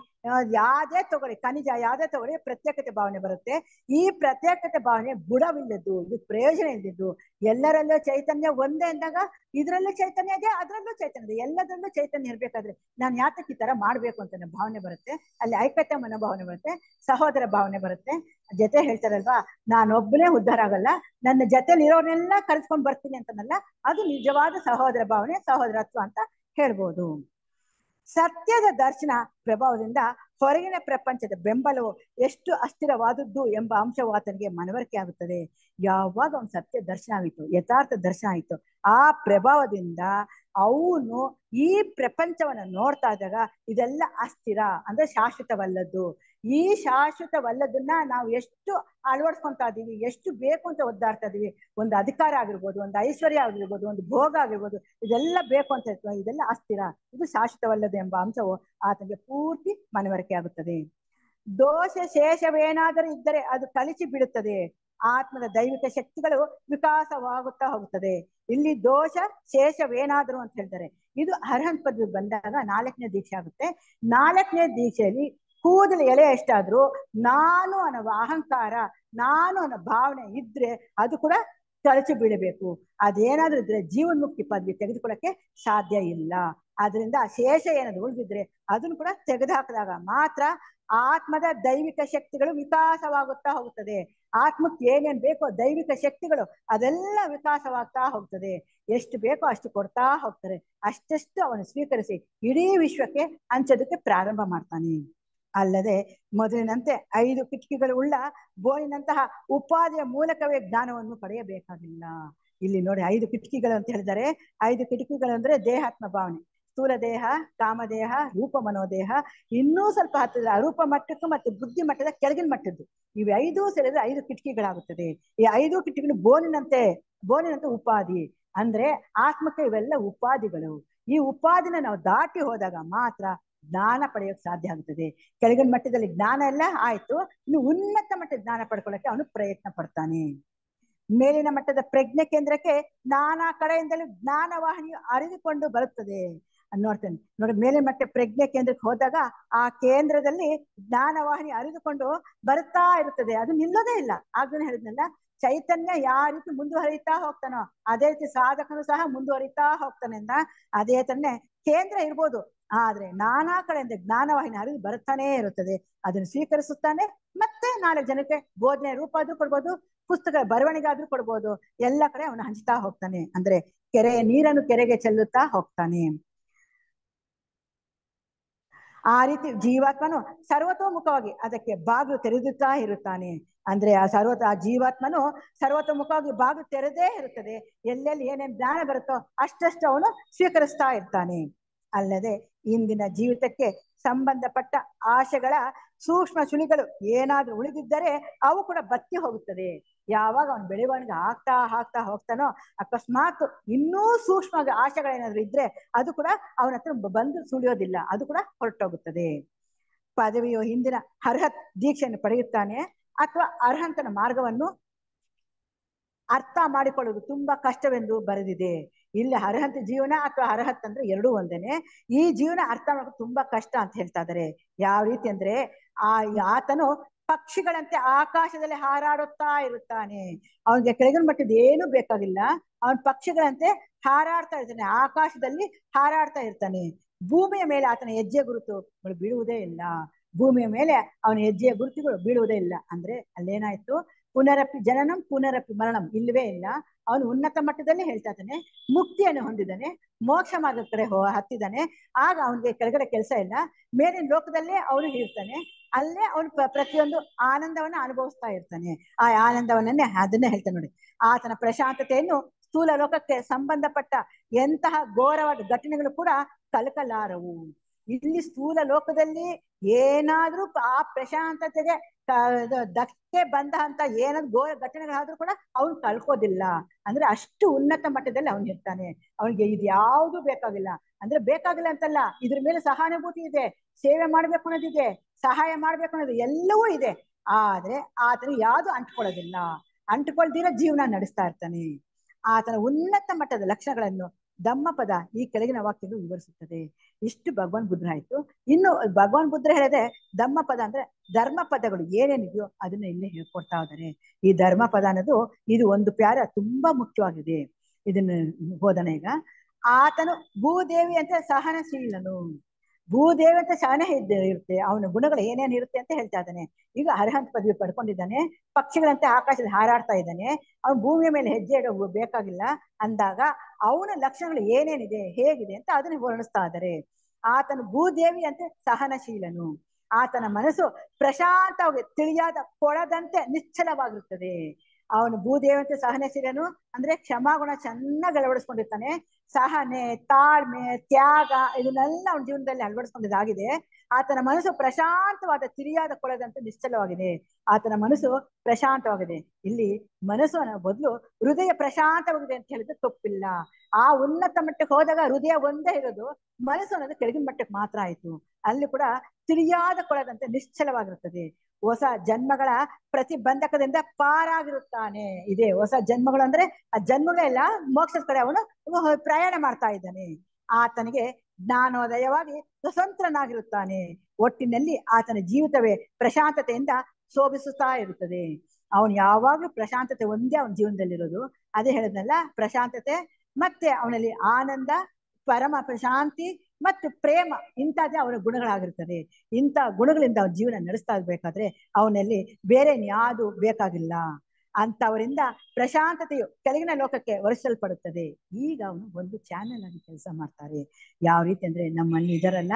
ಯಾವ್ದೇ ತಗೊಳ್ಳಿ, ಖನಿಜ ಯಾವ್ದೇ ತಗೊಳ್ಳಿ, ಪ್ರತ್ಯೇಕತೆ ಭಾವನೆ ಬರುತ್ತೆ. ಈ ಪ್ರತ್ಯೇಕತೆ ಭಾವನೆ ಬುಡವಿಲ್ಲದ್ದು, ಇದು ಪ್ರಯೋಜನ ಇಲ್ಲದಿದ್ದು, ಎಲ್ಲರಲ್ಲೂ ಚೈತನ್ಯ ಒಂದೇ ಅಂದಾಗ ಇದ್ರಲ್ಲೂ ಚೈತನ್ಯ ಇದೆ, ಅದ್ರಲ್ಲೂ ಚೈತನ್ಯ ಇದೆ, ಎಲ್ಲದರಲ್ಲೂ ಚೈತನ್ಯ ಇರ್ಬೇಕಾದ್ರೆ ನಾನು ಯಾತಕ್ಕೆ ಈ ತರ ಮಾಡ್ಬೇಕು ಅಂತ ಭಾವನೆ ಬರುತ್ತೆ. ಅಲ್ಲಿ ಐಕ್ಯತೆ ಮನೋಭಾವನೆ ಬರುತ್ತೆ, ಸಹೋದರ ಭಾವನೆ ಬರುತ್ತೆ. ಜೊತೆ ಹೇಳ್ತಾರಲ್ವಾ, ನಾನೊಬ್ಬನೇ ಉದ್ಧಾರ ಆಗಲ್ಲ, ನನ್ನ ಜೊತೆಲಿ ಇರೋನೆಲ್ಲ ಕರ್ಸ್ಕೊಂಡ್ ಬರ್ತೀನಿ ಅಂತನಲ್ಲ, ಅದು ನಿಜವಾದ ಸಹೋದರ ಭಾವನೆ, ಸಹೋದರತ್ವ ಅಂತ ಹೇಳ್ಬೋದು. ಸತ್ಯದ ದರ್ಶನ ಪ್ರಭಾವದಿಂದ ಹೊರಗಿನ ಪ್ರಪಂಚದ ಬೆಂಬಲವು ಎಷ್ಟು ಅಸ್ಥಿರವಾದದ್ದು ಎಂಬ ಅಂಶವು ಆತನಿಗೆ ಮನವರಿಕೆ ಆಗುತ್ತದೆ. ಯಾವಾಗ ಅವನು ಸತ್ಯ ದರ್ಶನ ಆಯಿತು, ಯಥಾರ್ಥ ದರ್ಶನ ಆಯಿತು, ಆ ಪ್ರಭಾವದಿಂದ ಅವನು ಈ ಪ್ರಪಂಚವನ್ನ ನೋಡ್ತಾ ಇದ್ದಾಗ ಇದೆಲ್ಲ ಅಸ್ಥಿರ, ಅಂದ್ರೆ ಶಾಶ್ವತವಲ್ಲದ್ದು. ಈ ಶಾಶ್ವತವಲ್ಲದನ್ನ ನಾವು ಎಷ್ಟು ಅಳವಡಿಸ್ಕೊಂತಾ ಇದೀವಿ, ಎಷ್ಟು ಬೇಕು ಅಂತ ಒದ್ದಾಡ್ತಾ ಇದೀವಿ, ಒಂದು ಅಧಿಕಾರ ಆಗಿರ್ಬೋದು, ಒಂದು ಐಶ್ವರ್ಯ ಆಗಿರ್ಬೋದು, ಒಂದು ಭೋಗ ಆಗಿರ್ಬೋದು, ಇದೆಲ್ಲ ಬೇಕು ಅಂತ ಇರ್ತೀವಿ, ಇದೆಲ್ಲ ಅಸ್ಥಿರ, ಇದು ಶಾಶ್ವತವಲ್ಲದು ಎಂಬ ಅಂಶವು ಆತನಿಗೆ ಪೂರ್ತಿ ಮನವರಿಕೆ ಆಗುತ್ತದೆ. ದೋಷ ಶೇಷವೇನಾದರೂ ಇದ್ದರೆ ಅದು ಕಲಿಸಿ ಬಿಡುತ್ತದೆ. ಆತ್ಮದ ದೈವಿಕ ಶಕ್ತಿಗಳು ವಿಕಾಸವಾಗುತ್ತಾ ಹೋಗುತ್ತದೆ. ಇಲ್ಲಿ ದೋಷ ಶೇಷವೇನಾದರೂ ಅಂತ ಹೇಳ್ತಾರೆ. ಇದು ಅರ್ಹಂತ ಪದವಿ ಬಂದಾಗ 4ನೇ ದೀಕ್ಷೆ ಆಗುತ್ತೆ. 4ನೇ ದೀಕ್ಷೆಯಲ್ಲಿ ಕೂದಲು ಎಳೆ ಎಷ್ಟಾದ್ರೂ ನಾನು ಅನ್ನೋ ಅಹಂಕಾರ, ನಾನು ಅನ್ನೋ ಭಾವನೆ ಇದ್ರೆ ಅದು ಕೂಡ ಕಳಚಿ ಬೀಳಬೇಕು. ಅದೇನಾದ್ರೂ ಇದ್ರೆ ಜೀವನ್ಮುಕ್ತಿ ಪದವಿ ತೆಗೆದುಕೊಳ್ಳಕ್ಕೆ ಸಾಧ್ಯ ಇಲ್ಲ. ಅದರಿಂದ ಶೇಷ ಏನಾದ್ರು ಉಳಿದಿದ್ರೆ ಅದನ್ನು ಕೂಡ ತೆಗೆದುಹಾಕಿದಾಗ ಮಾತ್ರ ಆತ್ಮದ ದೈವಿಕ ಶಕ್ತಿಗಳು ವಿಕಾಸವಾಗುತ್ತಾ ಹೋಗುತ್ತದೆ. ಆತ್ಮಕ್ಕೆ ಏನೇನ್ ಬೇಕೋ ದೈವಿಕ ಶಕ್ತಿಗಳು ಅದೆಲ್ಲ ವಿಕಾಸವಾಗ್ತಾ ಹೋಗ್ತದೆ. ಎಷ್ಟು ಬೇಕೋ ಅಷ್ಟು ಕೊಡ್ತಾ ಹೋಗ್ತಾರೆ. ಅಷ್ಟಷ್ಟು ಅವನು ಸ್ವೀಕರಿಸಿ ಇಡೀ ವಿಶ್ವಕ್ಕೆ ಹಂಚೋದಕ್ಕೆ ಪ್ರಾರಂಭ ಮಾಡ್ತಾನೆ. ಅಲ್ಲದೆ ಮೊದಲಿನಂತೆ 5 ಕಿಟಕಿಗಳು ಉಳ್ಳ ಬೋನಿನಂತಹ ಉಪಾಧಿಯ ಮೂಲಕವೇ ಜ್ಞಾನವನ್ನು ಪಡೆಯಬೇಕಾಗಿಲ್ಲ. ಇಲ್ಲಿ ನೋಡಿ 5 ಕಿಟಕಿಗಳು ಅಂತ ಹೇಳಿದರೆ, 5 ಕಿಟಕಿಗಳು ಅಂದ್ರೆ ದೇಹಾತ್ಮ ಭಾವನೆ, ಸ್ಥೂಲ ದೇಹ, ಕಾಮದೇಹ, ರೂಪ ಮನೋದೇಹ, ಇನ್ನೂ ಸ್ವಲ್ಪ ಹತ್ತಿರ ಅರೂಪ ಮಟ್ಟಕ್ಕೂ ಮತ್ತು ಬುದ್ಧಿ ಮಟ್ಟದ ಕೆಳಗಿನ ಮಟ್ಟದ್ದು, ಇವು 5 ಸೇರಿದ್ರೆ 5 ಕಿಟಕಿಗಳಾಗುತ್ತದೆ. ಈ 5 ಕಿಟಕಿಗಳು ಬೋನಿನಂತೆ ಉಪಾಧಿ ಅಂದ್ರೆ ಆತ್ಮಕ್ಕೆ ಇವೆಲ್ಲ ಉಪಾಧಿಗಳು. ಈ ಉಪಾಧಿನ ನಾವು ದಾಟಿ ಹೋದಾಗ ಮಾತ್ರ ಜ್ಞಾನ ಪಡೆಯೋಕೆ ಸಾಧ್ಯ ಆಗುತ್ತದೆ. ಕೆಳಗಿನ ಮಟ್ಟದಲ್ಲಿ ಜ್ಞಾನ ಎಲ್ಲ ಆಯ್ತು, ಇನ್ನು ಉನ್ನತ ಮಟ್ಟದ ಜ್ಞಾನ ಪಡ್ಕೊಳ್ಳಕ್ಕೆ ಅವನು ಪ್ರಯತ್ನ ಪಡ್ತಾನೆ. ಮೇಲಿನ ಮಟ್ಟದ ಪ್ರಜ್ಞೆ ಕೇಂದ್ರಕ್ಕೆ ನಾನಾ ಕಡೆಯಿಂದಲೂ ಜ್ಞಾನವಾಹಿನಿಯು ಅರಿದುಕೊಂಡು ಬರುತ್ತದೆ ನೋಡ್ತೇನೆ ನೋಡಿ. ಮೇಲಿನ ಮಟ್ಟ ಪ್ರಜ್ಞೆ ಕೇಂದ್ರಕ್ಕೆ ಹೋದಾಗ ಆ ಕೇಂದ್ರದಲ್ಲಿ ಜ್ಞಾನವಾಹಿನಿ ಅರಿದುಕೊಂಡು ಬರುತ್ತಾ ಇರುತ್ತದೆ, ಅದು ನಿಲ್ಲೋದೇ ಇಲ್ಲ. ಆಗ್ಲೇ ಹೇಳಿದ್ನಲ್ಲ, ಚೈತನ್ಯ ಯಾವ ರೀತಿ ಮುಂದುವರಿತಾ ಹೋಗ್ತಾನೋ ಅದೇ ರೀತಿ ಸಾಧಕನು ಸಹ ಮುಂದುವರಿತಾ ಹೋಗ್ತಾನೆ ಅಂತ. ಅದೇ ತಾನೇ ಕೇಂದ್ರ ಇರ್ಬೋದು, ಆದ್ರೆ ನಾನಾ ಕಡೆಯಿಂದ ಜ್ಞಾನವಾಹಿನಿ ಹರಿದು ಬರ್ತಾನೆ ಇರುತ್ತದೆ. ಅದನ್ನು ಸ್ವೀಕರಿಸುತ್ತಾನೆ, ಮತ್ತೆ 4 ಜನಕ್ಕೆ ಬೋಧನೆ ರೂಪ ಆದ್ರೂ ಕೊಡ್ಬೋದು, ಪುಸ್ತಕ ಬರವಣಿಗೆ ಆದ್ರೂ ಕೊಡ್ಬೋದು, ಎಲ್ಲ ಕಡೆ ಅವನು ಹಂಚ್ತಾ ಹೋಗ್ತಾನೆ. ಅಂದ್ರೆ ಕೆರೆಯ ನೀರನ್ನು ಕೆರೆಗೆ ಚೆಲ್ಲುತ್ತಾ ಹೋಗ್ತಾನೆ. ಆ ರೀತಿ ಜೀವಾತ್ಮನು ಸರ್ವತೋಮುಖವಾಗಿ ಅದಕ್ಕೆ ಬಾಗಿಲು ತೆರೆದುತ್ತಾ ಇರುತ್ತಾನೆ. ಅಂದ್ರೆ ಆ ಜೀವಾತ್ಮನು ಸರ್ವತೋಮುಖವಾಗಿ ಬಾಗಿಲು ತೆರೆದೇ ಇರುತ್ತದೆ. ಎಲ್ಲೆಲ್ಲಿ ಏನೇನು ಜ್ಞಾನ ಬರುತ್ತೋ ಅಷ್ಟಷ್ಟು ಅವನು ಸ್ವೀಕರಿಸ್ತಾ ಇರ್ತಾನೆ. ಅಲ್ಲದೆ ಇಂದಿನ ಜೀವಿತಕ್ಕೆ ಸಂಬಂಧಪಟ್ಟ ಆಶೆಗಳ ಸೂಕ್ಷ್ಮ ಸುಳಿಗಳು ಏನಾದ್ರೂ ಉಳಿದಿದ್ದರೆ ಅವು ಕೂಡ ಬತ್ತಿ ಹೋಗುತ್ತದೆ. ಯಾವಾಗ ಅವನು ಬೆಳವಣಿಗೆ ಆಗ್ತಾ ಹೋಗ್ತಾನೋ, ಅಕಸ್ಮಾತ್ ಇನ್ನೂ ಸೂಕ್ಷ್ಮ ಆಶೆಗಳೇನಾದ್ರೂ ಇದ್ರೆ ಅದು ಕೂಡ ಅವನ ಹತ್ರ ಬಂದು ಸುಳಿಯೋದಿಲ್ಲ, ಅದು ಕೂಡ ಹೊರಟೋಗುತ್ತದೆ. ಪದವಿಯು ಹಿಂದಿನ ಅರ್ಹತ್ ದೀಕ್ಷೆಯನ್ನು ಪಡೆಯುತ್ತಾನೆ ಅಥವಾ ಅರ್ಹಂತನ ಮಾರ್ಗವನ್ನು ಅರ್ಥ ಮಾಡಿಕೊಳ್ಳುವುದು ತುಂಬಾ ಕಷ್ಟವೆಂದು ಬರೆದಿದೆ. ಇಲ್ಲಿ ಅರ್ಹಂತ ಜೀವನ ಅಥವಾ ಅರ್ಹತ್ ಅಂದ್ರೆ ಎರಡೂ ಒಂದೇನೆ. ಈ ಜೀವನ ಅರ್ಥ ಮಾಡೋದು ತುಂಬಾ ಕಷ್ಟ ಅಂತ ಹೇಳ್ತಾ ಇದ್ದಾರೆ. ಯಾವ ರೀತಿ ಅಂದ್ರೆ ಆತನು ಪಕ್ಷಿಗಳಂತೆ ಆಕಾಶದಲ್ಲಿ ಹಾರಾಡುತ್ತಾ ಇರುತ್ತಾನೆ. ಅವನಿಗೆ ಕೆಳಗಿನ ಮಟ್ಟದ ಏನು ಬೇಕಾಗಿಲ್ಲ, ಅವನ್ ಪಕ್ಷಿಗಳಂತೆ ಹಾರಾಡ್ತಾ ಇರ್ತಾನೆ, ಆಕಾಶದಲ್ಲಿ ಹಾರಾಡ್ತಾ ಇರ್ತಾನೆ. ಭೂಮಿಯ ಮೇಲೆ ಆತನ ಹೆಜ್ಜೆ ಗುರುತುಗಳು ಬೀಳುವುದೇ ಇಲ್ಲ. ಭೂಮಿಯ ಮೇಲೆ ಅವನ ಹೆಜ್ಜೆಯ ಗುರುತುಗಳು ಬೀಳುವುದೇ ಇಲ್ಲ. ಅಂದ್ರೆ ಅಲ್ಲೇನಾಯ್ತು, ಪುನರಪಿ ಜನನಂ ಪುನರಪಿ ಮರಣಂ ಇಲ್ವೇ ಇಲ್ಲ. ಅವನು ಉನ್ನತ ಮಟ್ಟದಲ್ಲಿ ಹೇಳ್ತಾ ಇದ್ದಾನೆ, ಮುಕ್ತಿಯನ್ನು ಹೊಂದಿದ್ದಾನೆ, ಮೋಕ್ಷ ಮಾರ್ಗದ ಕಡೆ ಹತ್ತಿದ್ದಾನೆ. ಆಗ ಅವನಿಗೆ ಕೆಳಗಡೆ ಕೆಲಸ ಇಲ್ಲ, ಮೇಲಿನ ಲೋಕದಲ್ಲೇ ಅವನು ಇರ್ತಾನೆ. ಅಲ್ಲೇ ಅವನು ಪ್ರತಿಯೊಂದು ಆನಂದವನ್ನ ಅನುಭವಿಸ್ತಾ ಇರ್ತಾನೆ. ಆ ಆನಂದವನ್ನೇ ಅದನ್ನೇ ಹೇಳ್ತಾನೆ ನೋಡಿ. ಆತನ ಪ್ರಶಾಂತತೆಯನ್ನು ಸ್ಥೂಲ ಲೋಕಕ್ಕೆ ಸಂಬಂಧಪಟ್ಟ ಎಂತಹ ಘೋರವಾದ ಘಟನೆಗಳು ಕೂಡ ಕಲಕಲಾರವು. ಇಲ್ಲಿ ಸ್ಥೂಲ ಲೋಕದಲ್ಲಿ ಏನಾದ್ರೂ ಆ ಪ್ರಶಾಂತತೆಗೆ ಧಕ್ಕೆ ಬಂದ ಅಂತ ಏನಾದ್ರು ಘೋರ ಘಟನೆಗಳಾದ್ರೂ ಕೂಡ ಅವ್ನು ಕಳ್ಕೋದಿಲ್ಲ. ಅಂದ್ರೆ ಅಷ್ಟು ಉನ್ನತ ಮಟ್ಟದಲ್ಲಿ ಅವನು ಇರ್ತಾನೆ. ಅವನಿಗೆ ಇದು ಯಾವುದು ಬೇಕಾಗಿಲ್ಲ. ಅಂದ್ರೆ ಬೇಕಾಗಿಲ್ಲ ಅಂತಲ್ಲ, ಇದ್ರ ಮೇಲೆ ಸಹಾನುಭೂತಿ ಇದೆ, ಸೇವೆ ಮಾಡ್ಬೇಕು ಅನ್ನೋದಿದೆ, ಸಹಾಯ ಮಾಡ್ಬೇಕು ಅನ್ನೋದು ಎಲ್ಲವೂ ಇದೆ. ಆದ್ರೆ ಆತನ ಯಾವುದು ಅಂಟ್ಕೊಳ್ಳೋದಿಲ್ಲ, ಅಂಟ್ಕೊಳ್ದಿರೋ ಜೀವನ ನಡೆಸ್ತಾ ಇರ್ತಾನೆ. ಆತನ ಉನ್ನತ ಮಟ್ಟದ ಲಕ್ಷಣಗಳನ್ನು ಧಮ್ಮಪದ ಈ ಕೆಳಗಿನ ವಾಕ್ಯಗಳು ವಿವರಿಸುತ್ತದೆ. ಇಷ್ಟು ಭಗವಾನ್ ಬುದ್ಧ ಆಯ್ತು. ಇನ್ನು ಭಗವಾನ್ ಬುದ್ಧ ಹೇಳಿದೆ ಧಮ್ಮಪದ ಅಂದ್ರೆ ಧರ್ಮ ಪದಗಳು ಏನೇನಿದೆಯೋ ಅದನ್ನ ಇಲ್ಲಿ ಹೇಳ್ಕೊಡ್ತಾ ಇದ್ದಾರೆ. ಈ ಧರ್ಮ ಪದ ಅನ್ನೋದು ಇದು ಒಂದು ಪ್ಯಾರ ತುಂಬಾ ಮುಖ್ಯವಾಗಿದೆ. ಇದನ್ನ ಹೋದನ ಈಗ. ಆತನು ಭೂದೇವಿ ಅಂತ ಸಹನಶೀಲನು. ಭೂದೇವಿ ಅಂತ ಸಹನ ಇರುತ್ತೆ, ಅವನ ಗುಣಗಳು ಏನೇನು ಇರುತ್ತೆ ಅಂತ ಹೇಳ್ತಾ ಇದ್ದಾನೆ. ಈಗ ಅರ್ಹಂತ ಪದವಿ ಪಡ್ಕೊಂಡಿದ್ದಾನೆ, ಪಕ್ಷಿಗಳಂತೆ ಆಕಾಶದಲ್ಲಿ ಹಾರಾಡ್ತಾ ಇದ್ದಾನೆ, ಅವನು ಭೂಮಿಯ ಮೇಲೆ ಹೆಜ್ಜೆ ಇಡೋ ಬೇಕಾಗಿಲ್ಲ ಅಂದಾಗ ಅವನ ಲಕ್ಷಣಗಳು ಏನೇನಿದೆ ಹೇಗಿದೆ ಅಂತ ಅದನ್ನ ವರ್ಣಿಸ್ತಾ ಇದ್ದಾರೆ. ಆತನು ಭೂದೇವಿ ಅಂತ ಸಹನಶೀಲನು. ಆತನ ಮನಸ್ಸು ಪ್ರಶಾಂತವಾಗಿ ತಿಳಿಯಾದ ಕೊಳದಂತೆ ನಿಶ್ಚಲವಾಗಿರುತ್ತದೆ. ಅವನು ಭೂದೇವಂತೆ ಸಹನಶೀಲನು ಅಂದ್ರೆ ಕ್ಷಮಾಗುಣ ಚೆನ್ನಾಗಿ ಅಳವಡಿಸ್ಕೊಂಡಿರ್ತಾನೆ. ಸಹನೆ, ತಾಳ್ಮೆ, ತ್ಯಾಗ ಇದನ್ನೆಲ್ಲ ಅವನ ಜೀವನದಲ್ಲಿ ಅಳವಡಿಸ್ಕೊಂಡಿದ್ದಾಗಿದೆ. ಆತನ ಮನಸ್ಸು ಪ್ರಶಾಂತವಾದ ತಿಳಿಯಾದ ಕೊಳದಂತೆ ನಿಶ್ಚಲವಾಗಿದೆ. ಆತನ ಮನಸ್ಸು ಪ್ರಶಾಂತವಾಗಿದೆ. ಇಲ್ಲಿ ಮನಸ್ಸು ಅನ್ನೋ ಬದಲು ಹೃದಯ ಪ್ರಶಾಂತವಾಗಿದೆ ಅಂತ ಹೇಳಿದ್ರೆ ತಪ್ಪಿಲ್ಲ. ಆ ಉನ್ನತ ಮಟ್ಟಕ್ಕೆ ಹೋದಾಗ ಹೃದಯ ಒಂದೇ ಇರೋದು, ಮನಸ್ಸು ಅನ್ನೋದು ಕೆಳಗಿನ ಮಟ್ಟಕ್ಕೆ ಮಾತ್ರ ಆಯ್ತು. ಅಲ್ಲಿ ಕೂಡ ತಿಳಿಯಾದ ಕೊಳದಂತೆ ನಿಶ್ಚಲವಾಗಿರುತ್ತದೆ. ಹೊಸ ಜನ್ಮಗಳ ಪ್ರತಿಬಂಧಕದಿಂದ ಪಾರಾಗಿರುತ್ತಾನೆ. ಇದೆ ಹೊಸ ಜನ್ಮಗಳು ಅಂದ್ರೆ ಆ ಜನ್ಮಗಳೆಲ್ಲ ಮೋಕ್ಷದ ಕಡೆ ಅವನು ಪ್ರಯಾಣ ಮಾಡ್ತಾ ಇದ್ದಾನೆ. ಆತನಿಗೆ ಜ್ಞಾನೋದಯವಾಗಿ ಸ್ವತಂತ್ರನಾಗಿರುತ್ತಾನೆ. ಒಟ್ಟಿನಲ್ಲಿ ಆತನ ಜೀವಿತವೇ ಪ್ರಶಾಂತತೆಯಿಂದ ಶೋಭಿಸುತ್ತಾ ಇರುತ್ತದೆ. ಅವನು ಯಾವಾಗ್ಲೂ ಪ್ರಶಾಂತತೆ ಒಂದೇ ಅವನ ಜೀವನದಲ್ಲಿರೋದು. ಅದೇ ಹೇಳಿದ್ನಲ್ಲ, ಪ್ರಶಾಂತತೆ ಮತ್ತೆ ಅವನಲ್ಲಿ ಆನಂದ, ಪರಮ ಪ್ರಶಾಂತಿ ಮತ್ತು ಪ್ರೇಮ ಇಂಥದ್ದೇ ಅವನ ಗುಣಗಳಾಗಿರ್ತದೆ. ಇಂಥ ಗುಣಗಳಿಂದ ಅವನ ಜೀವನ ನಡೆಸ್ತಾ ಇರ್ಬೇಕಾದ್ರೆ ಅವನಲ್ಲಿ ಬೇರೆ ಯಾವುದು ಬೇಕಾಗಿಲ್ಲ. ಅಂತವರಿಂದ ಪ್ರಶಾಂತತೆಯು ಕೆಳಗಿನ ಲೋಕಕ್ಕೆ ವರ್ಷಲ್ಪಡುತ್ತದೆ. ಈಗ ಅವನು ಒಂದು ಚಾನೆಲ್ ಆಗಿ ಕೆಲಸ ಮಾಡ್ತಾರೆ. ಯಾವ ರೀತಿ ಅಂದ್ರೆ ನಮ್ಮಲ್ಲಿ ಇದರಲ್ಲ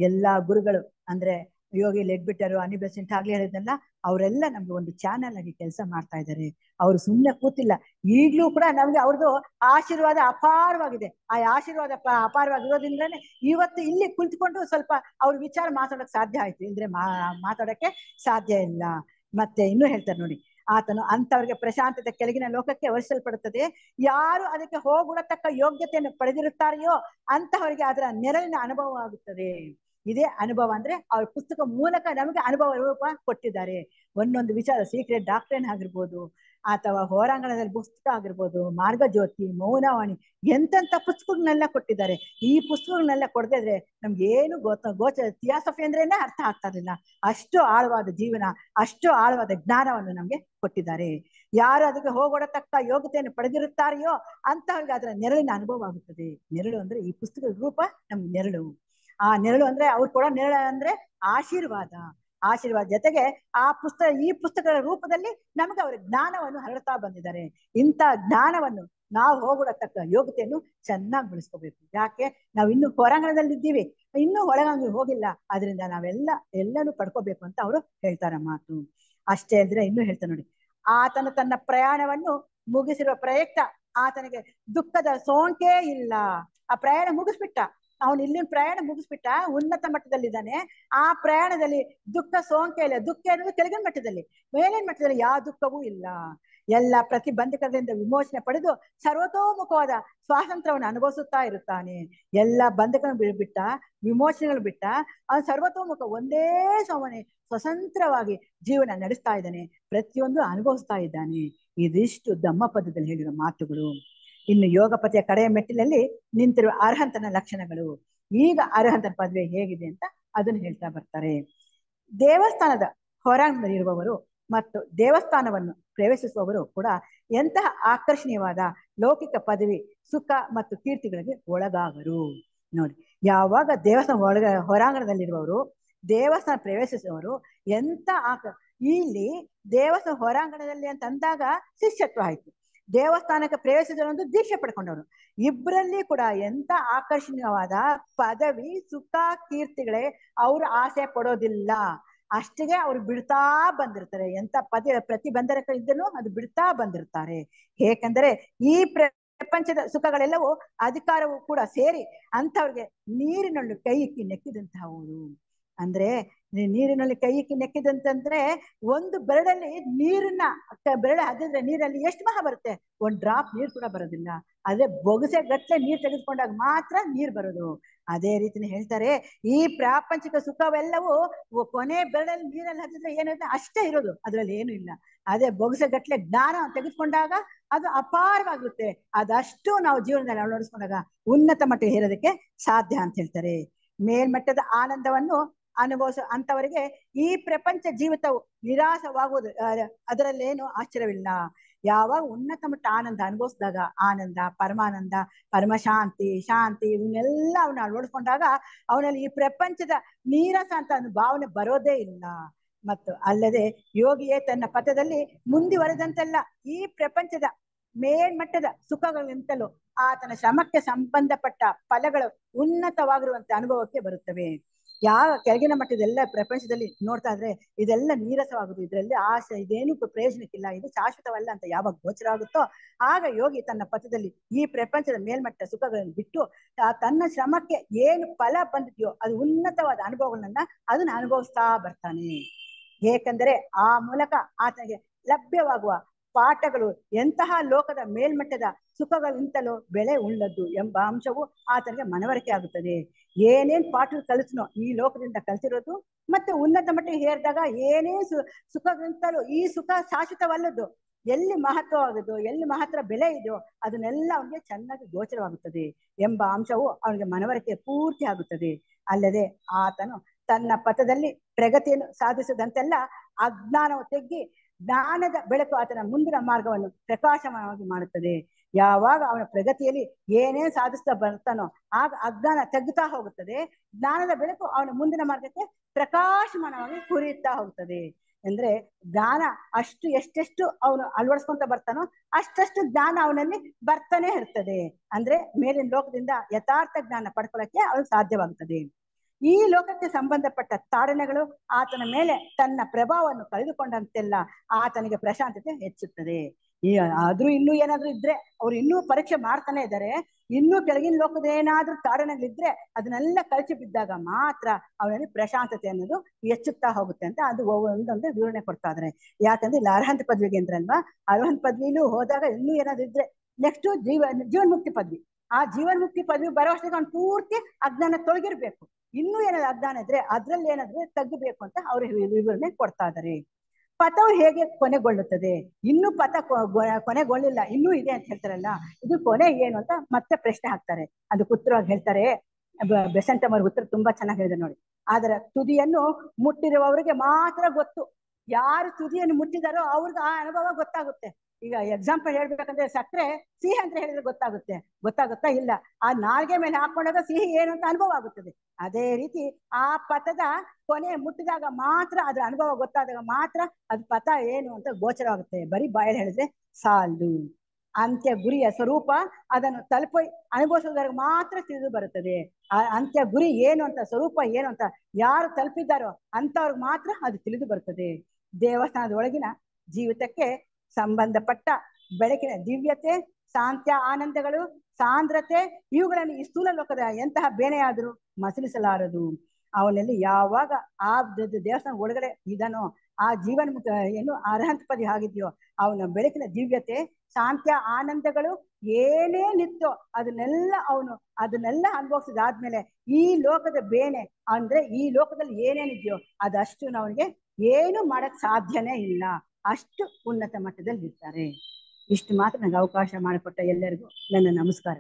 ಎಲ್ಲಾ ಗುರುಗಳು ಅಂದ್ರೆ ಯೋಗಿ ಲೆಡ್ಬಿಟ್ಟರು, ಅನಿಬೆಸೆಂಟ್ ಆಗ್ಲೇ ಹೇಳಿದ್ನಲ್ಲ, ಅವರೆಲ್ಲ ನಮ್ಗೆ ಒಂದು ಚಾನೆಲ್ ಆಗಿ ಕೆಲಸ ಮಾಡ್ತಾ ಇದ್ದಾರೆ. ಅವ್ರು ಸುಮ್ಮನೆ ಕೂತಿಲ್ಲ. ಈಗ್ಲೂ ಕೂಡ ನಮ್ಗೆ ಅವ್ರದ್ದು ಆಶೀರ್ವಾದ ಅಪಾರವಾಗಿದೆ. ಆ ಆಶೀರ್ವಾದ ಅಪಾರವಾಗಿರೋದ್ರಿಂದಲೇ ಇವತ್ತು ಇಲ್ಲಿ ಕುಳಿತುಕೊಂಡು ಸ್ವಲ್ಪ ಅವ್ರ ವಿಚಾರ ಮಾತಾಡೋಕೆ ಸಾಧ್ಯ ಆಯ್ತು, ಇದ್ರೆ ಮಾತಾಡಕ್ಕೆ ಸಾಧ್ಯ ಇಲ್ಲ. ಮತ್ತೆ ಇನ್ನೂ ಹೇಳ್ತಾರೆ ನೋಡಿ, ಆತನು ಅಂತವ್ರಿಗೆ ಪ್ರಶಾಂತತೆ ಕೆಳಗಿನ ಲೋಕಕ್ಕೆ ವರ್ಷಲ್ಪಡುತ್ತದೆ. ಯಾರು ಅದಕ್ಕೆ ಹೋಗುಡತಕ್ಕ ಯೋಗ್ಯತೆಯನ್ನು ಪಡೆದಿರುತ್ತಾರೆಯೋ ಅಂತಹವರಿಗೆ ಅದರ ನೆರಳಿನ ಅನುಭವ ಆಗುತ್ತದೆ. ಇದೇ ಅನುಭವ ಅಂದ್ರೆ ಅವ್ರ ಪುಸ್ತಕ ಮೂಲಕ ನಮಗೆ ಅನುಭವ ರೂಪ ಕೊಟ್ಟಿದ್ದಾರೆ. ಒಂದೊಂದು ವಿಚಾರ ಸೀಕ್ರೆಟ್ ಡಾಕ್ಟ್ರೇನ್ ಆಗಿರ್ಬೋದು, ಅಥವಾ ಹೋರಾಂಗಣದಲ್ಲಿ ಪುಸ್ತಕ ಆಗಿರ್ಬೋದು, ಮಾರ್ಗಜ್ಯೋತಿ, ಮೌನವಾಣಿ, ಎಂತೆಂಥ ಪುಸ್ತಕಗಳನ್ನೆಲ್ಲ ಕೊಟ್ಟಿದ್ದಾರೆ. ಈ ಪುಸ್ತಕಗಳನ್ನೆಲ್ಲ ಕೊಡದಿದ್ರೆ ನಮ್ಗೆ ಏನು ಗೋಚರ ಥಿಯಾಸಫಿ ಅಂದ್ರೇನೆ ಅರ್ಥ ಆಗ್ತಾ ಇರಲಿಲ್ಲ. ಅಷ್ಟು ಆಳವಾದ ಜೀವನ, ಅಷ್ಟು ಆಳವಾದ ಜ್ಞಾನವನ್ನು ನಮ್ಗೆ ಕೊಟ್ಟಿದ್ದಾರೆ. ಯಾರು ಅದಕ್ಕೆ ಹೋಗೊಡತಕ್ಕ ಯೋಗ್ಯತೆಯನ್ನು ಪಡೆದಿರುತ್ತಾರೆಯೋ ಅಂತವ್ರಿಗೆ ಅದರ ನೆರಳಿನ ಅನುಭವ ಆಗುತ್ತದೆ. ನೆರಳು ಅಂದ್ರೆ ಈ ಪುಸ್ತಕದ ರೂಪ ನಮ್ಗೆ ನೆರಳು. ಆ ನೆರಳು ಅಂದ್ರೆ ಅವ್ರು ಕೊಡೋ ನೆರಳು ಅಂದ್ರೆ ಆಶೀರ್ವಾದ. ಆಶೀರ್ವಾದ ಜೊತೆಗೆ ಆ ಈ ಪುಸ್ತಕದ ರೂಪದಲ್ಲಿ ನಮಗೆ ಅವರ ಜ್ಞಾನವನ್ನು ಹರಡ್ತಾ ಬಂದಿದ್ದಾರೆ. ಇಂಥ ಜ್ಞಾನವನ್ನು ನಾವು ಹೋಗುಡತಕ್ಕ ಯೋಗ್ಯತೆಯನ್ನು ಚೆನ್ನಾಗಿ ಬೆಳೆಸ್ಕೋಬೇಕು. ಯಾಕೆ ನಾವು ಇನ್ನು ಹೊರಾಂಗಣದಲ್ಲಿ ಇದ್ದೀವಿ, ಇನ್ನೂ ಒಳಗಂಗೆ ಹೋಗಿಲ್ಲ. ಅದರಿಂದ ಎಲ್ಲನೂ ಪಡ್ಕೋಬೇಕು ಅಂತ ಅವರು ಹೇಳ್ತಾರ ಮಾತು. ಅಷ್ಟೇ ಅಲ್ದ್ರೆ ಇನ್ನೂ ಹೇಳ್ತಾರೆ ನೋಡಿ, ಆತನ ತನ್ನ ಪ್ರಯಾಣವನ್ನು ಮುಗಿಸಿರುವ ಪ್ರಯುಕ್ತ ಆತನಿಗೆ ದುಃಖದ ಸೋಂಕೇ ಇಲ್ಲ. ಆ ಪ್ರಯಾಣ ಮುಗಿಸ್ಬಿಟ್ಟ, ಅವನು ಇಲ್ಲಿನ ಪ್ರಯಾಣ ಮುಗಿಸ್ಬಿಟ್ಟ, ಉನ್ನತ ಮಟ್ಟದಲ್ಲಿದ್ದಾನೆ. ಆ ಪ್ರಯಾಣದಲ್ಲಿ ದುಃಖ ಸೋಂಕೆ ಇಲ್ಲ. ದುಃಖ ಅನ್ನೋದು ಕೆಳಗಿನ ಮಟ್ಟದಲ್ಲಿ, ಮೇಲಿನ ಮಟ್ಟದಲ್ಲಿ ಯಾವ ದುಃಖವೂ ಇಲ್ಲ. ಎಲ್ಲ ಪ್ರತಿಬಂಧಕದಿಂದ ವಿಮೋಚನೆ ಪಡೆದು ಸರ್ವತೋಮುಖವಾದ ಸ್ವಾತಂತ್ರ್ಯವನ್ನು ಅನುಭವಿಸುತ್ತಾ ಇರುತ್ತಾನೆ. ಎಲ್ಲ ಬಂಧಕಗಳನ್ನು ಬಿಟ್ಟ, ವಿಮೋಚನೆಗಳು ಬಿಟ್ಟ, ಅವನು ಸರ್ವತೋಮುಖ ಒಂದೇ ಸಮನೆ ಸ್ವತಂತ್ರವಾಗಿ ಜೀವನ ನಡೆಸ್ತಾ ಇದ್ದಾನೆ. ಪ್ರತಿಯೊಂದು ಅನುಭವಿಸ್ತಾ ಇದ್ದಾನೆ. ಇದಿಷ್ಟು ಧಮ್ಮ ಪದದಲ್ಲಿ ಹೇಳಿರೋ ಮಾತುಗಳು. ಇನ್ನು ಯೋಗಪತಿಯ ಕಡೆಯ ಮೆಟ್ಟಿಲಲ್ಲಿ ನಿಂತಿರುವ ಅರ್ಹಂತನ ಲಕ್ಷಣಗಳು. ಈಗ ಅರ್ಹಂತನ ಪದವಿ ಹೇಗಿದೆ ಅಂತ ಅದನ್ನು ಹೇಳ್ತಾ ಬರ್ತಾರೆ. ದೇವಸ್ಥಾನದ ಹೊರಾಂಗಣದಲ್ಲಿರುವವರು ಮತ್ತು ದೇವಸ್ಥಾನವನ್ನು ಪ್ರವೇಶಿಸುವವರು ಕೂಡ ಎಂತಹ ಆಕರ್ಷಣೀಯವಾದ ಲೌಕಿಕ ಪದವಿ, ಸುಖ ಮತ್ತು ಕೀರ್ತಿಗಳಿಗೆ ಒಳಗಾಗರು. ನೋಡಿ, ಯಾವಾಗ ದೇವಸ್ಥಾನ ಹೊರಾಂಗಣದಲ್ಲಿರುವವರು ದೇವಸ್ಥಾನ ಪ್ರವೇಶಿಸುವವರು ಎಂತ ಇಲ್ಲಿ ದೇವಸ್ಥಾನ ಹೊರಾಂಗಣದಲ್ಲಿ ಅಂತ ಅಂದಾಗ ಶಿಷ್ಯತ್ವ ಆಯ್ತು. ದೇವಸ್ಥಾನಕ್ಕೆ ಪ್ರವೇಶಿಸಲು ದೀಕ್ಷೆ ಪಡ್ಕೊಂಡವರು. ಇಬ್ಬರಲ್ಲಿ ಕೂಡ ಎಂತ ಆಕರ್ಷಣೀಯವಾದ ಪದವಿ, ಸುಖ, ಕೀರ್ತಿಗಳೇ ಅವರು ಆಸೆ ಪಡೋದಿಲ್ಲ. ಅಷ್ಟಿಗೆ ಅವ್ರು ಬಿಡ್ತಾ ಬಂದಿರ್ತಾರೆ. ಎಂತ ಪ್ರತಿಬಂಧಕ ಇದ್ದನು ಅದು ಬಿಡ್ತಾ ಬಂದಿರ್ತಾರೆ. ಏಕೆಂದರೆ ಈ ಪ್ರಪಂಚದ ಸುಖಗಳೆಲ್ಲವೂ ಅಧಿಕಾರವೂ ಕೂಡ ಸೇರಿ ಅಂಥವ್ರಿಗೆ ನೀರಿನಲ್ಲಿ ಕೈ ಇಕ್ಕಿ ನೆಕ್ಕಿದಂತಹವರು. ಅಂದ್ರೆ ನೀರಿನಲ್ಲಿ ಕೈ ಇಕ್ಕಿ ನೆಕ್ಕಿದಂತಂದ್ರೆ ಒಂದು ಬೆರಳಲ್ಲಿ ನೀರನ್ನ ಬೆರಳು ಅದಿದ್ರೆ ನೀರಲ್ಲಿ ಎಷ್ಟು ಮಹ ಬರುತ್ತೆ? ಒಂದ್ ಡ್ರಾಪ್ ನೀರು ಕೂಡ ಬರೋದಿಲ್ಲ. ಅದೇ ಬೊಗಸೆ ಗಟ್ಲೆ ನೀರು ತೆಗೆದುಕೊಂಡಾಗ ಮಾತ್ರ ನೀರು ಬರೋದು. ಅದೇ ರೀತಿನೇ ಹೇಳ್ತಾರೆ, ಈ ಪ್ರಾಪಂಚಿಕ ಸುಖವೆಲ್ಲವೂ ಕೊನೆ ಬೆರಳಲ್ಲಿ ನೀರಲ್ಲಿ ಹತ್ತಿದ್ರೆ ಏನಿದೆ ಅಷ್ಟೇ ಇರೋದು, ಅದ್ರಲ್ಲಿ ಏನು ಇಲ್ಲ. ಅದೇ ಬೊಗಸೆ ಗಟ್ಲೆ ಜ್ಞಾನ ತೆಗೆದುಕೊಂಡಾಗ ಅದು ಅಪಾರವಾಗುತ್ತೆ. ಅದಷ್ಟು ನಾವು ಜೀವನದಲ್ಲಿ ಅಳವಡಿಸ್ಕೊಂಡಾಗ ಉನ್ನತ ಮಟ್ಟ ಹೇರೋದಕ್ಕೆ ಸಾಧ್ಯ ಅಂತ ಹೇಳ್ತಾರೆ. ಮೇಲ್ಮಟ್ಟದ ಆನಂದವನ್ನು ಅನುಭವಿಸೋ ಅಂತವರಿಗೆ ಈ ಪ್ರಪಂಚ ಜೀವಿತವು ನಿರಾಸವಾಗುವುದು ಅದರಲ್ಲೇನು ಆಶ್ಚರ್ಯವಿಲ್ಲ. ಯಾವಾಗ ಉನ್ನತ ಮಟ್ಟ ಆನಂದ ಅನುಭವಿಸಿದಾಗ ಆನಂದ, ಪರಮಾನಂದ, ಪರಮಶಾಂತಿ, ಶಾಂತಿ ಇವನ್ನೆಲ್ಲ ಅವನ್ನ ಅಳವಡಿಸ್ಕೊಂಡಾಗ ಅವನಲ್ಲಿ ಈ ಪ್ರಪಂಚದ ನೀರಸ ಅಂತ ಭಾವನೆ ಬರೋದೇ ಇಲ್ಲ. ಮತ್ತು ಅಲ್ಲದೆ ಯೋಗಿಯೇ ತನ್ನ ಪಥದಲ್ಲಿ ಮುಂದುವರೆದಂತೆಲ್ಲ ಈ ಪ್ರಪಂಚದ ಮೇಲ್ಮಟ್ಟದ ಸುಖಗಳಿಂತಲೂ ಆತನ ಶ್ರಮಕ್ಕೆ ಸಂಬಂಧಪಟ್ಟ ಫಲಗಳು ಉನ್ನತವಾಗಿರುವಂತೆ ಅನುಭವಕ್ಕೆ ಬರುತ್ತವೆ. ಯಾವ ಕೆಳಗಿನ ಮಟ್ಟದೆಲ್ಲ ಪ್ರಪಂಚದಲ್ಲಿ ನೋಡ್ತಾ ಇದ್ರೆ ಇದೆಲ್ಲ ನೀರಸವಾಗುದು, ಇದರಲ್ಲಿ ಆಸೆ ಇದೇನು ಪ್ರಯೋಜನಕ್ಕಿಲ್ಲ, ಇದು ಶಾಶ್ವತವಲ್ಲ ಅಂತ ಯಾವಾಗ ಗೋಚರ ಆಗುತ್ತೋ ಆಗ ಯೋಗಿ ತನ್ನ ಪಥದಲ್ಲಿ ಈ ಪ್ರಪಂಚದ ಮೇಲ್ಮಟ್ಟ ಸುಖಗಳನ್ನು ಬಿಟ್ಟು ತನ್ನ ಶ್ರಮಕ್ಕೆ ಏನು ಫಲ ಬಂದಿದೆಯೋ ಅದು ಉನ್ನತವಾದ ಅನುಭವಗಳನ್ನ ಅದನ್ನ ಅನುಭವಿಸ್ತಾ ಬರ್ತಾನೆ. ಏಕೆಂದರೆ ಆ ಮೂಲಕ ಆತನಿಗೆ ಲಭ್ಯವಾಗುವ ಪಾಠಗಳು ಎಂತಹ ಲೋಕದ ಮೇಲ್ಮಟ್ಟದ ಸುಖಗಳಿಂತಲೂ ಬೆಳೆ ಉಳ್ಳದ್ದು ಎಂಬ ಅಂಶವು ಆತನಿಗೆ ಮನವರಿಕೆ ಆಗುತ್ತದೆ. ಏನೇನ್ ಪಾಠ ಕಲಿಸ್ನೋ ಈ ಲೋಕದಿಂದ ಕಲಿಸಿರೋದು ಮತ್ತೆ ಉನ್ನತ ಮಟ್ಟಿಗೆ ಹೇರಿದಾಗ ಏನೇ ಸುಖಗಳಿಂತಲೂ ಈ ಸುಖ ಶಾಶ್ವತವಲ್ಲದ್ದು, ಎಲ್ಲಿ ಮಹತ್ವವಾಗುತ್ತೋ ಎಲ್ಲಿ ಮಹತ್ವ ಬೆಲೆ ಇದೆಯೋ ಅದನ್ನೆಲ್ಲ ಅವನಿಗೆ ಚೆನ್ನಾಗಿ ಗೋಚರವಾಗುತ್ತದೆ ಎಂಬ ಅಂಶವು ಅವನಿಗೆ ಮನವರಿಕೆ ಪೂರ್ತಿ ಆಗುತ್ತದೆ. ಅಲ್ಲದೆ ಆತನು ತನ್ನ ಪಥದಲ್ಲಿ ಪ್ರಗತಿಯನ್ನು ಸಾಧಿಸದಂತೆಲ್ಲ ಅಜ್ಞಾನವು ತೆಗ್ಗಿ ಜ್ಞಾನದ ಬೆಳಕು ಆತನ ಮುಂದಿನ ಮಾರ್ಗವನ್ನು ಪ್ರಕಾಶಮಾನವಾಗಿ ಮಾಡುತ್ತದೆ. ಯಾವಾಗ ಅವನ ಪ್ರಗತಿಯಲ್ಲಿ ಏನೇ ಸಾಧಿಸ್ತಾ ಬರ್ತಾನೋ ಆಗ ಅಜ್ಞಾನ ತೆಗ್ಗುತ್ತಾ ಹೋಗುತ್ತದೆ, ಜ್ಞಾನದ ಬೆಳಕು ಅವನ ಮುಂದಿನ ಮಾರ್ಗಕ್ಕೆ ಪ್ರಕಾಶಮಾನವಾಗಿ ಹುರಿಯುತ್ತಾ ಹೋಗ್ತದೆ. ಅಂದ್ರೆ ಜ್ಞಾನ ಅಷ್ಟು ಎಷ್ಟೆಷ್ಟು ಅವನು ಅಳವಡಿಸ್ಕೊಂತ ಬರ್ತಾನೋ ಅಷ್ಟಷ್ಟು ಜ್ಞಾನ ಅವನಲ್ಲಿ ಬರ್ತಾನೆ ಇರ್ತದೆ. ಅಂದ್ರೆ ಮೇಲಿನ ಲೋಕದಿಂದ ಯಥಾರ್ಥ ಜ್ಞಾನ ಪಡ್ಕೊಳ್ಳಕ್ಕೆ ಅವನು ಸಾಧ್ಯವಾಗುತ್ತದೆ. ಈ ಲೋಕಕ್ಕೆ ಸಂಬಂಧಪಟ್ಟ ತಾಡನೆಗಳು ಆತನ ಮೇಲೆ ತನ್ನ ಪ್ರಭಾವವನ್ನು ಕಳೆದುಕೊಂಡಂತೆಲ್ಲ ಆತನಿಗೆ ಪ್ರಶಾಂತತೆ ಹೆಚ್ಚುತ್ತದೆ. ಆದ್ರೂ ಇನ್ನೂ ಏನಾದ್ರೂ ಇದ್ರೆ ಅವ್ರು ಇನ್ನೂ ಪರೀಕ್ಷೆ ಮಾಡ್ತಾನೆ ಇದ್ದಾರೆ, ಇನ್ನೂ ಕೆಳಗಿನ ಲೋಕದ ಏನಾದ್ರೂ ತಾಡನೆಗಳಿದ್ರೆ ಅದನ್ನೆಲ್ಲ ಕಳಚಿ ಬಿದ್ದಾಗ ಮಾತ್ರ ಅವನಲ್ಲಿ ಪ್ರಶಾಂತತೆ ಅನ್ನೋದು ಹೆಚ್ಚುತ್ತಾ ಹೋಗುತ್ತೆ ಅಂತ ಅದು ಒಂದೊಂದು ವಿವರಣೆ ಕೊಡ್ತಾ ಇದಾರೆ. ಯಾಕಂದ್ರೆ ಇಲ್ಲಿ ಅರ್ಹಂತ ಪದವಿಗೆ ಅಂದ್ರಲ್ವಾ, ಅರ್ಹಂತ ಪದವಿಲೂ ಹೋದಾಗ ಇನ್ನೂ ಏನಾದ್ರು ಇದ್ರೆ ನೆಕ್ಸ್ಟ್ ಜೀವನ್ಮುಕ್ತಿ ಪದವಿ, ಆ ಜೀವನ್ಮುಕ್ತಿ ಪದವಿ ಬರೋವಷ್ಟಿಗೆ ಅವ್ನು ಪೂರ್ತಿ ಅಜ್ಞಾನ ತೊಳಗಿರ್ಬೇಕು. ಇನ್ನೂ ಏನಾದ್ರು ಅಜ್ಞಾನ ಇದ್ರೆ ಅದ್ರಲ್ಲಿ ಏನಾದ್ರು ತಗ್ಗಬೇಕು ಅಂತ ಅವ್ರು ವಿವರಣೆ ಕೊಡ್ತಾ ಇದಾರೆ. ಪಥವು ಹೇಗೆ ಕೊನೆಗೊಳ್ಳುತ್ತದೆ? ಇನ್ನೂ ಪಥ ಕೊನೆಗೊಳ್ಳಿಲ್ಲ, ಇನ್ನೂ ಇದೆ ಅಂತ ಹೇಳ್ತಾರಲ್ಲ, ಇದು ಕೊನೆ ಏನು ಅಂತ ಮತ್ತೆ ಪ್ರಶ್ನೆ ಹಾಕ್ತಾರೆ. ಅದಕ್ಕೆ ಉತ್ತರವಾಗಿ ಹೇಳ್ತಾರೆ, ಬೆಸೆಂಟ್ ಅವರ ಉತ್ತರ ತುಂಬಾ ಚೆನ್ನಾಗಿ ಹೇಳಿದೆ ನೋಡಿ. ಅದರ ತುದಿಯನ್ನು ಮುಟ್ಟಿರುವವರಿಗೆ ಮಾತ್ರ ಗೊತ್ತು. ಯಾರು ತುದಿಯನ್ನು ಮುಟ್ಟಿದಾರೋ ಅವ್ರಿಗೆ ಆ ಅನುಭವ ಗೊತ್ತಾಗುತ್ತೆ. ಈಗ ಎಕ್ಸಾಂಪಲ್ ಹೇಳ್ಬೇಕಂದ್ರೆ ಸಕ್ಕರೆ ಸಿಹಿ ಅಂತ ಹೇಳಿದ್ರೆ ಗೊತ್ತಾಗುತ್ತಾ ಇಲ್ಲ, ಆ ನಾಲ್ಗೆ ಮೇಲೆ ಹಾಕೊಂಡಾಗ ಸಿಹಿ ಏನು ಅಂತ ಅನುಭವ ಆಗುತ್ತದೆ. ಅದೇ ರೀತಿ ಆ ಪಥದ ಕೊನೆ ಮುಟ್ಟಿದಾಗ ಮಾತ್ರ ಅದ್ರ ಅನುಭವ ಗೊತ್ತಾದಾಗ ಮಾತ್ರ ಅದು ಪಥ ಏನು ಅಂತ ಗೋಚರವಾಗುತ್ತೆ. ಬರೀ ಬಾಯಲ್ಲಿ ಹೇಳಿದ್ರೆ ಸಾಲು. ಅಂತ್ಯ ಗುರಿಯ ಸ್ವರೂಪ ಅದನ್ನು ತಲುಪಿ ಅನುಭವಿಸೋದ್ರಿಗೆ ಮಾತ್ರ ತಿಳಿದು ಬರುತ್ತದೆ. ಆ ಅಂತ್ಯ ಗುರಿ ಏನು ಅಂತ, ಸ್ವರೂಪ ಏನು ಅಂತ ಯಾರು ತಲುಪಿದ್ದಾರೋ ಅಂತವ್ರಿಗೆ ಮಾತ್ರ ಅದು ತಿಳಿದು ಬರುತ್ತದೆ. ದೇವಸ್ಥಾನದ ಒಳಗಿನ ಜೀವಿತಕ್ಕೆ ಸಂಬಂಧಪಟ್ಟ ಬೆಳಕಿನ ದಿವ್ಯತೆ, ಶಾಂತ್ಯ, ಆನಂದಗಳು, ಸಾಂದ್ರತೆ ಇವುಗಳನ್ನು ಈ ಸ್ಥೂಲ ಲೋಕದ ಎಂತಹ ಬೇನೆಯಾದರೂ ಮಸಲಿಸಲಾರದು. ಅವನಲ್ಲಿ ಯಾವಾಗ ಆ ದೇವಸ್ಥಾನ ಒಳಗಡೆ ಇದನೋ ಆ ಜೀವನ ಏನು ಅರ್ಹಂತ ಪದಿ ಆಗಿದೆಯೋ ಅವನ ಬೆಳಕಿನ ದಿವ್ಯತೆ, ಶಾಂತ್ಯ, ಆನಂದಗಳು ಏನೇನಿತ್ತೋ ಅದನ್ನೆಲ್ಲ ಅನುಭವಿಸಿದಾದ್ಮೇಲೆ ಈ ಲೋಕದ ಬೇನೆ ಅಂದ್ರೆ ಈ ಲೋಕದಲ್ಲಿ ಏನೇನಿದೆಯೋ ಅದಷ್ಟು ಅವನಿಗೆ ಏನು ಮಾಡಕ್ ಸಾಧ್ಯನೇ ಇಲ್ಲ. ಅಷ್ಟು ಉನ್ನತ ಮಟ್ಟದಲ್ಲಿ ಇರ್ತಾರೆ. ಇಷ್ಟು ಮಾತ್ರ ನನಗೆ ಅವಕಾಶ ಮಾಡಿಕೊಟ್ಟ ಎಲ್ಲರಿಗೂ ನನ್ನ ನಮಸ್ಕಾರ.